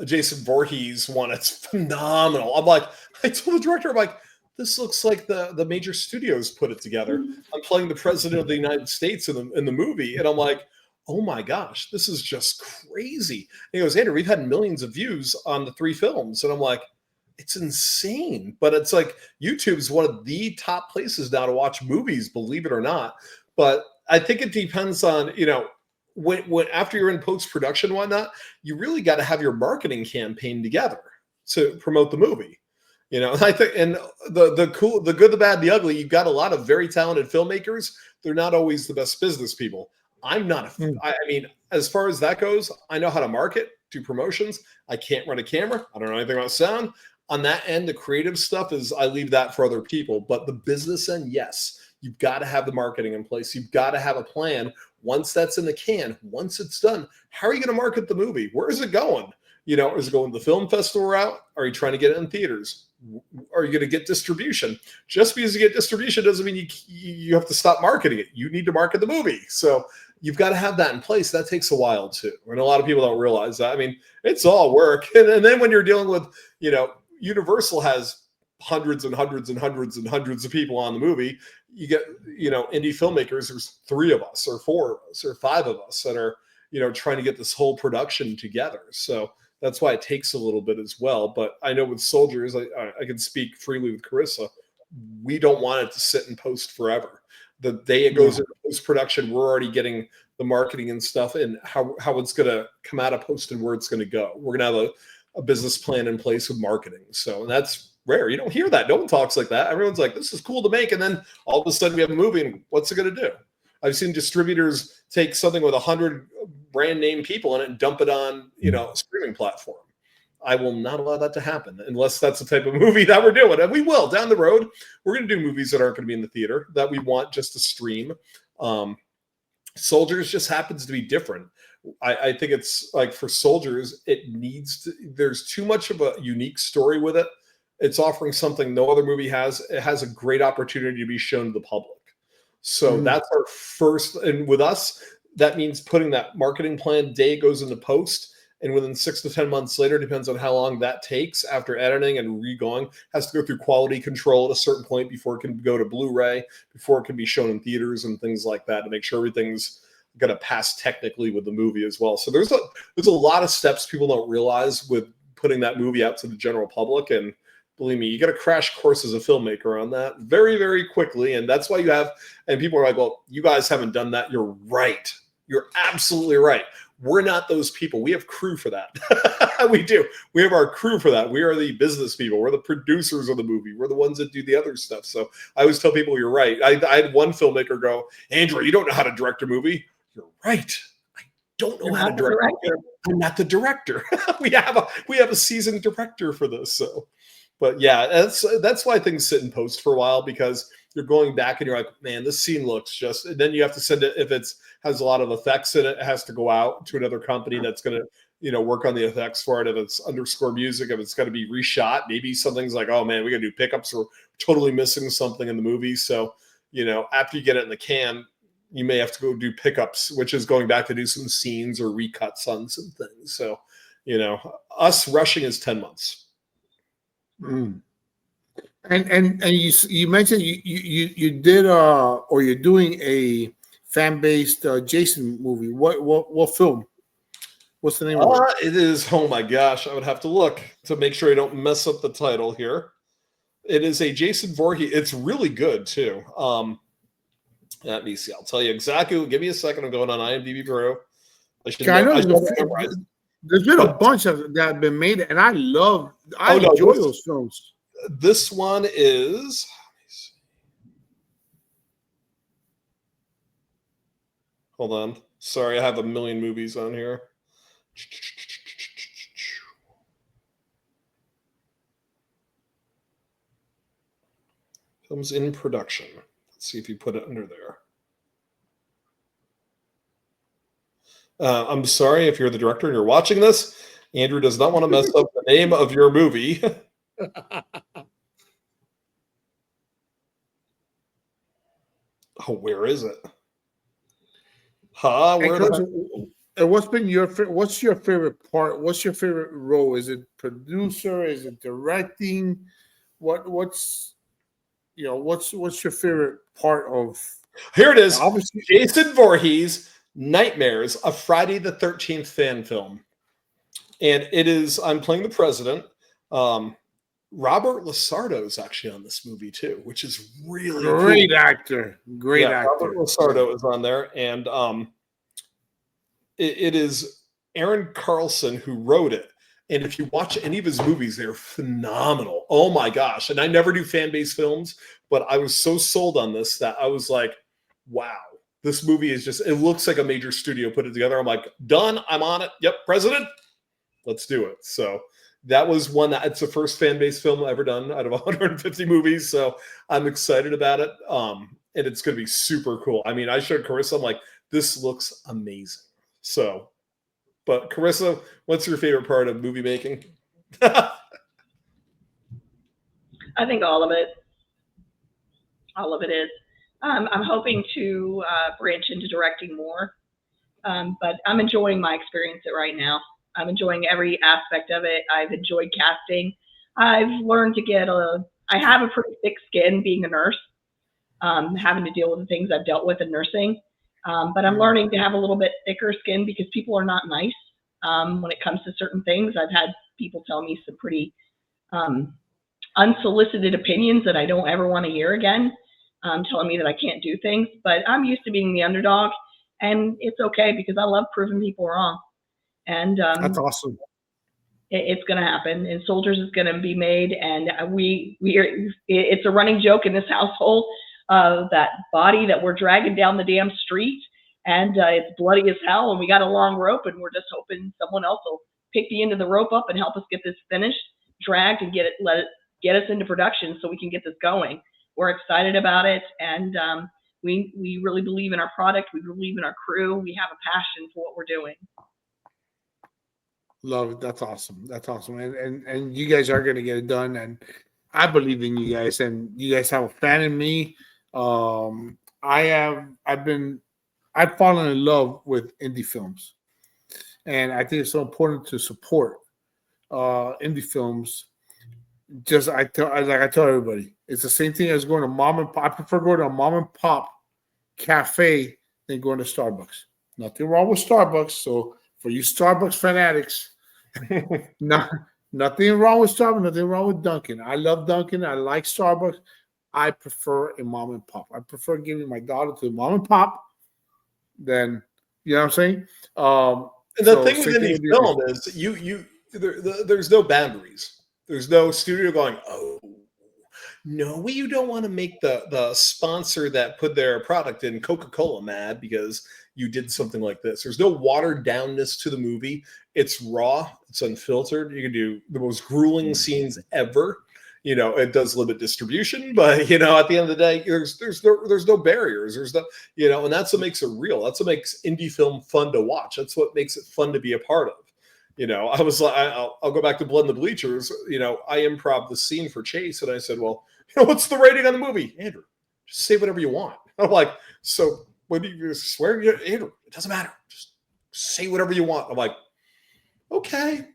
Jason Voorhees one. It's phenomenal. I told the director, I'm like, this looks like the major studios put it together. I'm playing the president of the United States in the movie, and I'm like, oh my gosh, this is just crazy. And he goes, Andrew, we've had millions of views on the 3 films. And I'm like, it's insane. But it's like YouTube is one of the top places now to watch movies, believe it or not. But I think it depends on, when after you're in post-production and whatnot, you really got to have your marketing campaign together to promote the movie. I think, and the cool, the good, the bad, the ugly, you've got a lot of very talented filmmakers. They're not always the best business people. I'm not, I mean, as far as that goes, I know how to market, do promotions. I can't run a camera. I don't know anything about sound. On that end, the creative stuff I leave that for other people. But the business end, yes, you've got to have the marketing in place. You've got to have a plan. Once that's in the can, once it's done, how are you going to market the movie? Where is it going? Is it going the film festival route? Are you trying to get it in theaters? Are you going to get distribution? Just because you get distribution doesn't mean you have to stop marketing it. You need to market the movie. So you've got to have that in place. That takes a while too. And a lot of people don't realize that. I mean, it's all work. And then when you're dealing with, Universal has hundreds and hundreds and hundreds and hundreds of people on the movie. You get, indie filmmakers, there's 3 of us or 4 of us or 5 of us that are, trying to get this whole production together. So that's why it takes a little bit as well. But I know with Soldiers, I can speak freely with Carissa. We don't want it to sit in post forever. The day it goes into post-production, we're already getting the marketing and stuff and how it's going to come out of post and where it's going to go. We're going to have a business plan in place with marketing. So that's rare. You don't hear that. No one talks like that. Everyone's like, this is cool to make. And then all of a sudden we have a movie and what's it going to do? I've seen distributors take something with 100 brand name people in it and dump it on, a streaming platform. I will not allow that to happen unless that's the type of movie that we're doing. And we will down the road. We're going to do movies that aren't going to be in the theater that we want just to stream. Soldiers just happens to be different. I think it's like for Soldiers, there's too much of a unique story with it. It's offering something no other movie has. It has a great opportunity to be shown to the public. So that's our first, and with us, that means putting that marketing plan day goes into post, and within 6 to 10 months later, depends on how long that takes after editing and re-going, has to go through quality control at a certain point before it can go to Blu-ray, before it can be shown in theaters and things like that to make sure everything's going to pass technically with the movie as well. So there's a lot of steps people don't realize with putting that movie out to the general public, and believe me, you get a crash course as a filmmaker on that very, very quickly. And that's why and people are like, well, you guys haven't done that. You're right. You're absolutely right. We're not those people. We have crew for that. We do. We have our crew for that. We are the business people. We're the producers of the movie. We're the ones that do the other stuff. So I always tell people, you're right. I had one filmmaker go, Andrew, you don't know how to direct a movie. You're right. I don't know how to direct. I'm not the director. we have a seasoned director for this. So. But yeah, that's why things sit in post for a while, because you're going back and you're like, man, this scene looks just, and then you have to send it, if has a lot of effects in it, it has to go out to another company that's going to, work on the effects for it. If it's underscore music, if it's going to be reshot, maybe something's like, oh man, we got to do pickups, or totally missing something in the movie. So, after you get it in the can, you may have to go do pickups, which is going back to do some scenes or recuts on some things. So, us rushing is 10 months. And you mentioned you did or you're doing a fan-based Jason movie. What film? What's the name of it? It is, oh my gosh, I would have to look to make sure I don't mess up the title here. It is a Jason Voorhees. It's really good too. Let me see. I'll tell you exactly. Give me a second. I'm going on IMDb Pro. There's been a bunch of that have been made, and I enjoy those films. This one is. Hold on. Sorry, I have a million movies on here. Films in production. Let's see if you put it under there. I'm sorry if you're the director and you're watching this. Andrew does not want to mess up the name of your movie. Oh, where is it? What's your favorite part? What's your favorite role? Is it producer? Is it directing? What's your favorite part of? Here it is. Obviously, Jason Voorhees, Nightmares, a Friday the 13th fan film. And it is, I'm playing the president. Robert Lasardo is actually on this movie too, which is really Great cool. actor. Great actor. Robert Lasardo is on there. And it is Aaron Carlson who wrote it. And if you watch any of his movies, they're phenomenal. Oh my gosh. And I never do fan-based films, but I was so sold on this that I was like, wow, this movie is just, it looks like a major studio put it together. I'm like, done. I'm on it. Yep, president. Let's do it. So that was one that it's the first fan-based film I've ever done out of 150 movies. So I'm excited about it. And it's going to be super cool. I mean, I showed Carissa, I'm like, this looks amazing. So, but Carissa, what's your favorite part of movie making? I think all of it. All of it is. I'm hoping to branch into directing more, but I'm enjoying my experience right now. I'm enjoying every aspect of it. I've enjoyed casting. I've learned to I have a pretty thick skin being a nurse, having to deal with the things I've dealt with in nursing. But I'm learning to have a little bit thicker skin because people are not nice when it comes to certain things. I've had people tell me some pretty unsolicited opinions that I don't ever want to hear again, telling me that I can't do things. But I'm used to being the underdog, and it's okay because I love proving people wrong. And that's awesome. It's going to happen, and Soldiers is going to be made, and it's a running joke in this household. That body that we're dragging down the damn street, and it's bloody as hell, and we got a long rope, and we're just hoping someone else will pick the end of the rope up and help us get this finished, dragged, and get us into production so we can get this going. We're excited about it, and we really believe in our product. We believe in our crew. We have a passion for what we're doing. Love it. That's awesome. That's awesome. And you guys are going to get it done. And I believe in you guys. And you guys have a fan in me. I've fallen in love with indie films. And I think it's so important to support indie films. Just I tell everybody, it's the same thing as going to mom and pop. I prefer going to a mom and pop cafe than going to Starbucks. Nothing wrong with Starbucks. So for you Starbucks fanatics, nothing wrong with Starbucks, nothing wrong with Dunkin'. I love Dunkin'. I like Starbucks. I prefer a mom and pop. I prefer giving my daughter to a mom and pop than, you know what I'm saying? And the thing with indie film is there's no boundaries. There's no studio going, oh, no, you don't want to make the sponsor that put their product in Coca-Cola mad because you did something like this. There's no watered downness to the movie. It's raw. It's unfiltered. You can do the most grueling scenes ever. You know, it does limit distribution, but you know, at the end of the day, there's no barriers. There's no, you know, and that's what makes it real. That's what makes indie film fun to watch. That's what makes it fun to be a part of. You know, I was like, I'll go back to Blood in the Bleachers. You know, I improv the scene for Chase, and I said, well, you know, what's the rating on the movie? Andrew, just say whatever you want. I'm like, so when you swear, Andrew, it doesn't matter. Just say whatever you want. I'm like, okay.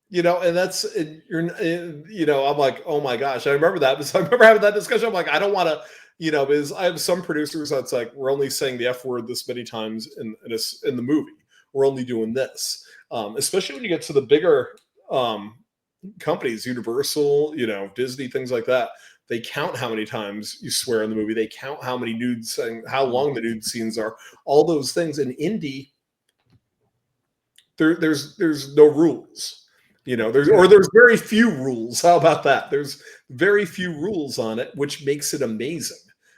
You know, and that's, you know, I'm like, oh my gosh, I remember that. So I remember having that discussion. I'm like, I don't want to, you know, because I have some producers that's like, we're only saying the F word this many times in the movie. We're only doing this. Especially when you get to the bigger companies, Universal, you know, Disney, things like that. They count how many times you swear in the movie. They count how many nudes and how long the nude scenes are. All those things. In indie, there's no rules. You know, there's very few rules. How about that? There's very few rules on it, which makes it amazing.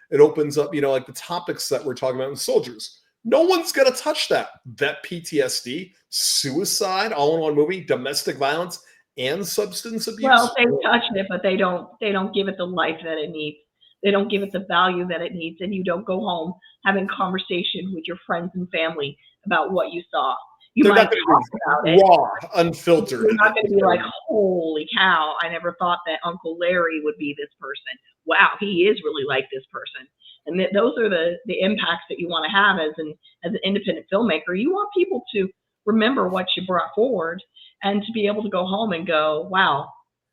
It opens up, you know, like the topics that we're talking about in Soldiers. No one's going to touch that. Vet PTSD, suicide, all in one movie, domestic violence, and substance abuse. Well, they touch it, but they don't give it the life that it needs. They don't give it the value that it needs. And you don't go home having conversation with your friends and family about what you saw. They're might talk about it. Raw, unfiltered. You're not going to be like, holy cow, I never thought that Uncle Larry would be this person. Wow, he is really like this person. And those are the impacts that you want to have as an independent filmmaker. You want people to remember what you brought forward and to be able to go home and go, wow,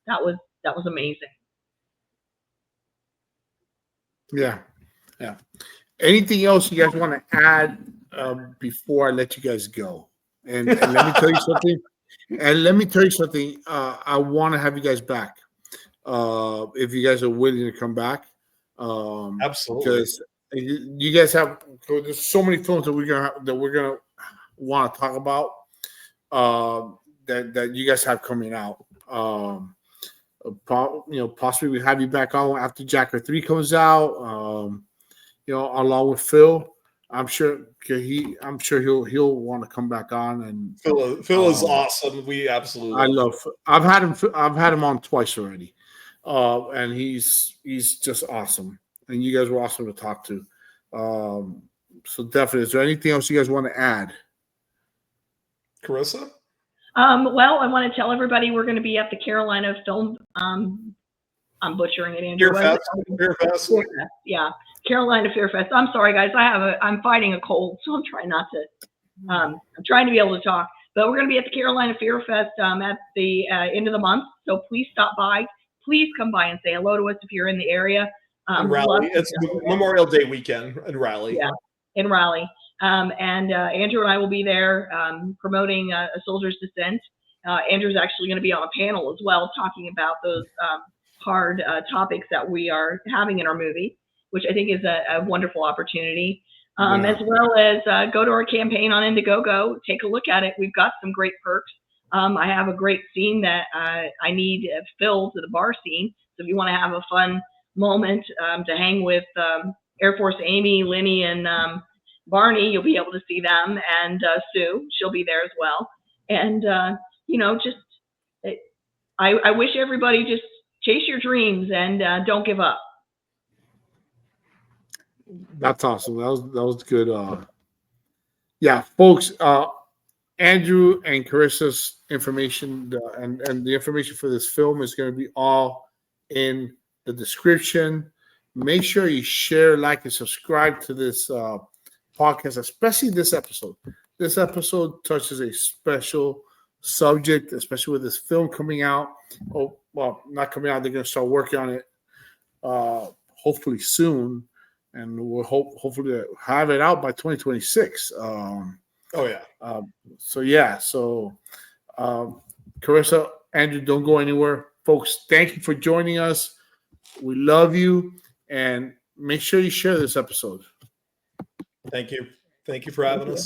that was amazing. Yeah. Anything else you guys want to add before I let you guys go. And let me tell you something. I want to have you guys back. If you guys are willing to come back. Absolutely. Because you guys have, there's so many films that we're gonna want to talk about that you guys have coming out. Possibly we have you back on after Jacker 3 comes out. Along with Phil. I'm sure he'll want to come back on. And Phil is awesome. We absolutely I love. I've had him on twice already, and he's just awesome. And you guys were awesome to talk to. So definitely, is there anything else you guys want to add? Carissa? Well, I want to tell everybody we're going to be at the Carolina Film. I'm butchering it, Andrew. Fear Fest. Yeah, Carolina Fear Fest. I'm sorry, guys. I'm fighting a cold, so I'm trying not to. I'm trying to be able to talk. But we're going to be at the Carolina Fear Fest at the end of the month. So please stop by. Please come by and say hello to us if you're in the area. Raleigh. It's Memorial Day weekend in Raleigh. Yeah, in Raleigh. And Andrew and I will be there promoting A Soldier's Descent. Andrew's actually going to be on a panel as well, talking about those hard topics that we are having in our movie, which I think is a wonderful opportunity. As well as go to our campaign on Indiegogo, take a look at it. We've got some great perks. I have a great scene that I need filled to the bar scene. So if you want to have a fun moment to hang with Air Force Amy, Lenny, and Barney, you'll be able to see them, and Sue, she'll be there as well. And I wish everybody just chase your dreams and don't give up. That's awesome. That was good. Yeah, folks. Andrew and Carissa's information and the information for this film is going to be all in the description. Make sure you share, like, and subscribe to this podcast, especially this episode. This episode touches a special subject, especially with this film coming out. Oh, well, not coming out. They're going to start working on it hopefully soon, and we'll hopefully have it out by 2026. So Carissa, Andrew, don't go anywhere. Folks, thank you for joining us. We love you, and make sure you share this episode. Thank you. Thank you for having us.